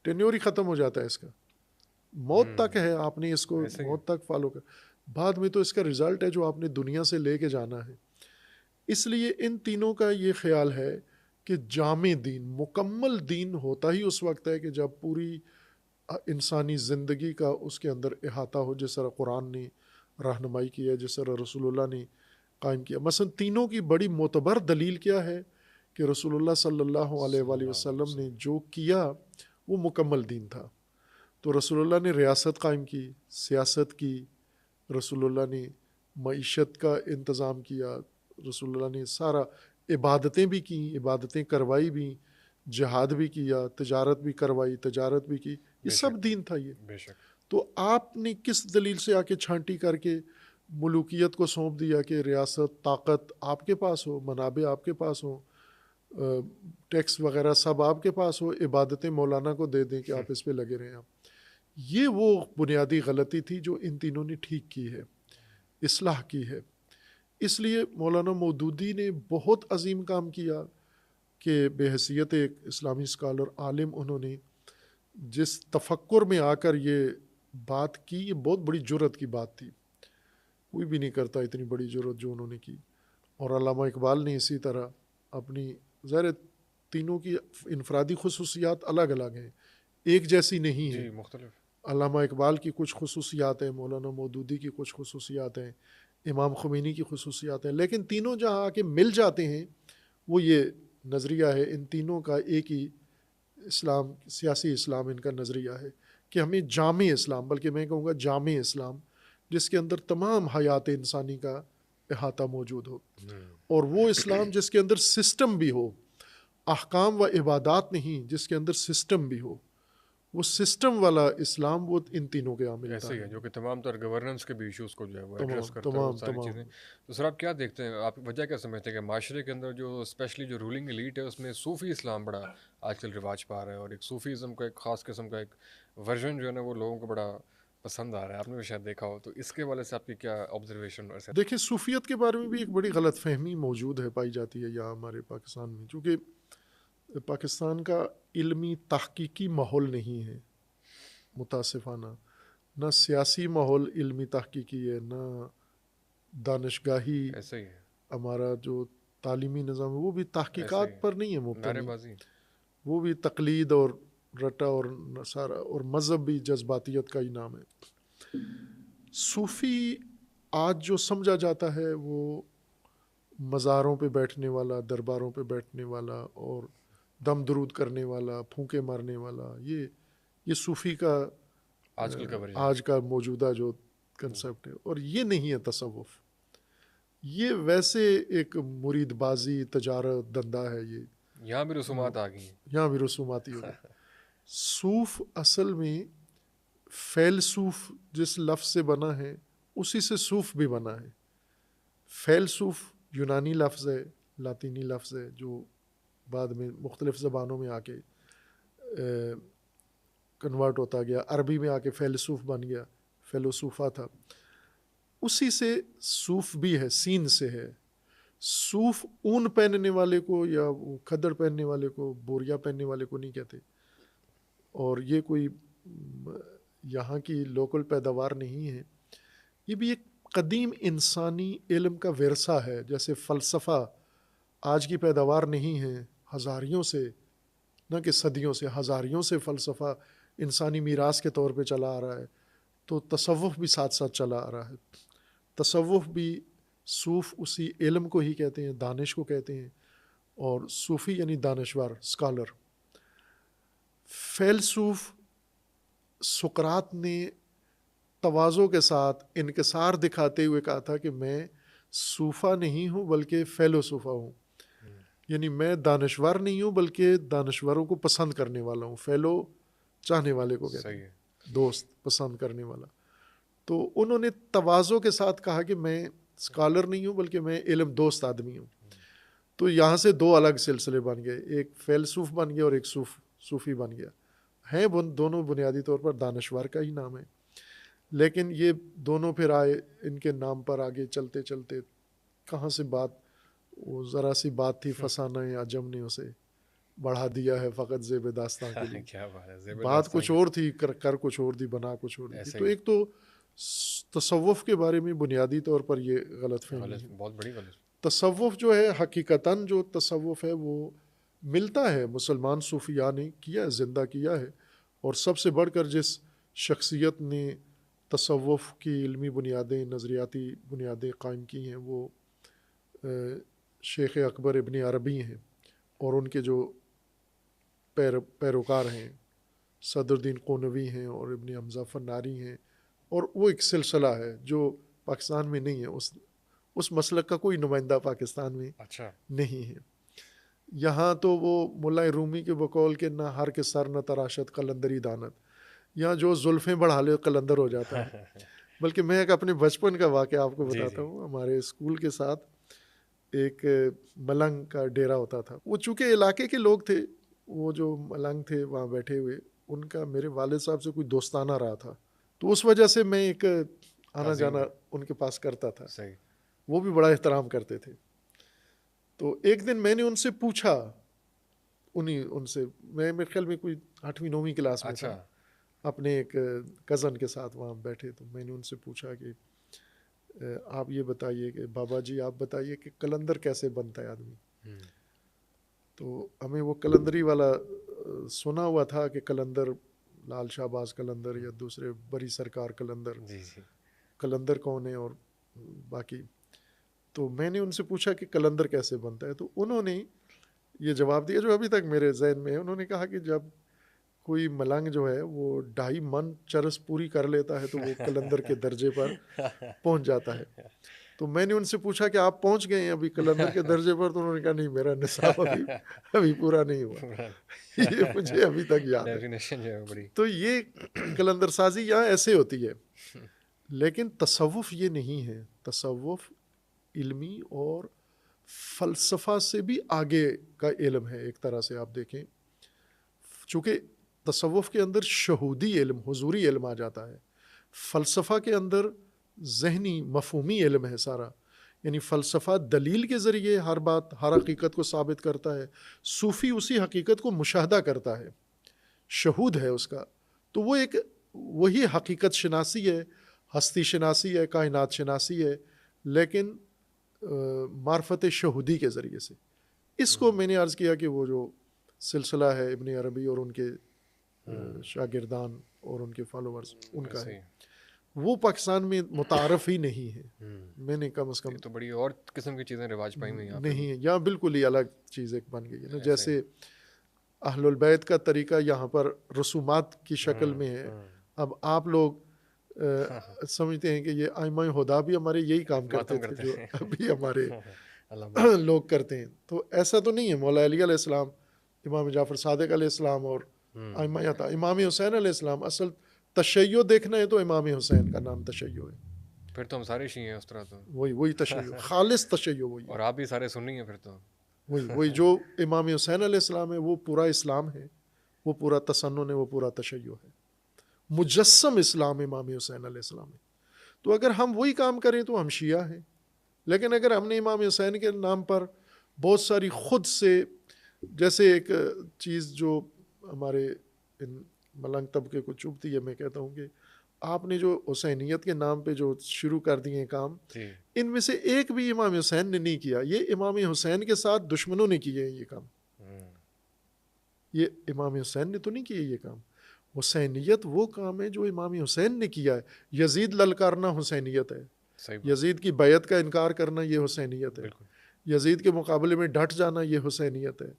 ٹینیور ہی ختم ہو جاتا ہے اس کا، موت تک ہے، آپ نے اس کو موت تک فالو کر، بعد میں تو اس کا رزلٹ ہے جو آپ نے دنیا سے لے کے جانا ہے۔ اس لیے ان تینوں کا یہ خیال ہے کہ جامع دین، مکمل دین ہوتا ہی اس وقت ہے کہ جب پوری انسانی زندگی کا اس کے اندر احاطہ ہو، جس طرح قرآن نے رہنمائی کی ہے، جس طرح رسول اللہ نے قائم کیا۔ مثلا تینوں کی بڑی معتبر دلیل کیا ہے کہ رسول اللہ صلی اللہ علیہ وآلہ وسلم نے جو کیا وہ مکمل دین تھا۔ تو رسول اللہ نے ریاست قائم کی، سیاست کی، رسول اللہ نے معیشت کا انتظام کیا، رسول اللہ نے سارا عبادتیں بھی کی، عبادتیں کروائی بھی، جہاد بھی کیا، تجارت بھی کروائی، تجارت بھی کی، یہ سب دین تھا یہ۔ بے شک۔ تو آپ نے کس دلیل سے آ کے چھانٹی کر کے ملوکیت کو سونپ دیا کہ ریاست، طاقت آپ کے پاس ہو، منابع آپ کے پاس ہو، ٹیکس وغیرہ سب آپ کے پاس ہو، عبادتیں مولانا کو دے دیں کہ آپ اس پہ لگے رہیں آپ۔ یہ وہ بنیادی غلطی تھی جو ان تینوں نے ٹھیک کی ہے، اصلاح کی ہے۔ اس لیے مولانا مودودی نے بہت عظیم کام کیا کہ بحیثیت ایک اسلامی اسکالر، عالم، انہوں نے جس تفکر میں آ کر یہ بات کی، یہ بہت بڑی جرت کی بات تھی، کوئی بھی نہیں کرتا اتنی بڑی جرت جو انہوں نے کی۔ اور علامہ اقبال نے اسی طرح اپنی، ظاہر تینوں کی انفرادی خصوصیات الگ الگ ہیں، ایک جیسی نہیں ہیں، مختلف۔ علامہ اقبال کی کچھ خصوصیات ہیں، مولانا مودودی کی کچھ خصوصیات ہیں، امام خمینی کی خصوصیات ہیں، لیکن تینوں جہاں آ کے مل جاتے ہیں وہ یہ نظریہ ہے، ان تینوں کا ایک ہی اسلام، سیاسی اسلام ان کا نظریہ ہے کہ ہمیں جامع اسلام، بلکہ میں کہوں گا جامع اسلام، جس کے اندر تمام حیات انسانی کا احاطہ موجود ہو، اور وہ اسلام جس کے اندر سسٹم بھی ہو، احکام و عبادات نہیں، جس کے اندر سسٹم بھی ہو، وہ سسٹم والا اسلام وہ ان تینوں کے عامل ایسے ہی ہے جو کہ تمام تر گورننس کے بھی ایشوز کو جو ہے وہ ایڈریس کرتا ہے تمام وہ ساری چیزیں. تو سر آپ کیا دیکھتے ہیں, آپ وجہ کیا سمجھتے ہیں کہ معاشرے کے اندر جو اسپیشلی جو رولنگ ایلیٹ ہے اس میں صوفی اسلام بڑا آج کل رواج پا رہا ہے, اور ایک صوفیزم کا ایک خاص قسم کا ایک ورژن جو ہے نا وہ لوگوں کو بڑا پسند آ رہا ہے, آپ نے بھی شاید دیکھا ہو, تو اس کے حوالے سے آپ کی کیا آبزرویشن؟ دیکھیں صوفیت کے بارے میں بھی ایک بڑی غلط فہمی موجود ہے, پائی جاتی ہے یہاں ہمارے پاکستان میں, چونکہ پاکستان کا علمی تحقیقی ماحول نہیں ہے متاسفانہ, نہ سیاسی ماحول علمی تحقیقی ہے, نہ دانشگاہی, ایسے ہی ہے ہمارا جو تعلیمی نظام ہے وہ بھی تحقیقات پر نہیں ہے مبتنی, وہ بھی تقلید اور رٹا اور نصارہ, اور مذہب بھی جذباتیت کا ہی نام ہے. صوفی آج جو سمجھا جاتا ہے وہ مزاروں پہ بیٹھنے والا, درباروں پہ بیٹھنے والا اور دم درود کرنے والا, پھونکے مارنے والا, یہ صوفی کا آج کا موجودہ جو کنسیپٹ ہے, اور یہ نہیں ہے تصوف. یہ ویسے ایک مرید بازی تجارت دندہ ہے, یہ یہاں بھی رسومات آ گئی ہیں, یہاں بھی رسوماتی ہو گئی. صوف اصل میں فیلسوف جس لفظ سے بنا ہے اسی سے صوف بھی بنا ہے. فیلسوف یونانی لفظ ہے, لاطینی لفظ ہے, جو بعد میں مختلف زبانوں میں آ کے کنورٹ ہوتا گیا, عربی میں آ کے فیلسوف بن گیا, فیلوسوفا تھا. اسی سے صوف بھی ہے, سین سے ہے. صوف اون پہننے والے کو یا کھدڑ پہننے والے کو, بوریا پہننے والے کو نہیں کہتے, اور یہ کوئی یہاں کی لوکل پیداوار نہیں ہے. یہ بھی ایک قدیم انسانی علم کا ورثہ ہے. جیسے فلسفہ آج کی پیداوار نہیں ہے, ہزاریوں سے, نہ کہ صدیوں سے, ہزاریوں سے فلسفہ انسانی میراث کے طور پہ چلا آ رہا ہے. تو تصوف بھی ساتھ ساتھ چلا آ رہا ہے. تصوف بھی صوف اسی علم کو ہی کہتے ہیں, دانش کو کہتے ہیں, اور صوفی یعنی دانشور, اسکالر. فیلسوف سقراط نے تواضع کے ساتھ انکسار دکھاتے ہوئے کہا تھا کہ میں صوفہ نہیں ہوں بلکہ فیلوسوفہ ہوں, یعنی میں دانشور نہیں ہوں بلکہ دانشوروں کو پسند کرنے والا ہوں. فیلو چاہنے والے کو کہتے ہیں, دوست, پسند کرنے والا. تو انہوں نے تواضع کے ساتھ کہا کہ میں اسکالر نہیں ہوں بلکہ میں علم دوست آدمی ہوں. تو یہاں سے دو الگ سلسلے بن گئے, ایک فیلسوف بن گیا اور ایک صوفی بن گیا. ہیں دونوں بنیادی طور پر دانشور کا ہی نام ہے, لیکن یہ دونوں پھر آئے, ان کے نام پر آگے چلتے چلتے کہاں سے بات, وہ ذرا سی بات تھی, فسانہ عجم نے اسے بڑھا دیا ہے فقط زیب داستان کے لیے. کیا بات ہے, بات کچھ اور تھی, کر کچھ اور دی, بنا کچھ اور دی. تو ایک تو تصوف کے بارے میں بنیادی طور پر یہ غلط فہمی ہے. بہت بڑی غلط. تصوف جو ہے حقیقتاً جو تصوف ہے وہ ملتا ہے, مسلمان صوفیاء نے کیا, زندہ کیا ہے. اور سب سے بڑھ کر جس شخصیت نے تصوف کی علمی بنیادیں, نظریاتی بنیادیں قائم کی ہیں وہ شیخ اکبر ابن عربی ہیں, اور ان کے جو پیروکار ہیں صدر الدین قونوی ہیں اور ابن حمزہ فناری ہیں. اور وہ ایک سلسلہ ہے جو پاکستان میں نہیں ہے, اس مسلک کا کوئی نمائندہ پاکستان میں نہیں ہے. یہاں تو وہ ملا رومی کے بقول کے نہ ہر کے سر نہ تراشت قلندری دانت, یہاں جو زلفیں بڑھا لے قلندر ہو جاتا ہے. بلکہ میں ایک اپنے بچپن کا واقعہ آپ کو بتاتا ہوں. ہمارے اسکول کے ساتھ ایک ملنگ کا ڈیرا ہوتا تھا. وہ چونکہ علاقے کے لوگ تھے, وہ جو ملنگ تھے وہاں بیٹھے ہوئے, ان کا میرے والد صاحب سے کوئی دوستانہ رہا تھا, تو اس وجہ سے میں ایک آنا جانا ان کے پاس کرتا تھا. وہ بھی بڑا احترام کرتے تھے. تو ایک دن میں نے ان سے پوچھا, ان سے میں میرے خیال میں کوئی 8ویں 9ویں کلاس میں تھا, اپنے ایک کزن کے ساتھ وہاں بیٹھے. تو میں نے ان سے پوچھا کہ آپ یہ بتائیے کہ بابا جی آپ بتائیے کہ قلندر کیسے بنتا ہے آدمی. تو ہمیں وہ قلندری والا سنا ہوا تھا کہ قلندر لال شہباز قلندر یا دوسرے بری سرکار قلندر, قلندر کون ہے اور باقی. تو میں نے ان سے پوچھا کہ قلندر کیسے بنتا ہے. تو انہوں نے یہ جواب دیا جو ابھی تک میرے ذہن میں ہے. انہوں نے کہا کہ جب کوئی ملنگ جو ہے وہ 2.5 من چرس پوری کر لیتا ہے تو وہ قلندر کے درجے پر پہنچ جاتا ہے. تو میں نے ان سے پوچھا کہ آپ پہنچ گئے ہیں ابھی کلندر کے درجے پر؟ تو انہوں نے کہا نہیں میرا نصاب ابھی پورا نہیں ہوا. یہ مجھے ابھی تک یاد ہے. تو یہ کلندر سازی یہاں ایسے ہوتی ہے. لیکن تصوف یہ نہیں ہے. تصوف علمی اور فلسفہ سے بھی آگے کا علم ہے ایک طرح سے. آپ دیکھیں چونکہ تصوف کے اندر شہودی علم، حضوری علم آ جاتا ہے. فلسفہ کے اندر ذہنی مفہومی علم ہے سارا. یعنی فلسفہ دلیل کے ذریعے ہر بات، ہر حقیقت کو ثابت کرتا ہے. صوفی اسی حقیقت کو مشاہدہ کرتا ہے، شہود ہے اس کا. تو وہ ایک وہی حقیقت شناسی ہے، ہستی شناسی ہے، کائنات شناسی ہے، لیکن معرفت شہودی کے ذریعے سے. اس کو میں نے عرض کیا کہ وہ جو سلسلہ ہے ابن عربی اور ان کے شاگردان اور ان کے فالوورز ان کا ہے، وہ پاکستان میں متعارف ہی نہیں ہے. میں نے کم از کم تو بڑی اور قسم کی چیزیں رواج پائی ہوئی ہیں نہیں ہے یہاں، بالکل ہی الگ چیز ایک بن گئی ہے نا. جیسے اہل البیت کا طریقہ یہاں پر رسومات کی شکل میں ہے. اب آپ لوگ سمجھتے ہیں کہ یہ ائمہ ہدا بھی ہمارے یہی کام کرتے تھے جو ابھی ہمارے لوگ کرتے ہیں. تو ایسا تو نہیں ہے. مولا علی علیہ السلام، امام جعفر صادق علیہ السلام اور ائمہ ہدا، امام حسین علیہ السلام، اصل تشیع دیکھنا ہے تو امام حسین کا نام تشیع ہے. پھر تو ہم سارے شیعہ ہیں اس طرح. تو وہی تشیع، خالص تشیع وہی. اور آپ بھی سارے سنی ہیں پھر تو. وہی جو امام حسین علیہ السلام ہے وہ پورا اسلام ہے، وہ پورا تسنن ہے، وہ پورا تشیع ہے. مجسم اسلام امام حسین علیہ السلام ہے. تو اگر ہم وہی کام کریں تو ہم شیعہ ہیں. لیکن اگر ہم نے امام حسین کے نام پر بہت ساری خود سے، جیسے ایک چیز جو ہمارے ان ملنگ طبقے کو چبھتی ہے، میں کہتا ہوں کہ آپ نے جو حسینیت کے نام پہ جو شروع کر دیے ہیں کام، ان میں سے ایک بھی امام حسین نے نہیں کیا. یہ امام حسین کے ساتھ دشمنوں نے کیے ہیں یہ کام. یہ امام حسین نے تو نہیں کیے یہ کام. حسینیت وہ کام ہے جو امام حسین نے کیا ہے. یزید للکارنا حسینیت ہے. یزید کی بیعت کا انکار کرنا یہ حسینیت ہے. یزید کے مقابلے میں ڈٹ جانا یہ حسینیت ہے.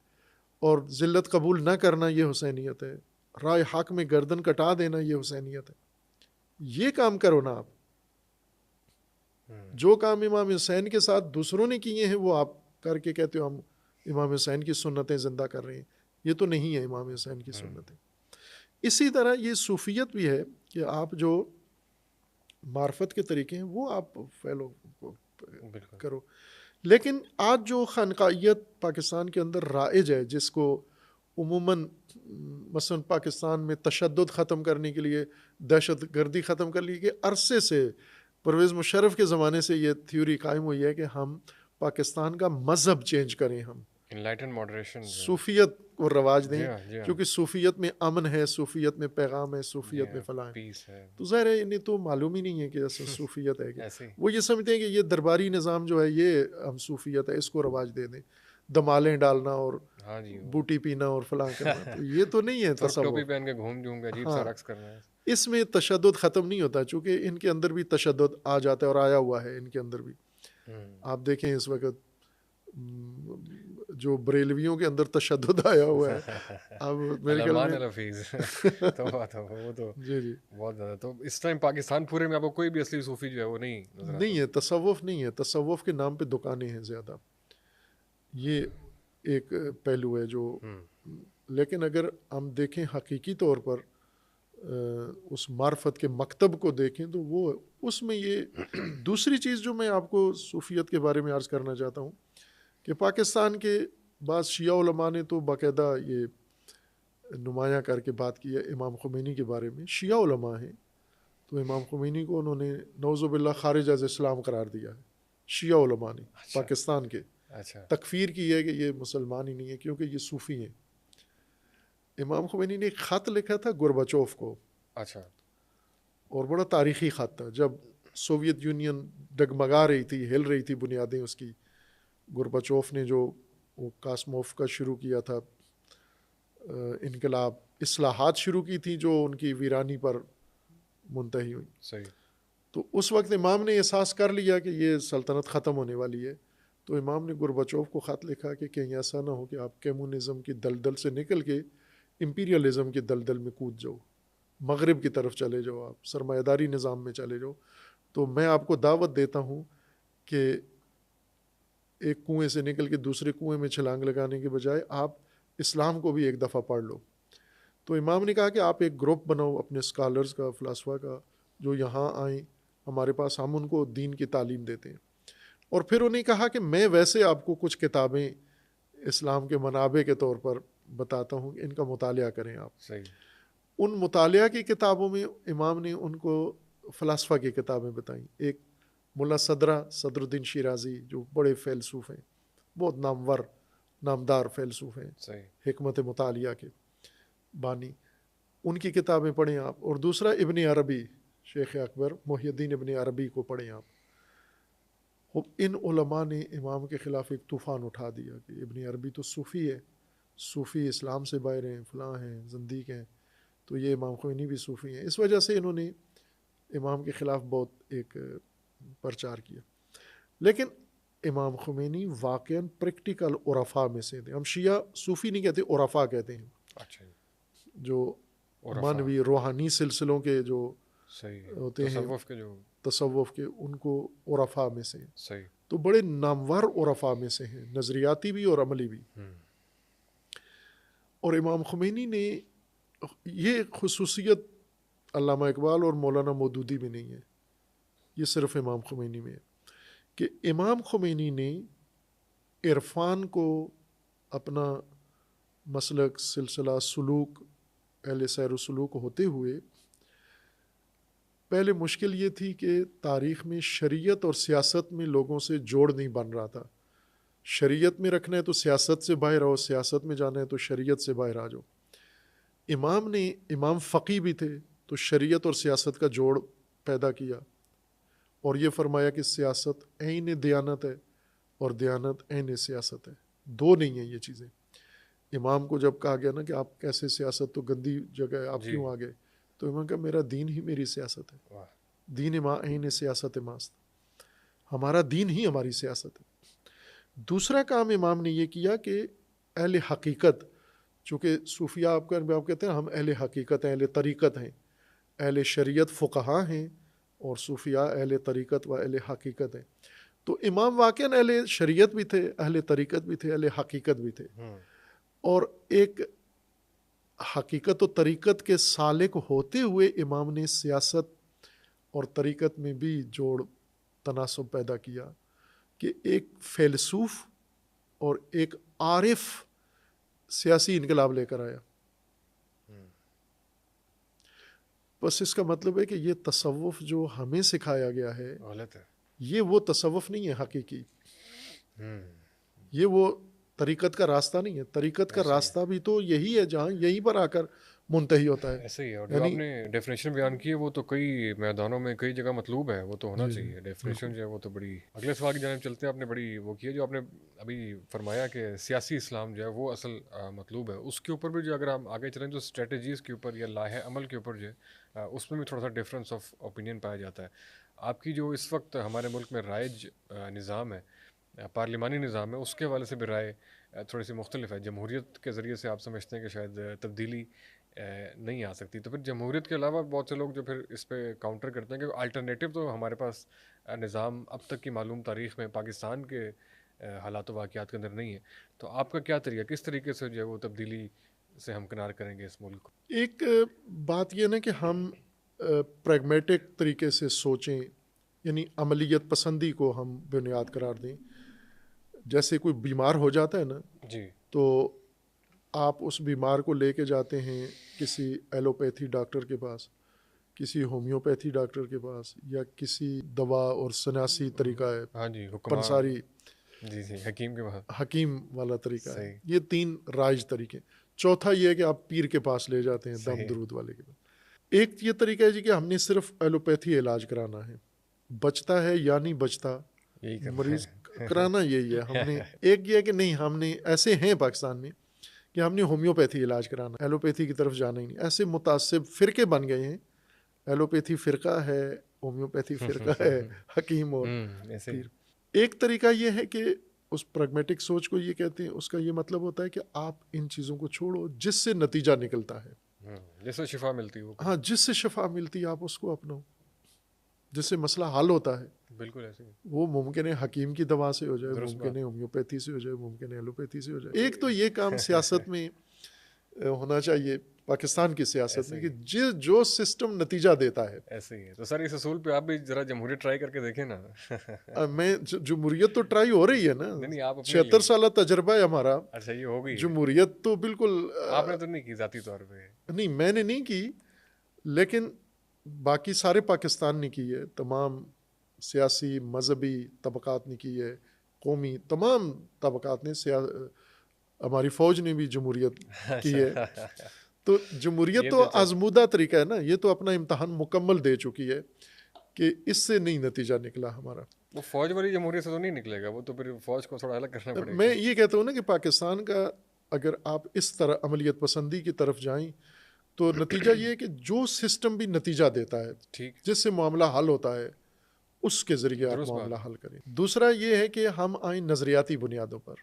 اور ذلت قبول نہ کرنا یہ حسینیت ہے. رائے حق میں گردن کٹا دینا یہ حسینیت ہے. یہ کام کرو نا آپ. جو کام امام حسین کے ساتھ دوسروں نے کیے ہیں وہ آپ کر کے کہتے ہو ہم امام حسین کی سنتیں زندہ کر رہے ہیں. یہ تو نہیں ہے امام حسین کی سنتیں. اسی طرح یہ صوفیت بھی ہے کہ آپ جو معرفت کے طریقے ہیں وہ آپ فیلو کرو. لیکن آج جو خانقاہیت پاکستان کے اندر رائج ہے، جس کو عموماً مثلا پاکستان میں تشدد ختم کرنے کے لیے، دہشت گردی ختم کرنے کے عرصے سے، پرویز مشرف کے زمانے سے یہ تھیوری قائم ہوئی ہے کہ ہم پاکستان کا مذہب چینج کریں، ہم انلائٹن ماڈریشن صوفیت کو رواج دیں. کیونکہ صوفیت میں امن ہے، صوفیت میں پیغام ہے، صوفیت میں فلاں ہے. تو ظاہر ہے انہیں تو معلوم ہی نہیں ہے کہ اصل صوفیت ہے کہ وہ یہ سمجھتے ہیں کہ یہ درباری نظام جو ہے یہ ہم صوفیت ہے، اس کو رواج دے دیں، دمالیں ڈالنا اور بوٹی پینا اور فلاں کرنا. تو یہ تو نہیں ہے تصوف. اس میں تشدد ختم نہیں ہوتا، چونکہ ان کے اندر بھی تشدد آ جاتا ہے اور آیا ہوا ہے ان کے اندر بھی. آپ دیکھیں اس وقت جو بریلویوں کے اندر تشدد آیا ہوا ہے اب میرے خیال میں جی بہت زیادہ. تو اس ٹائم پاکستان پورے میں آپ کو کوئی بھی اصلی صوفی جو ہے وہ نہیں ہے. تصوف نہیں ہے. تصوف کے نام پہ دکانیں ہیں زیادہ. یہ ایک پہلو ہے جو، لیکن اگر ہم دیکھیں حقیقی طور پر اس معرفت کے مکتب کو دیکھیں تو وہ اس میں یہ دوسری چیز جو میں آپ کو صوفیت کے بارے میں عرض کرنا چاہتا ہوں کہ پاکستان کے بعض شیعہ علماء نے تو باقاعدہ یہ نمایاں کر کے بات کی ہے امام خمینی کے بارے میں. شیعہ علماء ہیں تو امام خمینی کو انہوں نے نعوذ باللہ خارج از اسلام قرار دیا ہے. شیعہ علماء نے پاکستان کے تکفیر کی ہے کہ یہ مسلمان ہی نہیں ہے کیونکہ یہ صوفی ہیں. امام خمینی نے ایک خط لکھا تھا گورباچوف کو، اور بڑا تاریخی خط تھا. جب سوویت یونین ڈگمگا رہی تھی، ہل رہی تھی بنیادیں اس کی، گورباچوف نے جو وہ کاسموف کا شروع کیا تھا انقلاب، اصلاحات شروع کی تھیں جو ان کی ویرانی پر منتہی ہوئی. تو اس وقت امام نے احساس کر لیا کہ یہ سلطنت ختم ہونے والی ہے. تو امام نے گورباچوف کو خط لکھا کہ کہیں ایسا نہ ہو کہ آپ کمیونزم کی دلدل سے نکل کے امپیریلزم کی دلدل میں کود جاؤ، مغرب کی طرف چلے جاؤ، آپ سرمایہ داری نظام میں چلے جاؤ. تو میں آپ کو دعوت دیتا ہوں کہ ایک کنویں سے نکل کے دوسرے کنویں میں چھلانگ لگانے کے بجائے آپ اسلام کو بھی ایک دفعہ پڑھ لو. تو امام نے کہا کہ آپ ایک گروپ بناؤ اپنے اسکالرز کا، فلاسفہ کا، جو یہاں آئیں ہمارے پاس، ہم ان کو دین کی تعلیم دیتے ہیں. اور پھر انہیں کہا کہ میں ویسے آپ کو کچھ کتابیں اسلام کے منابع کے طور پر بتاتا ہوں، ان کا مطالعہ کریں آپ. صحیح. ان مطالعہ کی کتابوں میں امام نے ان کو فلاسفہ کی کتابیں بتائیں. ایک ملا صدر الدین شیرازی جو بڑے فیلسوف ہیں، بہت نامدار فیلسوف ہیں، صحیح. حکمت مطالعہ کے بانی، ان کی کتابیں پڑھیں آپ. اور دوسرا ابن عربی، شیخ اکبر محی الدین ابن عربی کو پڑھیں آپ. ان علماء نے امام کے خلاف ایک طوفان اٹھا دیا کہ ابن عربی تو صوفی ہے، صوفی اسلام سے باہر ہیں، فلاں ہیں، زندیق ہیں، تو یہ امام خمینی بھی صوفی ہیں. اس وجہ سے انہوں نے امام کے خلاف بہت ایک پرچار کیا. لیکن امام خمینی واقعاً پریکٹیکل عرفاء میں سے تھے. ہم شیعہ صوفی نہیں کہتے، عرفاء کہتے ہیں. اچھا. جو مانوی روحانی سلسلوں کے جو ہوتے ہیں، تصوف کے، ان کو عرفاء میں سے. صحیح. تو بڑے نامور عرفاء میں سے ہیں، نظریاتی بھی اور عملی بھی. اور امام خمینی نے یہ خصوصیت علامہ اقبال اور مولانا مودودی میں نہیں ہے، یہ صرف امام خمینی میں ہے، کہ امام خمینی نے عرفان کو اپنا مسلک، سلسلہ، سلوک، اہل سیر و سلوک ہوتے ہوئے، پہلے مشکل یہ تھی کہ تاریخ میں شریعت اور سیاست میں لوگوں سے جوڑ نہیں بن رہا تھا. شریعت میں رکھنا ہے تو سیاست سے باہر آؤ، سیاست میں جانا ہے تو شریعت سے باہر آ جاؤ. امام فقی بھی تھے تو شریعت اور سیاست کا جوڑ پیدا کیا، اور یہ فرمایا کہ سیاست عین دیانت ہے اور دیانت عین سیاست ہے، دو نہیں ہیں یہ چیزیں. امام کو جب کہا گیا نا کہ آپ کیسے، سیاست تو گندی جگہ ہے، آپ کیوں آ گئے؟ تو امام کہا میرا دین ہی میری سیاست ہے، دین ما عین سیاست ماست، ہمارا دین ہی ہماری سیاست ہے. دوسرا کام امام نے یہ کیا کہ اہل حقیقت، چونکہ صوفیہ آپ کہتے ہیں ہم اہل حقیقت ہیں، اہل طریقت ہیں، اہل شریعت فقہا ہیں، اور صوفیہ اہل طریقت و اہل حقیقت ہیں. تو امام واقعاً اہل شریعت بھی تھے، اہل طریقت بھی تھے، اہل حقیقت بھی تھے. اور ایک حقیقت و طریقت کے سالک ہوتے ہوئے امام نے سیاست اور طریقت میں بھی جوڑ تناسب پیدا کیا کہ ایک فیلسوف اور ایک عارف سیاسی انقلاب لے کر آیا. بس اس کا مطلب ہے کہ یہ تصوف جو ہمیں سکھایا گیا ہے غلط ہے، یہ وہ تصوف نہیں ہے حقیقی، یہ وہ طریقت کا راستہ نہیں ہے. طریقت کا راستہ بھی تو یہی ہے جہاں یہیں پر آ کر منتہی ہوتا ہے. ایسے ہی ہے. اور جو آپ نے ڈیفینیشن بیان کی ہے وہ تو کئی میدانوں میں کئی جگہ مطلوب ہے، وہ تو ہونا چاہیے. ڈیفینیشن جو ہے وہ تو بڑی. اگلے سوال کی جانب چلتے ہیں. آپ نے بڑی وہ کیا جو آپ نے ابھی فرمایا کہ سیاسی اسلام جو ہے وہ اصل مطلوب ہے. اس کے اوپر بھی جو اگر ہم آگے چلیں جو اسٹریٹجیز کے اوپر یا لاہ عمل کے اوپر جو ہے اس میں بھی تھوڑا سا ڈفرینس آف اوپینین پایا جاتا ہے. آپ کی جو اس وقت ہمارے ملک میں رائج نظام ہے، پارلیمانی نظام ہے، اس کے حوالے سے بھی رائے تھوڑی سی مختلف ہے. جمہوریت کے ذریعے سے آپ سمجھتے ہیں کہ شاید تبدیلی نہیں آ سکتی، تو پھر جمہوریت کے علاوہ بہت سے لوگ جو پھر اس پہ کاؤنٹر کرتے ہیں کہ الٹرنیٹیو تو ہمارے پاس نظام اب تک کی معلوم تاریخ میں پاکستان کے حالات و واقعات کے اندر نہیں ہے. تو آپ کا کیا طریقہ، کس طریقے سے جو ہے وہ تبدیلی سے ہمکنار کریں گے اس ملک کو؟ ایک بات یہ نا کہ ہم پریگمیٹک طریقے سے سوچیں، یعنی عملیت پسندی کو ہم بنیاد قرار دیں. جیسے کوئی بیمار ہو جاتا ہے نا جی، تو آپ اس بیمار کو لے کے جاتے ہیں کسی ایلوپیتھی ڈاکٹر کے پاس، کسی ہومیوپیتھی ڈاکٹر کے پاس، یا کسی دوا اور سناسی طریقہ ہے، ہاں جی، پنساری، جی جی، حکیم کے پاس، حکیم والا طریقہ ہے. صحیح. یہ 3 رائج طریقے. چوتھا یہ ہے کہ آپ پیر کے پاس لے جاتے ہیں، دم صحیح. درود والے کے پاس. ایک یہ طریقہ ہے جی کہ ہم نے صرف ایلوپیتھی علاج کرانا ہے، بچتا ہے یا نہیں بچتا مریض کرانا یہی ہے. ہم نے ایک یہ ہے کہ نہیں، ہم نے ایسے ہیں پاکستان میں کہ ہم نے ہومیوپیتھی علاج کرانا، ایلوپیتھی کی طرف جانا ہی نہیں. ایسے متعصب فرقے بن گئے ہیں، ایلوپیتھی فرقہ ہے، ہومیوپیتھی فرقہ ہے، حکیم اور پیر. ایک طریقہ یہ ہے کہ اس پریگمیٹک سوچ کو یہ کہتے ہیں، اس کا یہ مطلب ہوتا ہے کہ آپ ان چیزوں کو چھوڑو جس سے نتیجہ نکلتا ہے، جس سے شفا ملتی ہے. ہاں، جس سے شفا ملتی ہے آپ اس کو اپناؤ، جس سے مسئلہ حل ہوتا ہے. بالکل ایسے ہی. وہ ممکن ہے حکیم کی دوا سے ہو جائے, ممکن ہے ہومیوپیتھی سے ہو جائے, ممکن ہے ایلوپیتھی سے ہو جائے. ایک تو یہ کام سیاست میں ہونا چاہیے, پاکستان کی سیاست میں, کہ جو سسٹم نتیجہ دیتا ہے ایسے ہی ہے. تو سر اس اصول پہ آپ بھی ذرا جمہوریت ٹرائی کر کے دیکھیں نا. میں جمہوریت تو ٹرائی ہو رہی ہے نا, نہیں آپ 76 سالہ تجربہ ہے ہمارا. اچھا یہ ہو گئی جمہوریت تو بالکل آپ نے تو نہیں کی ذاتی طور پہ؟ نہیں میں نے نہیں کی, لیکن باقی سارے پاکستان نے کی ہے, تمام سیاسی مذہبی طبقات نے کی ہے, قومی تمام طبقات نے, ہماری فوج نے بھی جمہوریت کی ہے. تو جمہوریت تو آزمودہ طریقہ ہے نا, یہ تو اپنا امتحان مکمل دے چکی ہے کہ اس سے نہیں نتیجہ نکلا ہمارا. وہ فوج والی جمہوریت سے تو نہیں نکلے گا, وہ تو پھر فوج کو تھوڑا الگ کرنا پڑے گا. میں یہ کہتا ہوں نا کہ پاکستان کا اگر آپ اس طرح عملیت پسندی کی طرف جائیں تو نتیجہ یہ ہے کہ جو سسٹم بھی نتیجہ دیتا ہے, جس سے معاملہ حل ہوتا ہے, اس کے ذریعے آپ معاملہ حل کریں. دوسرا یہ ہے کہ ہم آئیں نظریاتی بنیادوں پر,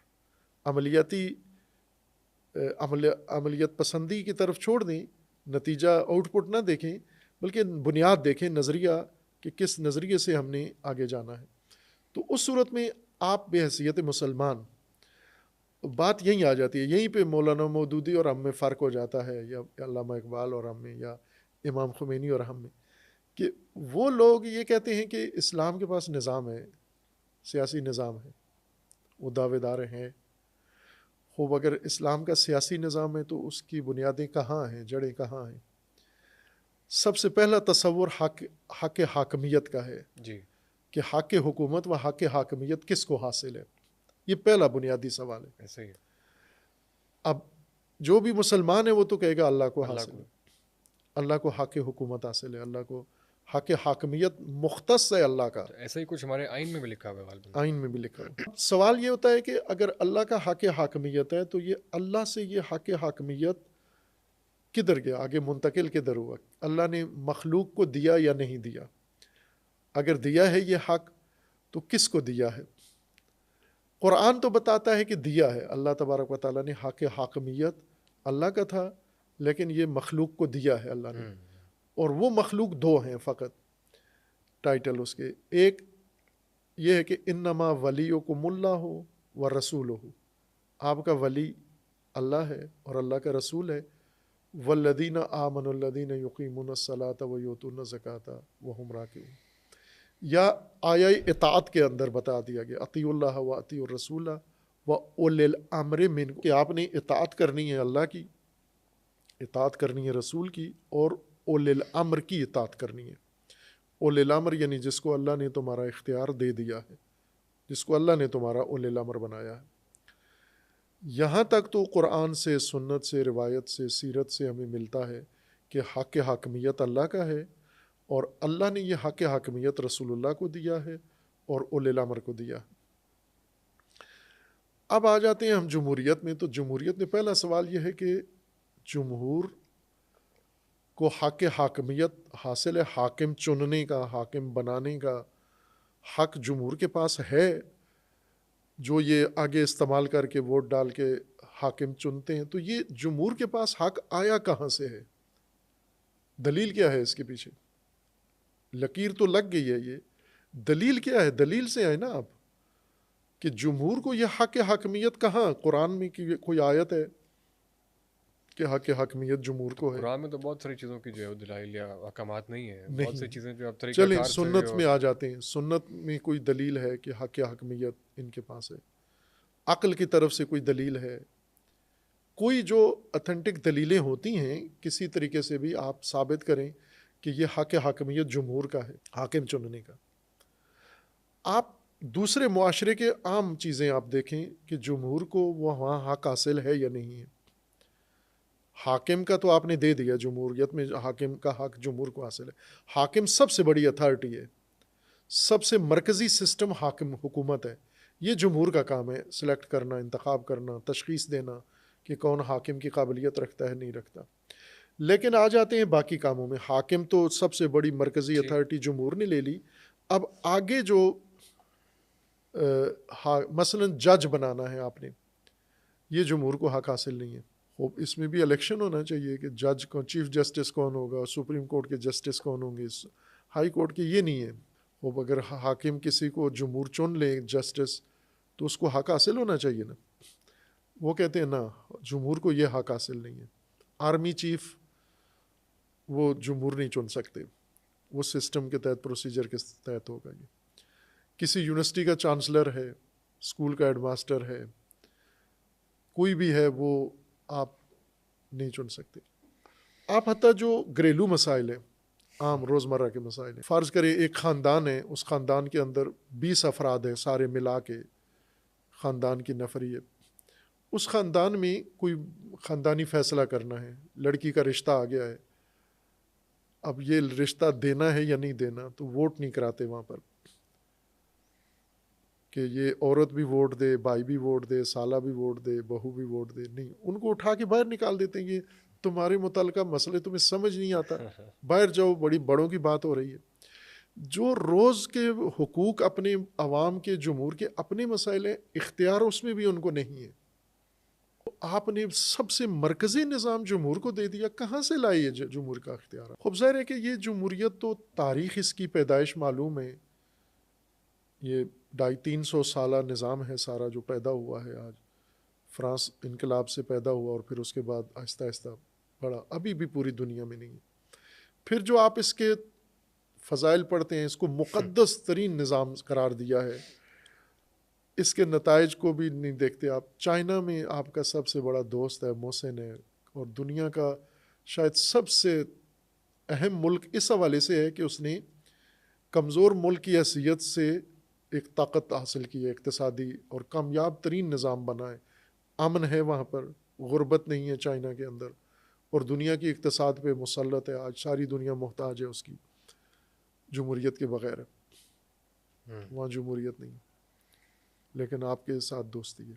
عملیت پسندی کی طرف چھوڑ دیں, نتیجہ آؤٹ پٹ نہ دیکھیں, بلکہ بنیاد دیکھیں, نظریہ کہ کس نظریے سے ہم نے آگے جانا ہے. تو اس صورت میں آپ بحیثیت مسلمان, بات یہیں آ جاتی ہے, یہیں پہ مولانا مودودی اور ہم میں فرق ہو جاتا ہے, یا علامہ اقبال اور ہم میں, یا امام خمینی اور ہم میں, کہ وہ لوگ یہ کہتے ہیں کہ اسلام کے پاس نظام ہے, سیاسی نظام ہے, وہ دعوے دار ہیں. خوب اگر اسلام کا سیاسی نظام ہے تو اس کی بنیادیں کہاں ہیں, جڑیں کہاں ہیں؟ سب سے پہلا تصور حق حاکمیت کا ہے جی, کہ حق حکومت و حق حاکمیت کس کو حاصل ہے. یہ پہلا بنیادی سوال ہے. ایسے ہی. اب جو بھی مسلمان ہے وہ تو کہے گا اللہ کو حاصل ہے, اللہ کو حق حکومت حاصل ہے, اللہ کو حق حاکمیت مختص ہے اللہ کا. ایسا ہی کچھ ہمارے آئین میں بھی لکھا ہوا ہے, آئین میں بھی لکھا ہوا. سوال یہ ہوتا ہے کہ اگر اللہ کا حق حاکمیت ہے تو یہ اللہ سے یہ حق حاکمیت کدھر گیا, آگے منتقل کدھر ہوا, اللہ نے مخلوق کو دیا یا نہیں دیا؟ اگر دیا ہے یہ حق تو کس کو دیا ہے؟ قرآن تو بتاتا ہے کہ دیا ہے, اللہ تبارک و تعالیٰ نے حق حاکمیت اللہ کا تھا, لیکن یہ مخلوق کو دیا ہے اللہ نے. اور وہ مخلوق دو ہیں فقط ٹائٹل اس کے, ایک یہ ہے کہ انما ولیکم اللہ و رسولہ, آپ کا ولی اللہ ہے اور اللہ کا رسول ہے. والذین آمنوا الذین یقیمون الصلاۃ ویؤتون الزکاۃ وہم راکعون. یا آیہ اطاعت کے اندر بتا دیا گیا اطیعوا اللہ و اطیعوا الرسول و اولی الامر منکم, کہ آپ نے اطاعت کرنی ہے اللہ کی, اطاعت کرنی ہے رسول کی, اور اولی الامر کی اطاعت کرنی ہے. اولی الامر یعنی جس کو اللہ نے تمہارا اختیار دے دیا ہے, جس کو اللہ نے تمہارا اولی الامر بنایا ہے. یہاں تک تو قرآن سے, سنت سے, روایت سے, سیرت سے ہمیں ملتا ہے کہ حق حاکمیت اللہ کا ہے, اور اللہ نے یہ حق حاکمیت رسول اللہ کو دیا ہے اور اولی الامر کو دیا. اب آ جاتے ہیں ہم جمہوریت میں. تو جمہوریت میں پہلا سوال یہ ہے کہ جمہور کو حق حاکمیت حاصل ہے, حاکم چننے کا, حاکم بنانے کا حق جمہور کے پاس ہے, جو یہ آگے استعمال کر کے ووٹ ڈال کے حاکم چنتے ہیں. تو یہ جمہور کے پاس حق آیا کہاں سے ہے؟ دلیل کیا ہے اس کے پیچھے؟ لکیر تو لگ گئی ہے, یہ دلیل کیا ہے؟ دلیل سے ہے نا آپ کہ جمہور کو یہ حق حاکمیت کہاں, قرآن میں کوئی آیت ہے کہ حق حاکمیت جمہور کو ہے؟ قرآن میں تو بہت ساری چیزوں کی جو ہے دلائل یا احکامات نہیں ہیں, بہت سی چیزیں جو اب طریقہ چلیں کار سے سنت میں آ جاتے ہیں. سنت میں کوئی دلیل ہے کہ حق حاکمیت ان کے پاس ہے؟ عقل کی طرف سے کوئی دلیل ہے؟ کوئی جو اتھینٹک دلیلیں ہوتی ہیں کسی طریقے سے بھی آپ ثابت کریں کہ یہ حق حاکمیت جمہور کا ہے, حاکم چننے کا. آپ دوسرے معاشرے کے عام چیزیں آپ دیکھیں کہ جمہور کو وہاں حق حاصل ہے یا نہیں ہے. حاکم کا تو آپ نے دے دیا, جمہوریت میں حاکم کا حق جمہور کو حاصل ہے. حاکم سب سے بڑی اتھارٹی ہے, سب سے مرکزی سسٹم حاکم حکومت ہے. یہ جمہور کا کام ہے, سلیکٹ کرنا, انتخاب کرنا, تشخیص دینا کہ کون حاکم کی قابلیت رکھتا ہے نہیں رکھتا. لیکن آ جاتے ہیں باقی کاموں میں. حاکم تو سب سے بڑی مرکزی اتھارٹی جمہور نے لے لی. اب آگے جو مثلا جج بنانا ہے آپ نے, یہ جمہور کو حق حاصل نہیں ہے. اس میں بھی الیکشن ہونا چاہیے کہ جج کو, چیف جسٹس کون ہوگا, سپریم کورٹ کے جسٹس کون ہوں گے, ہائی کورٹ کے, یہ نہیں ہے. اب اگر حاکم کسی کو جمہور چن لے جسٹس تو اس کو حق حاصل ہونا چاہیے نا. وہ کہتے ہیں نا جمہور کو یہ حق حاصل نہیں ہے. آرمی چیف وہ جمہور نہیں چن سکتے, وہ سسٹم کے تحت پروسیجر کے تحت ہوگا. یہ کسی یونیورسٹی کا چانسلر ہے, اسکول کا ہیڈ ماسٹر ہے, کوئی بھی ہے, وہ آپ نہیں چن سکتے. آپ حتیٰ جو گھریلو مسائل ہیں, عام روزمرہ کے مسائل ہیں, فرض کریں ایک خاندان ہے, اس خاندان کے اندر 20 افراد ہیں, سارے ملا کے خاندان کی نفری ہے. اس خاندان میں کوئی خاندانی فیصلہ کرنا ہے, لڑکی کا رشتہ آ گیا ہے, اب یہ رشتہ دینا ہے یا نہیں دینا, تو ووٹ نہیں کراتے وہاں پر کہ یہ عورت بھی ووٹ دے, بھائی بھی ووٹ دے, سالہ بھی ووٹ دے, بہو بھی ووٹ دے. نہیں, ان کو اٹھا کے باہر نکال دیتے ہیں. یہ تمہارے متعلقہ مسئلے تمہیں سمجھ نہیں آتا, باہر جاؤ, بڑی بڑوں کی بات ہو رہی ہے. جو روز کے حقوق اپنے عوام کے, جمہور کے اپنے مسائل ہیں, اختیار اس میں بھی ان کو نہیں ہے. آپ نے سب سے مرکزی نظام جمہور کو دے دیا, کہاں سے لائے یہ جمہور کا اختیار؟ خوب ظاہر ہے کہ یہ جمہوریت تو تاریخ اس کی پیدائش معلوم ہے, یہ 250-300 سالہ نظام ہے سارا جو پیدا ہوا ہے. آج فرانس انقلاب سے پیدا ہوا اور پھر اس کے بعد آہستہ آہستہ بڑھا, ابھی بھی پوری دنیا میں نہیں ہے. پھر جو آپ اس کے فضائل پڑھتے ہیں, اس کو مقدس ترین نظام قرار دیا ہے, اس کے نتائج کو بھی نہیں دیکھتے آپ. چائنا میں آپ کا سب سے بڑا دوست ہے, محسن ہے, اور دنیا کا شاید سب سے اہم ملک اس حوالے سے ہے کہ اس نے کمزور ملک کی حیثیت سے ایک طاقت حاصل کی ہے اقتصادی, اور کامیاب ترین نظام بنا ہے. امن ہے وہاں پر, غربت نہیں ہے چائنا کے اندر, اور دنیا کی اقتصاد پہ مسلط ہے. آج ساری دنیا محتاج ہے اس کی, جمہوریت کے بغیر. وہاں جمہوریت نہیں, لیکن آپ کے ساتھ دوستی ہے.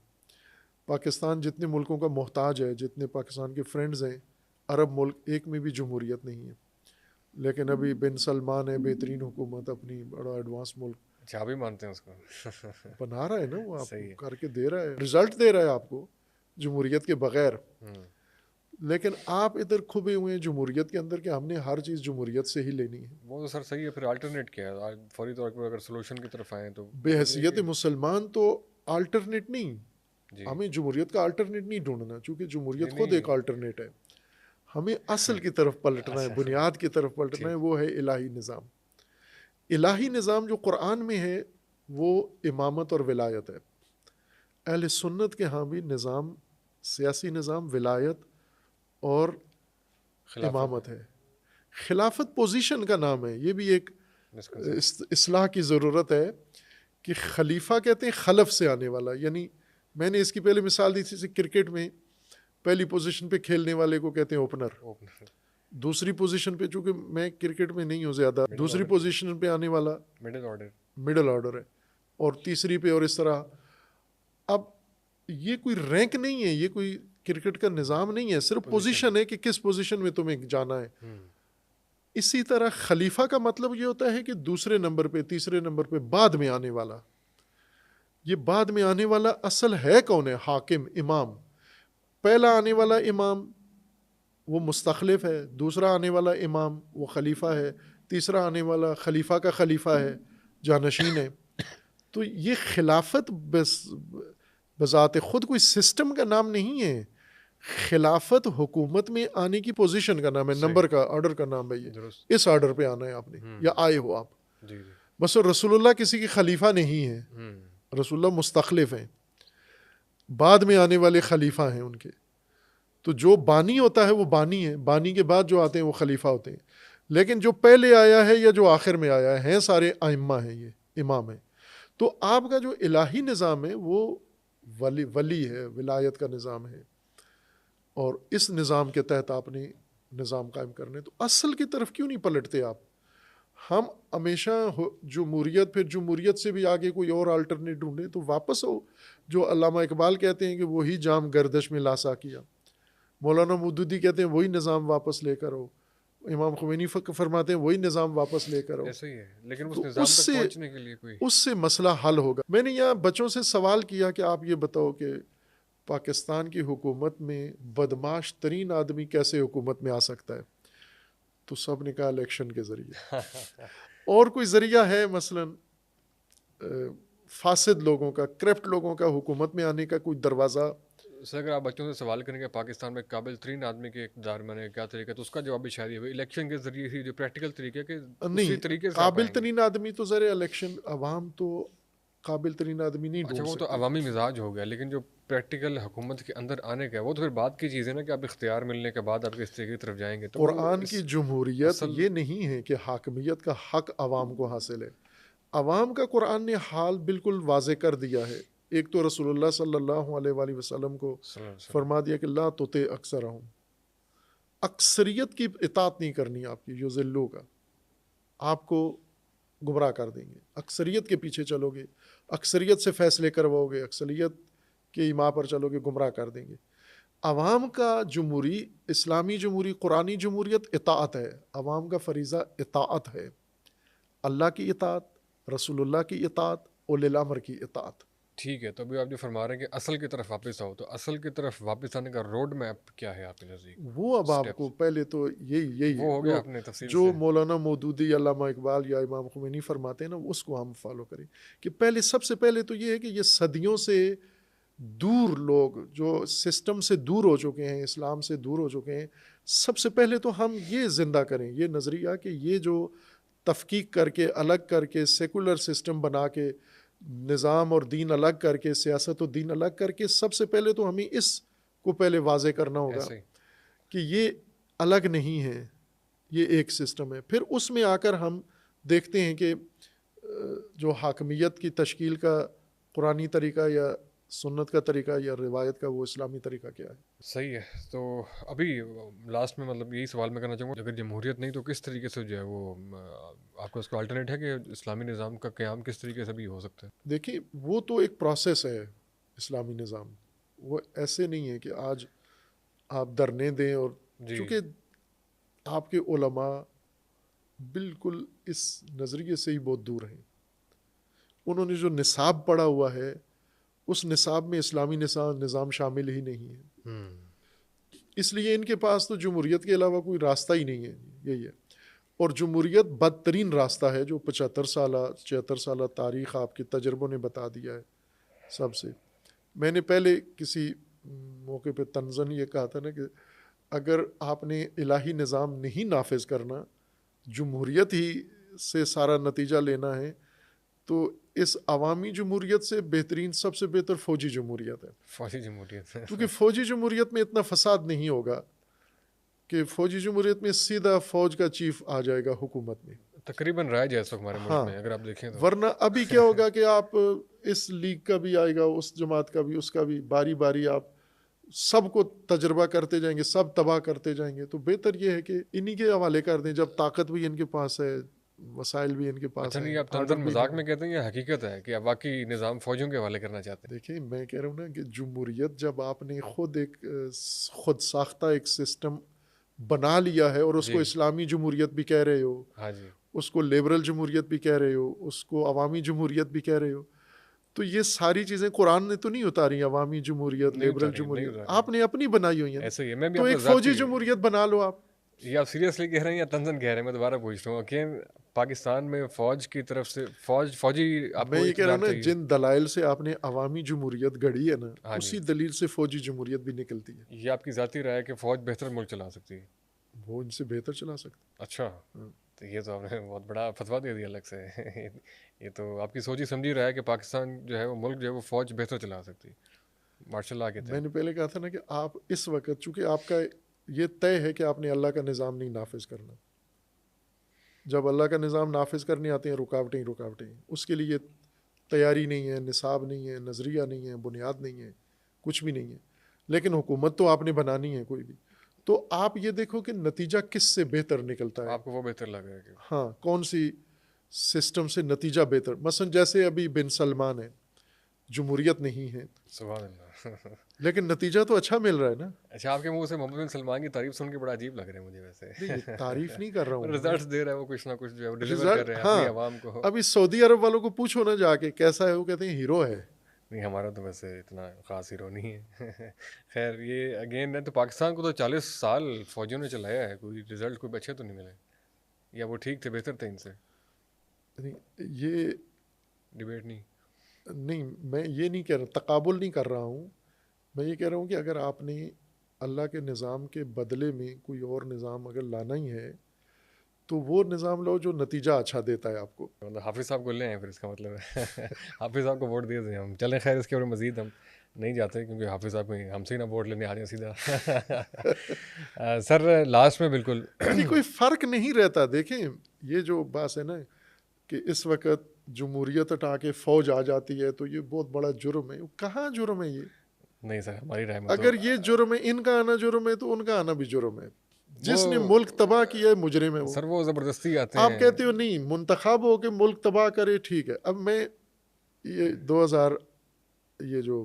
پاکستان جتنے ملکوں کا محتاج ہے, جتنے پاکستان کے فرینڈز ہیں, عرب ملک, ایک میں بھی جمہوریت نہیں ہے. لیکن ابھی بن سلمان ہے, بہترین حکومت, اپنی بڑا ایڈوانس ملک, اچھا بھی مانتے ہیں اس کو, بنا رہا ہے نا وہ, آپ کو کر کے دے رہا ہے, رزلٹ دے رہا ہے آپ کو جمہوریت کے بغیر. لیکن آپ ادھر کھبے ہوئے ہیں جمہوریت کے اندر کہ ہم نے ہر چیز جمہوریت سے ہی لینی ہے. وہ تو سر صحیح ہے, پھر الٹرنیٹ کیا ہے فوری طور پر اگر سولوشن کی طرف آئیں تو؟ بے حیثیت مسلمان تو الٹرنیٹ نہیں, ہمیں جمہوریت کا الٹرنیٹ نہیں ڈھونڈنا, چونکہ جمہوریت خود ایک الٹرنیٹ ہے. ہمیں اصل کی طرف پلٹنا ہے, بنیاد کی طرف پلٹنا ہے, وہ ہے الہی نظام. الہی نظام جو قرآن میں ہے وہ امامت اور ولایت ہے. اہل سنت کے ہاں بھی نظام, سیاسی نظام ولایت اور امامت ہے. خلافت پوزیشن کا نام ہے, یہ بھی ایک اصلاح کی ضرورت ہے کہ خلیفہ کہتے ہیں خلف سے آنے والا. یعنی میں نے اس کی پہلے مثال دی تھی, کرکٹ میں پہلی پوزیشن پہ کھیلنے والے کو کہتے ہیں اوپنر, دوسری پوزیشن پہ, چونکہ میں کرکٹ میں نہیں ہوں زیادہ, دوسری پوزیشن پہ آنے والا مڈل آرڈر ہے, اور تیسری پہ, اور اس طرح. اب یہ کوئی رینک نہیں ہے, یہ کوئی کرکٹ کا نظام نہیں ہے, صرف پوزیشن ہے کہ کس پوزیشن میں تمہیں جانا ہے. اسی طرح خلیفہ کا مطلب یہ ہوتا ہے کہ دوسرے نمبر پہ, تیسرے نمبر پہ, بعد میں آنے والا. یہ بعد میں آنے والا اصل ہے کون ہے؟ حاکم, امام. پہلا آنے والا امام وہ مستخلف ہے, دوسرا آنے والا امام وہ خلیفہ ہے, تیسرا آنے والا خلیفہ کا خلیفہ ہے, جانشین ہے. تو یہ خلافت بذات خود کوئی سسٹم کا نام نہیں ہے. خلافت حکومت میں آنے کی پوزیشن کا نام ہے, نمبر کا, آرڈر کا نام ہے. یہ اس آرڈر پہ آنا ہے آپ نے, یا آئے ہو آپ. بس رسول اللہ کسی کی خلیفہ نہیں ہے, رسول اللہ مستخلف ہیں, بعد میں آنے والے خلیفہ ہیں ان کے. تو جو بانی ہوتا ہے وہ بانی ہے, بانی کے بعد جو آتے ہیں وہ خلیفہ ہوتے ہیں. لیکن جو پہلے آیا ہے یا جو آخر میں آیا ہے, سارے ائمہ ہیں, یہ امام ہیں. تو آپ کا جو الہی نظام ہے وہ ولی ہے, ولایت کا نظام ہے, اور اس نظام کے تحت آپ نے نظام قائم کرنے. تو اصل کی طرف کیوں نہیں پلٹتے آپ؟ ہم ہمیشہ جمہوریت, پھر جمہوریت سے بھی آگے کوئی اور الٹرنیٹ ڈھونڈیں. تو واپس ہو, جو علامہ اقبال کہتے ہیں کہ وہی جام گردش میں لاسا کیا, مولانا مودودی کہتے ہیں وہی نظام واپس لے کر ہو, امام خمینی فرماتے ہیں وہی نظام واپس لے کر ہو. ایسا ہی ہے, لیکن اس نظام تک پہنچنے کے لیے اس سے مسئلہ حل ہوگا. میں نے یہاں بچوں سے سوال کیا کہ آپ یہ بتاؤ کہ پاکستان کی حکومت میں بدمعاش ترین آدمی کیسے حکومت میں آ سکتا ہے؟ تو سب نے کہا الیکشن کے ذریعے. اور کوئی ذریعہ ہے مثلاً فاسد لوگوں کا, کرپٹ لوگوں کا حکومت میں آنے کا کوئی دروازہ؟ سر اگر آپ بچوں سے سوال کریں گے پاکستان میں قابل ترین آدمی کے اقتدار میں نے کیا طریقہ, تو اس کا جواب بھی شاید یہ الیکشن کے ذریعے ہی, جو پریکٹیکل طریقے کہ اسی طریقے سے قابل ترین آدمی تو ذرا الیکشن, عوام تو قابل ترین آدمی نہیں ڈھونڈ اچھا وہ تو عوامی مزاج ہو گیا, لیکن جو پریکٹیکل حکومت کے اندر آنے کا وہ تو پھر بات کی چیز ہے نا کہ آپ اختیار ملنے کے بعد آپ کس طریقے کی طرف جائیں گے. تو قرآن کی جمہوریت یہ نہیں ہے کہ حاکمیت کا حق عوام کو حاصل ہے. عوام کا قرآن نے حال بالکل واضح کر دیا ہے. ایک تو رسول اللہ صلی اللہ علیہ وآلہ وسلم کو فرما دیا کہ لا تطع اکثرہم, اکثریت کی اطاعت نہیں کرنی آپ کی, یضلوک کا, آپ کو گمراہ کر دیں گے. اکثریت کے پیچھے چلو گے, اکثریت سے فیصلے کرواؤ گے, اکثریت کے ایما پر چلو گے, گمراہ کر دیں گے. عوام کا جمہوری, اسلامی جمہوری, قرآنی جمہوریت اطاعت ہے. عوام کا فریضہ اطاعت ہے, اللہ کی اطاعت, رسول اللہ کی اطاعت, اولی الامر کی اطاعت. ٹھیک ہے, تو ابھی آپ جو فرما رہے ہیں کہ اصل کی طرف واپس آؤ, تو اصل کی طرف واپس آنے کا روڈ میپ کیا ہے آپ کے نزدیک؟ وہ اب آپ کو پہلے تو یہی وہ ہو گیا اپنے تفصیل جو مولانا مودودی, علامہ اقبال یا امام خمینی فرماتے ہیں نا, اس کو ہم فالو کریں. کہ پہلے سب سے پہلے تو یہ ہے کہ یہ صدیوں سے دور لوگ جو سسٹم سے دور ہو چکے ہیں, اسلام سے دور ہو چکے ہیں, سب سے پہلے تو ہم یہ زندہ کریں یہ نظریہ کہ یہ جو تفکیک کر کے, الگ کر کے, سیکولر سسٹم بنا کے, نظام اور دین الگ کر کے, سیاست اور دین الگ کر کے, سب سے پہلے تو ہمیں اس کو پہلے واضح کرنا ہوگا کہ یہ الگ نہیں ہے, یہ ایک سسٹم ہے. پھر اس میں آ کر ہم دیکھتے ہیں کہ جو حاکمیت کی تشکیل کا قرآنی طریقہ یا سنت کا طریقہ یا روایت کا وہ اسلامی طریقہ کیا ہے. صحیح ہے. تو ابھی لاسٹ میں مطلب یہی سوال میں کرنا چاہوں گا, اگر جمہوریت نہیں تو کس طریقے سے جو ہے وہ آپ کو اس کو الٹرنیٹ ہے کہ اسلامی نظام کا قیام کس طریقے سے بھی ہو سکتا ہے؟ دیکھیے وہ تو ایک پروسیس ہے اسلامی نظام, وہ ایسے نہیں ہے کہ آج آپ دھرنے دیں اور چونکہ آپ کے علماء بالکل اس نظریے سے ہی بہت دور ہیں. انہوں نے جو نصاب پڑھا ہوا ہے اس نصاب میں اسلامی نظام شامل ہی نہیں ہے, اس لیے ان کے پاس تو جمہوریت کے علاوہ کوئی راستہ ہی نہیں ہے. یہی ہے, اور جمہوریت بدترین راستہ ہے جو 76 سالہ تاریخ آپ کے تجربوں نے بتا دیا ہے. سب سے میں نے پہلے کسی موقع پہ طنزاً یہ کہا تھا نا کہ اگر آپ نے الہی نظام نہیں نافذ کرنا, جمہوریت ہی سے سارا نتیجہ لینا ہے, تو اس عوامی جمہوریت سے بہترین, سب سے بہتر فوجی جمہوریت ہے. فوجی جمہوریت, کیونکہ فوجی جمہوریت میں اتنا فساد نہیں ہوگا کہ فوجی جمہوریت میں سیدھا فوج کا چیف آ جائے گا حکومت میں. تقریباً رائج ہے اس وقت ہمارے ملک میں اگر آپ دیکھیں تو. ورنہ ابھی کیا ہوگا کہ آپ اس لیگ کا بھی آئے گا, اس جماعت کا بھی, اس کا بھی, باری باری آپ سب کو تجربہ کرتے جائیں گے, سب تباہ کرتے جائیں گے. تو بہتر یہ ہے کہ انہی کے حوالے کر دیں, جب طاقت بھی ان کے پاس ہے, وسائل بھی ان کے پاس ہیں. نہیں آپ تنزن مذاق میں کہتے ہیں یا حقیقت ہے کہ آپ واقعی نظام فوجیوں کے حوالے کرنا چاہتے ہیں؟ دیکھیں میں کہہ رہا ہوں نا کہ جمہوریت جب آپ نے خود ساختہ ایک سسٹم بنا لیا ہے, اور اس کو اسلامی جمہوریت بھی کہہ رہے ہو, اس کو لیبرل جمہوریت بھی کہہ رہے ہو, اس کو عوامی جمہوریت بھی کہہ رہے ہو, تو یہ ساری چیزیں قرآن نے تو نہیں اتاری. عوامی جمہوریت, لیبرل جمہوریت آپ نے اپنی بنائی ہوئی ہیں, تو ایک فوجی جمہوریت بنا لو آپ. یہ آپ سیریسلی کہہ رہے ہیں یا تنزن کہہ رہے ہیں؟ میں دوبارہ پوچھ رہا ہوں کہ پاکستان میں فوج کی طرف سے فوجی میں یہ کہہ رہا ہوں نا, جن دلائل سے آپ نے عوامی جمہوریت گڑھی ہے نا, اسی دلیل سے فوجی جمہوریت بھی نکلتی ہے. یہ آپ کی ذاتی رائے ہے کہ فوج بہتر ملک چلا سکتی ہے؟ وہ ان سے بہتر چلا سکتی. اچھا, تو یہ تو آپ نے بہت بڑا فتویٰ دے دیا الگ سے. یہ تو آپ کی سوچی سمجھی رہا ہے کہ پاکستان جو ہے وہ ملک جو ہے وہ فوج بہتر چلا سکتی. ماشاء اللہ کہتے ہیں. میں نے پہلے کہا تھا نا کہ آپ اس وقت چونکہ آپ کا یہ طے ہے کہ آپ نے اللہ کا نظام نہیں نافذ کرنا. جب اللہ کا نظام نافذ کرنے آتے ہیں رکاوٹیں ہیں, اس کے لیے تیاری نہیں ہے, نصاب نہیں ہے, نظریہ نہیں ہے, بنیاد نہیں ہے, کچھ بھی نہیں ہے. لیکن حکومت تو آپ نے بنانی ہے کوئی بھی, تو آپ یہ دیکھو کہ نتیجہ کس سے بہتر نکلتا ہے. آپ کو وہ بہتر لگ رہا ہے کہ ہاں, کون سی سسٹم سے نتیجہ بہتر. مثلا جیسے ابھی بن سلمان ہے, جمہوریت نہیں ہے, سبحان اللہ, لیکن نتیجہ تو اچھا مل رہا ہے نا. اچھا, آپ کے منہ سے محمد بن سلمان کی تعریف سن کے بڑا عجیب لگ رہا ہے مجھے. ویسے تعریف نہیں کر رہا ہوں, رزلٹس دے رہا ہے وہ, کچھ نہ کچھ جو ہے ڈیلیور کر رہے ہیں اپنی عوام کو. ابھی سعودی عرب والوں کو پوچھو نا جا کے کیسا ہے, وہ کہتے ہیں ہیرو ہے. نہیں ہمارا تو ویسے اتنا خاص ہیرو نہیں ہے. خیر یہ اگین ہے تو پاکستان کو تو 40 سال فوجیوں نے چلایا ہے, کوئی رزلٹ کوئی اچھے تو نہیں ملے, یا وہ ٹھیک تھے بہتر تھے ان سے, یہ ڈبیٹ نہیں. نہیں, میں یہ نہیں کہہ رہا, تقابل نہیں کر رہا ہوں. میں یہ کہہ رہا ہوں کہ اگر آپ نے اللہ کے نظام کے بدلے میں کوئی اور نظام اگر لانا ہی ہے تو وہ نظام لو جو نتیجہ اچھا دیتا ہے آپ کو. مطلب حافظ صاحب کو لے آئیں پھر, اس کا مطلب ہے حافظ صاحب کو ووٹ دے دیں ہم. چلیں خیر اس کے اوپر مزید ہم نہیں جاتے کیونکہ حافظ صاحب کو ہم سے ہی نہ ووٹ لینے آ جائیں سیدھا. سر لاسٹ میں بالکل یعنی کوئی فرق نہیں رہتا. دیکھیں یہ جو بات ہے نا کہ اس وقت جمہوریت ہٹا کے فوج آ جاتی ہے تو یہ بہت بڑا جرم ہے. کہاں جرم ہے یہ؟ نہیں سر ہماری رائے میں اگر یہ جرم ہے, ان کا آنا جرم ہے تو ان کا آنا بھی جرم ہے. جس نے وہ ملک تباہ کیا ہے مجرم ہے وہ. سر وہ زبردستی آتے ہیں. آپ کہتے ہو نہیں منتخب ہو کے ملک تباہ کرے, ٹھیک ہے. اب میں یہ 2000 یہ جو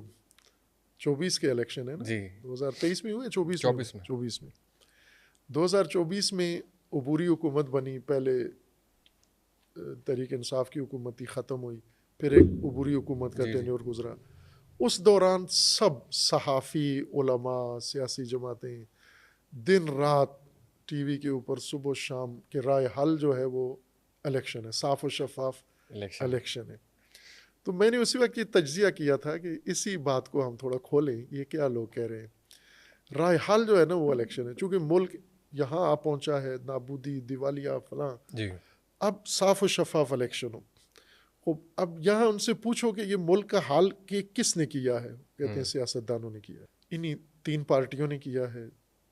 24 کے الیکشن ہے نا, جی 2023 میں ہوئے, 24 میں 2024 میں عبوری حکومت بنی. پہلے تحریک انصاف کی حکومت تھی, ختم ہوئی, پھر ایک عبوری حکومت کا ٹینیور گزرا. اس دوران سب صحافی, علماء, سیاسی جماعتیں دن رات ٹی وی کے اوپر صبح و شام کے رائے حل جو ہے وہ الیکشن ہے, صاف و شفاف الیکشن ہے. تو میں نے اسی وقت یہ تجزیہ کیا تھا کہ اسی بات کو ہم تھوڑا کھولیں, یہ کیا لوگ کہہ رہے ہیں. رائے حل جو ہے نا وہ الیکشن ہے. چونکہ ملک یہاں آ پہنچا ہے, نابودی, دیوالیہ, فلاں, اب صاف و شفاف الیکشن ہو. اب یہاں ان سے پوچھو کہ یہ ملک کا حال کس نے کیا ہے, کہتے ہیں سیاستدانوں نے کیا ہے, انہی 3 پارٹیوں نے کیا ہے,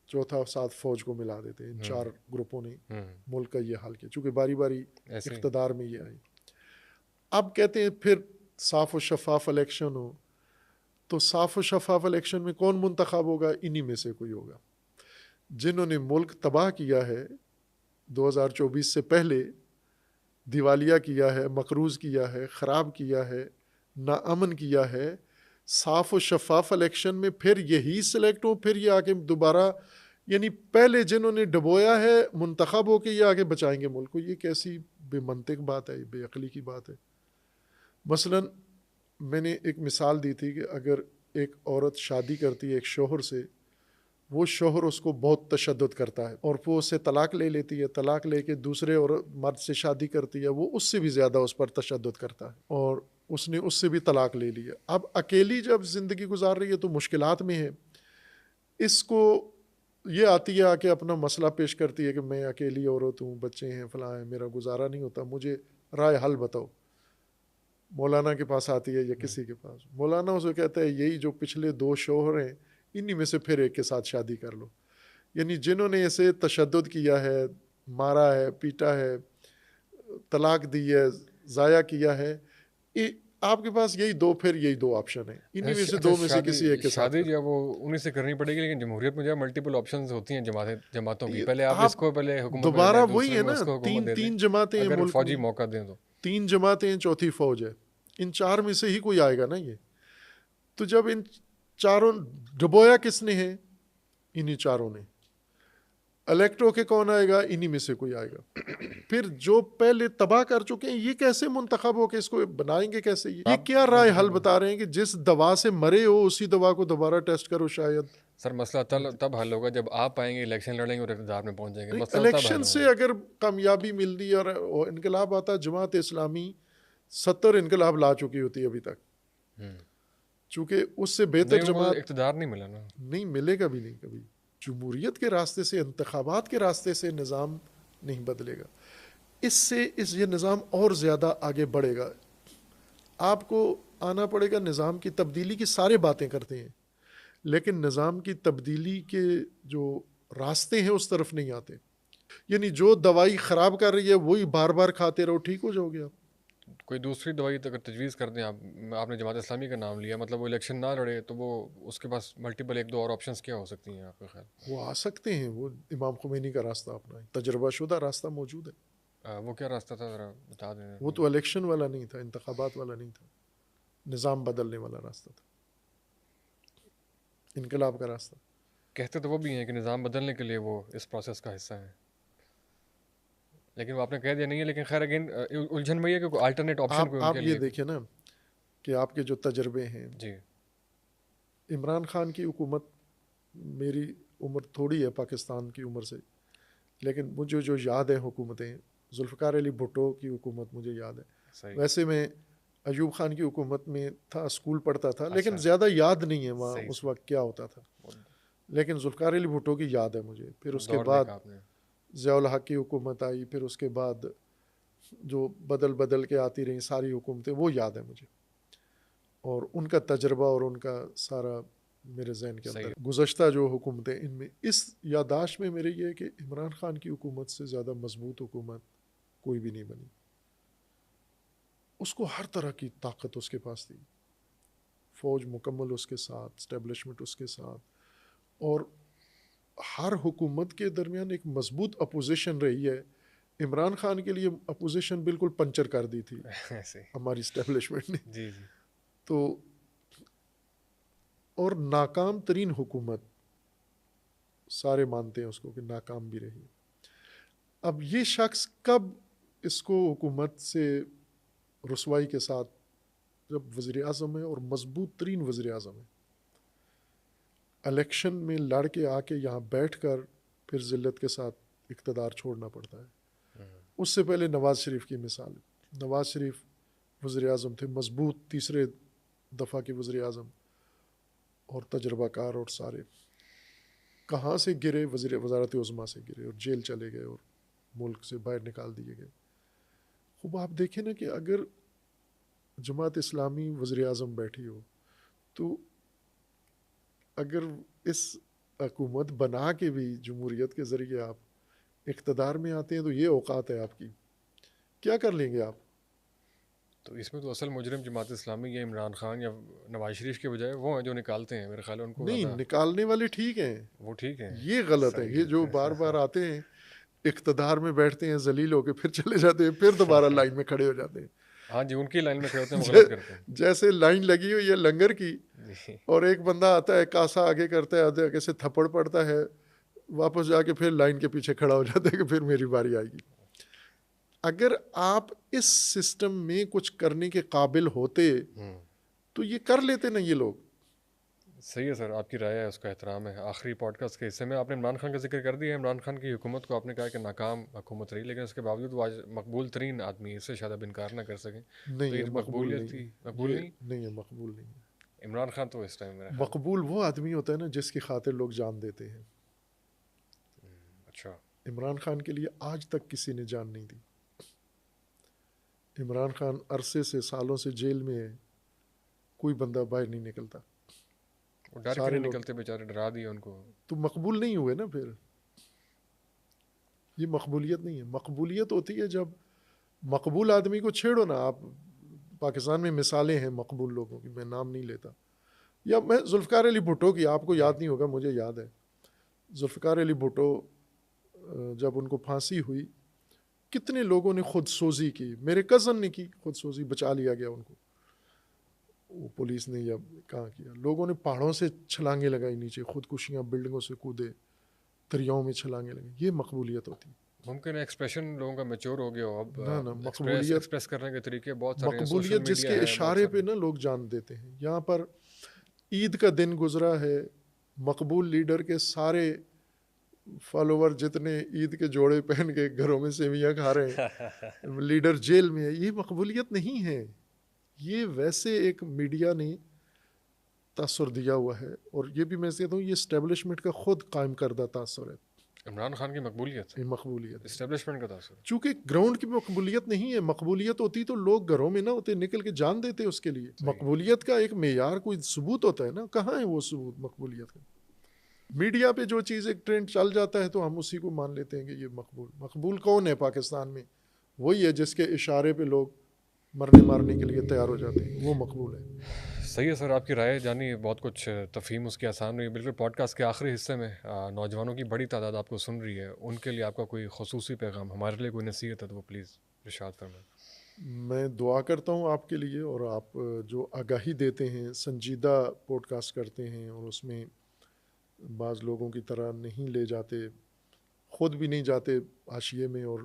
چوتھا ساتھ فوج کو ملا دیتے ہیں. ان 4 گروپوں نے ملک کا یہ حال کیا, چونکہ باری باری اقتدار میں یہ آئی. اب کہتے ہیں پھر صاف و شفاف الیکشن ہو, تو صاف و شفاف الیکشن میں کون منتخب ہوگا؟ انہی میں سے کوئی ہوگا جنہوں نے ملک تباہ کیا ہے 2024 سے پہلے, دیوالیہ کیا ہے, مقروض کیا ہے, خراب کیا ہے, ناامن کیا ہے. صاف و شفاف الیکشن میں پھر یہی سلیکٹ ہو, پھر یہ آگے دوبارہ, یعنی پہلے جنہوں نے ڈبویا ہے منتخب ہو کے یہ آگے بچائیں گے ملک کو. یہ کیسی بے منطق بات ہے, بے عقلی کی بات ہے. مثلا میں نے ایک مثال دی تھی کہ اگر ایک عورت شادی کرتی ہے ایک شوہر سے, وہ شوہر اس کو بہت تشدد کرتا ہے اور وہ اس سے طلاق لے لیتی ہے, طلاق لے کے دوسرے اور مرد سے شادی کرتی ہے, وہ اس سے بھی زیادہ اس پر تشدد کرتا ہے اور اس نے اس سے بھی طلاق لے لی ہے. اب اکیلی جب زندگی گزار رہی ہے تو مشکلات میں ہے. اس کو یہ آتی ہے کہ اپنا مسئلہ پیش کرتی ہے کہ میں اکیلی عورت ہوں, بچے ہیں, فلاں ہیں, میرا گزارا نہیں ہوتا, مجھے رائے حل بتاؤ. مولانا کے پاس آتی ہے یا کسی کے پاس, مولانا اسے کہتا ہے یہی جو پچھلے 2 شوہر ہیں انہی میں سے پھر ایک کے ساتھ شادی کر لو. یعنی جنہوں نے اسے تشدد کیا ہے, مارا ہے, پیٹا ہے, طلاق دی ہے, ضائع کیا ہے, آپ کے پاس یہی 2, پھر یہی 2 آپشن ہیں. انہی میں سے 2 میں سے کسی ایک کے ساتھ شادی جو ہے وہ انہیں سے کرنی پڑے گی, لیکن جمہوریت میں جو ہے ملٹیپل آپشنز ہوتی ہیں جماعتوں کی. پہلے آپ اس کو پہلے حکومت میں دوبارہ وہی ہے نا, 3 جماعتیں ہیں اگر ملک فوجی میں, موقع دیں تو 3 جماعتیں ہیں, چوتھی فوج ہے. ان 4 میں سے ہی کوئی آئے گا نا. یہ تو جب ان 4 ڈبویا کس نے ہے؟ انہی 4 نے. الیکٹ ہو کے کون آئے گا؟ انہی میں سے کوئی آئے گا. پھر جو پہلے تباہ کر چکے ہیں یہ کیسے منتخب ہو کے اس کو بنائیں گے کیسے؟ یہ کیا رائے حل بتا رہے ہیں کہ جس دوا سے مرے ہو اسی دوا کو دوبارہ ٹیسٹ کرو شاید. سر مسئلہ تب حل ہوگا جب آپ آئیں گے, الیکشن لڑیں گے اور اقتدار میں پہنچ جائیں گے. الیکشن سے اگر کامیابی ملتی اور انقلاب آتا, جماعت اسلامی 70 انقلاب لا چکی ہوتی ہے ابھی تک, چونکہ اس سے بہتر جماعت اقتدار نہیں ملا نا, نہیں ملے گا بھی نہیں کبھی. جمہوریت کے راستے سے, انتخابات کے راستے سے نظام نہیں بدلے گا. اس سے یہ نظام اور زیادہ آگے بڑھے گا. آپ کو آنا پڑے گا, نظام کی تبدیلی کی سارے باتیں کرتے ہیں لیکن نظام کی تبدیلی کے جو راستے ہیں اس طرف نہیں آتے. یعنی جو دوائی خراب کر رہی ہے وہی بار بار کھاتے رہو, ٹھیک ہو جاؤ گے آپ. کوئی دوسری دوائی اگر تجویز کر دیں آپ نے جماعت اسلامی کا نام لیا, مطلب وہ الیکشن نہ لڑے تو وہ اس کے پاس ملٹیپل 1-2 اور آپشنز کیا ہو سکتی ہیں آپ کے خیال؟ وہ آ سکتے ہیں, وہ امام خمینی کا راستہ اپنا ہے, تجربہ شدہ راستہ موجود ہے. وہ کیا راستہ تھا ذرا بتا دیں. وہ تو الیکشن والا نہیں تھا, انتخابات والا نہیں تھا, نظام بدلنے والا راستہ تھا, انقلاب کا راستہ. کہتے تو وہ بھی ہیں کہ نظام بدلنے کے لیے وہ اس پروسیس کا حصہ ہیں, لیکن وہ آپ نے کہہ دیا نہیں ہے. لیکن خیر اگین الجھن میں یہ کہ آلٹرنیٹ آپشن کوئی ان آپ کے یہ لیے. دیکھیں نا, کہ آپ کے جو تجربے ہیں. جی. عمران خان کی حکومت، میری عمر تھوڑی ہے پاکستان کی عمر سے، لیکن مجھے جو یاد ہے حکومتیں، ذوالفقار علی بھٹو کی حکومت مجھے یاد ہے. صحیح. ویسے میں ایوب خان کی حکومت میں تھا، اسکول پڑھتا تھا، لیکن اچھا. زیادہ یاد نہیں ہے وہاں صحیح اس صحیح. وقت کیا ہوتا تھا. لیکن ذوالفقار علی بھٹو کی یاد ہے مجھے. پھر اس کے دور بعد دیکھا آپ نے. ضیاء الحق کی حکومت آئی، پھر اس کے بعد جو بدل بدل کے آتی رہیں ساری حکومتیں، وہ یاد ہے مجھے، اور ان کا تجربہ اور ان کا سارا میرے ذہن کے اندر. گزشتہ جو حکومتیں، ان میں اس یادداشت میں میرے یہ ہے کہ عمران خان کی حکومت سے زیادہ مضبوط حکومت کوئی بھی نہیں بنی. اس کو ہر طرح کی طاقت اس کے پاس تھی، فوج مکمل اس کے ساتھ، اسٹیبلشمنٹ اس کے ساتھ، اور ہر حکومت کے درمیان ایک مضبوط اپوزیشن رہی ہے. عمران خان کے لیے اپوزیشن بالکل پنچر کر دی تھی ہماری اسٹیبلشمنٹ نے. جی جی. تو اور ناکام ترین حکومت، سارے مانتے ہیں اس کو کہ ناکام بھی رہی. اب یہ شخص کب اس کو حکومت سے رسوائی کے ساتھ، جب وزیر اعظم ہے اور مضبوط ترین وزیر اعظم ہے، الیکشن میں لڑ کے آ کے یہاں بیٹھ کر پھر ذلت کے ساتھ اقتدار چھوڑنا پڑتا ہے. اس سے پہلے نواز شریف کی مثال، نواز شریف وزیر اعظم تھے، مضبوط تیسرے دفعہ کے وزیر اعظم اور تجربہ کار، اور سارے کہاں سے گرے؟ وزارت عظمیٰ سے گرے اور جیل چلے گئے اور ملک سے باہر نکال دیے گئے. خوب آپ دیکھیں نا کہ اگر جماعت اسلامی وزیر اعظم بیٹھی ہو، تو اگر اس حکومت بنا کے بھی جمہوریت کے ذریعے آپ اقتدار میں آتے ہیں تو یہ اوقات ہے آپ کی، کیا کر لیں گے آپ؟ تو اس میں تو اصل مجرم جماعت اسلامی یا عمران خان یا نواز شریف کے بجائے وہ ہیں جو نکالتے ہیں. میرے خیال ہے ان کو نہیں، نکالنے والے ٹھیک ہیں، وہ ٹھیک ہیں. یہ غلط ہے. یہ جو بار بار آتے ہیں اقتدار میں بیٹھتے ہیں ذلیل ہو کے، پھر چلے جاتے ہیں، پھر دوبارہ لائن میں کھڑے ہو جاتے ہیں. ہاں جی، ان کی لائن میں کھڑے ہوتے ہیں، وہ غلط کرتے ہیں. جیسے لائن لگی ہوئی ہے لنگر کی، اور ایک بندہ آتا ہے کاسا آگے کرتا ہے، آدھے آگے سے تھپڑ پڑتا ہے، واپس جا کے پھر لائن کے پیچھے کھڑا ہو جاتا ہے کہ پھر میری باری آئے گی. اگر آپ اس سسٹم میں کچھ کرنے کے قابل ہوتے تو یہ کر لیتے نا یہ لوگ. صحیح ہے سر، آپ کی رائے ہے، اس کا احترام ہے. آخری پوڈ کاسٹ کے حصے میں آپ نے عمران خان کا ذکر کر دیا ہے. عمران خان کی حکومت کو آپ نے کہا کہ ناکام حکومت رہی، لیکن اس کے باوجود وہ آج مقبول ترین آدمی ہے، اس سے شاید آپ انکار نہ کر سکیں. نہیں، یہ مقبول مقبولیت تھی. مقبول نہیں ہے، مقبول نہیں ہے. عمران خان تو اس ٹائم مقبول وہ آدمی ہوتا ہے نا جس کی خاطر لوگ جان دیتے ہیں. اچھا. عمران خان کے لیے آج تک کسی نے جان نہیں دی. عمران خان عرصے سے، سالوں سے جیل میں ہے، کوئی بندہ باہر نہیں نکلتا. ڈر کے نہیں نکلتے بیچارے، ڈرا دیا ان کو. تو مقبول نہیں ہوئے نا. پھر یہ مقبولیت نہیں ہے. مقبولیت ہوتی ہے جب مقبول آدمی کو چھیڑو نا. آپ پاکستان میں مثالیں ہیں مقبول لوگوں کی، میں نام نہیں لیتا. یا میں ذوالفقار علی بھٹو کی، آپ کو یاد نہیں ہوگا، مجھے یاد ہے. ذوالفقار علی بھٹو جب ان کو پھانسی ہوئی، کتنے لوگوں نے خود سوزی کی. میرے کزن نے کی خود سوزی، بچا لیا گیا ان کو. وہ پولیس نے یا کہاں کیا، لوگوں نے پہاڑوں سے چھلانگیں لگائی نیچے، خودکشیاں، بلڈنگوں سے کودے، دریاؤں میں چھلانگیں لگائی. یہ مقبولیت ہوتی. ممکن ہے ایکسپریشن لوگوں کا میچور ہو گیا ہو اب. نہ مقبولیت، ایکسپریس کرنے کے طریقے بہت سارے ہیں. مقبولیت جس کے اشارے پہ نا لوگ جان دیتے ہیں. یہاں پر عید کا دن گزرا ہے، مقبول لیڈر کے سارے فالوور جتنے عید کے جوڑے پہن کے گھروں میں سیویاں کھا رہے ہیں، لیڈر جیل میں ہے. یہ مقبولیت نہیں ہے. یہ ویسے ایک میڈیا نے تاثر دیا ہوا ہے، اور یہ بھی میں کہتا ہوں یہ اسٹیبلشمنٹ کا خود قائم کردہ تاثر ہے. عمران خان کی مقبولیت، مقبولیت اسٹیبلشمنٹ کا تاثر، چونکہ گراؤنڈ کی مقبولیت نہیں ہے. مقبولیت ہوتی تو لوگ گھروں میں نہ ہوتے، نکل کے جان دیتے اس کے لیے. مقبولیت کا ایک معیار، کوئی ثبوت ہوتا ہے نا. کہاں ہے وہ ثبوت مقبولیت کا؟ میڈیا پہ جو چیز ایک ٹرینڈ چل جاتا ہے تو ہم اسی کو مان لیتے ہیں کہ یہ مقبول کون ہے پاکستان میں؟ وہی ہے جس کے اشارے پہ لوگ مرنے مارنے کے لیے تیار ہو جاتے ہیں، وہ مقبول ہے. صحیح ہے سر، آپ کی رائے جانی بہت کچھ تفہیم اس کی آسان ہوئی. بالکل پوڈ کاسٹ کے آخری حصے میں نوجوانوں کی بڑی تعداد آپ کو سن رہی ہے، ان کے لیے آپ کا کوئی خصوصی پیغام، ہمارے لیے کوئی نصیحت ہے تو وہ پلیز ارشاد فرمائیں. میں دعا کرتا ہوں آپ کے لیے، اور آپ جو آگاہی دیتے ہیں، سنجیدہ پوڈ کاسٹ کرتے ہیں، اور اس میں بعض لوگوں کی طرح نہیں لے جاتے، خود بھی نہیں جاتے حاشیے میں اور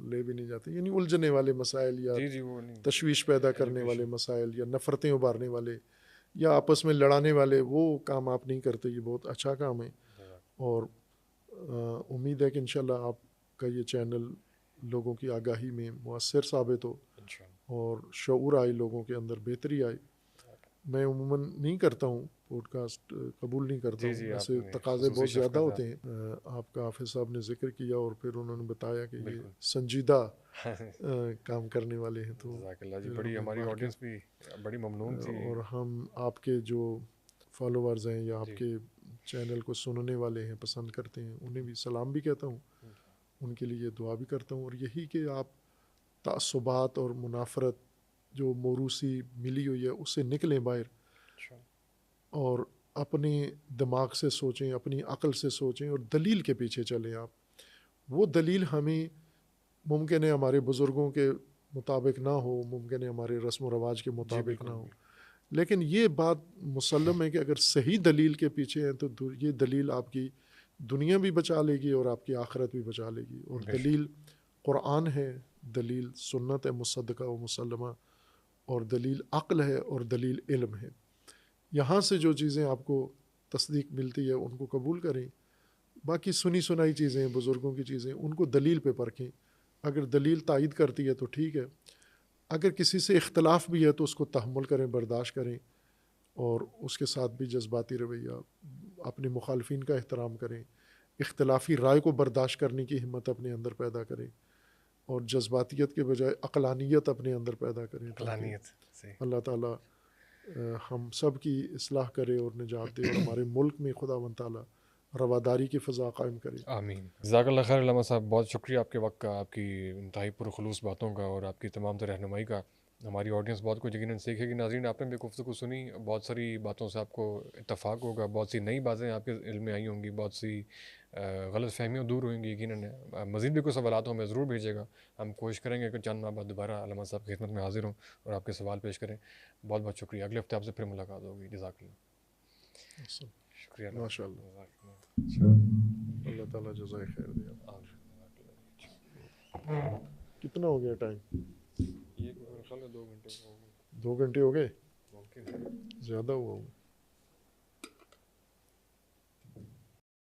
لے بھی نہیں جاتے. یعنی الجھنے والے مسائل یا وہ نہیں تشویش پیدا کرنے والے مسائل یا نفرتیں ابھارنے والے یا آپس میں لڑانے والے وہ کام آپ نہیں کرتے. یہ بہت اچھا کام ہے اور امید ہے کہ انشاءاللہ آپ کا یہ چینل لوگوں کی آگاہی میں مؤثر ثابت ہو اور شعور آئے, لوگوں کے اندر بہتری آئے. میں عموماً نہیں کرتا ہوں پوڈ کاسٹ, قبول نہیں کرتا ہوں, ایسے تقاضے بہت زیادہ ہوتے ہیں. آپ کا حافظ صاحب نے ذکر کیا اور پھر انہوں نے بتایا کہ یہ سنجیدہ کام کرنے والے ہیں, تو بڑی ہماری آڈینس بھی بڑی ممنون تھی. اور ہم آپ کے جو فالوورز ہیں یا آپ کے چینل کو سننے والے ہیں, پسند کرتے ہیں, انہیں بھی سلام بھی کہتا ہوں, ان کے لیے دعا بھی کرتا ہوں. اور یہی کہ آپ تعصبات اور منافرت جو موروثی ملی ہوئی ہے اس سے نکلیں باہر اور اپنے دماغ سے سوچیں, اپنی عقل سے سوچیں اور دلیل کے پیچھے چلیں. آپ وہ دلیل ہمیں ممکن ہے ہمارے بزرگوں کے مطابق نہ ہو, ممکن ہے ہمارے رسم و رواج کے مطابق نہ ہو, لیکن یہ بات مسلم ہے کہ اگر صحیح دلیل کے پیچھے ہیں تو یہ دلیل آپ کی دنیا بھی بچا لے گی اور آپ کی آخرت بھی بچا لے گی. اور دلیل قرآن ہے, دلیل سنت ہے مصدقہ و مسلمہ, اور دلیل عقل ہے اور دلیل علم ہے. یہاں سے جو چیزیں آپ کو تصدیق ملتی ہے ان کو قبول کریں. باقی سنی سنائی چیزیں, بزرگوں کی چیزیں, ان کو دلیل پہ پرکھیں. اگر دلیل تائید کرتی ہے تو ٹھیک ہے, اگر کسی سے اختلاف بھی ہے تو اس کو تحمل کریں, برداشت کریں اور اس کے ساتھ بھی جذباتی رویہ, اپنے مخالفین کا احترام کریں, اختلافی رائے کو برداشت کرنے کی ہمت اپنے اندر پیدا کریں اور جذباتیت کے بجائے عقلانیت اپنے اندر پیدا کریں تاکہ اللہ تعالیٰ ہم سب کی اصلاح کرے اور نجات دے اور ہمارے ملک میں خداوند تعالیٰ رواداری کی فضا قائم کرے. آمین. جزاک اللہ خیر علامہ صاحب, بہت شکریہ آپ کے وقت کا, آپ کی انتہائی پرخلوص باتوں کا اور آپ کی تمام تر رہنمائی کا. ہماری آڈینس بہت کچھ یقیناً سیکھے گی. ناظرین, آپ نے بھی گفتگو سنی, بہت ساری باتوں سے آپ کو اتفاق ہوگا, بہت سی نئی باتیں آپ کے علم میں آئی ہوں گی, بہت سی غلط فہمیاں دور ہوئیں گی یقیناً. مزید بھی کوئی سوالات ہوں ہمیں ضرور بھیجیے گا, ہم کوشش کریں گے کہ چند ماہ بعد دوبارہ علامہ صاحب کی خدمت میں حاضر ہوں اور آپ کے سوال پیش کریں. بہت بہت شکریہ. اگلے ہفتے آپ سے پھر ملاقات ہوگی. جزاک اللہ. شکریہ. ماشاء اللہ, اللہ تعالیٰ جزائے خیر دے. کتنا ہو گیا ٹائم؟ یہ 2 گھنٹے 2 گھنٹے ہو گئے, زیادہ ہوا ہوگا.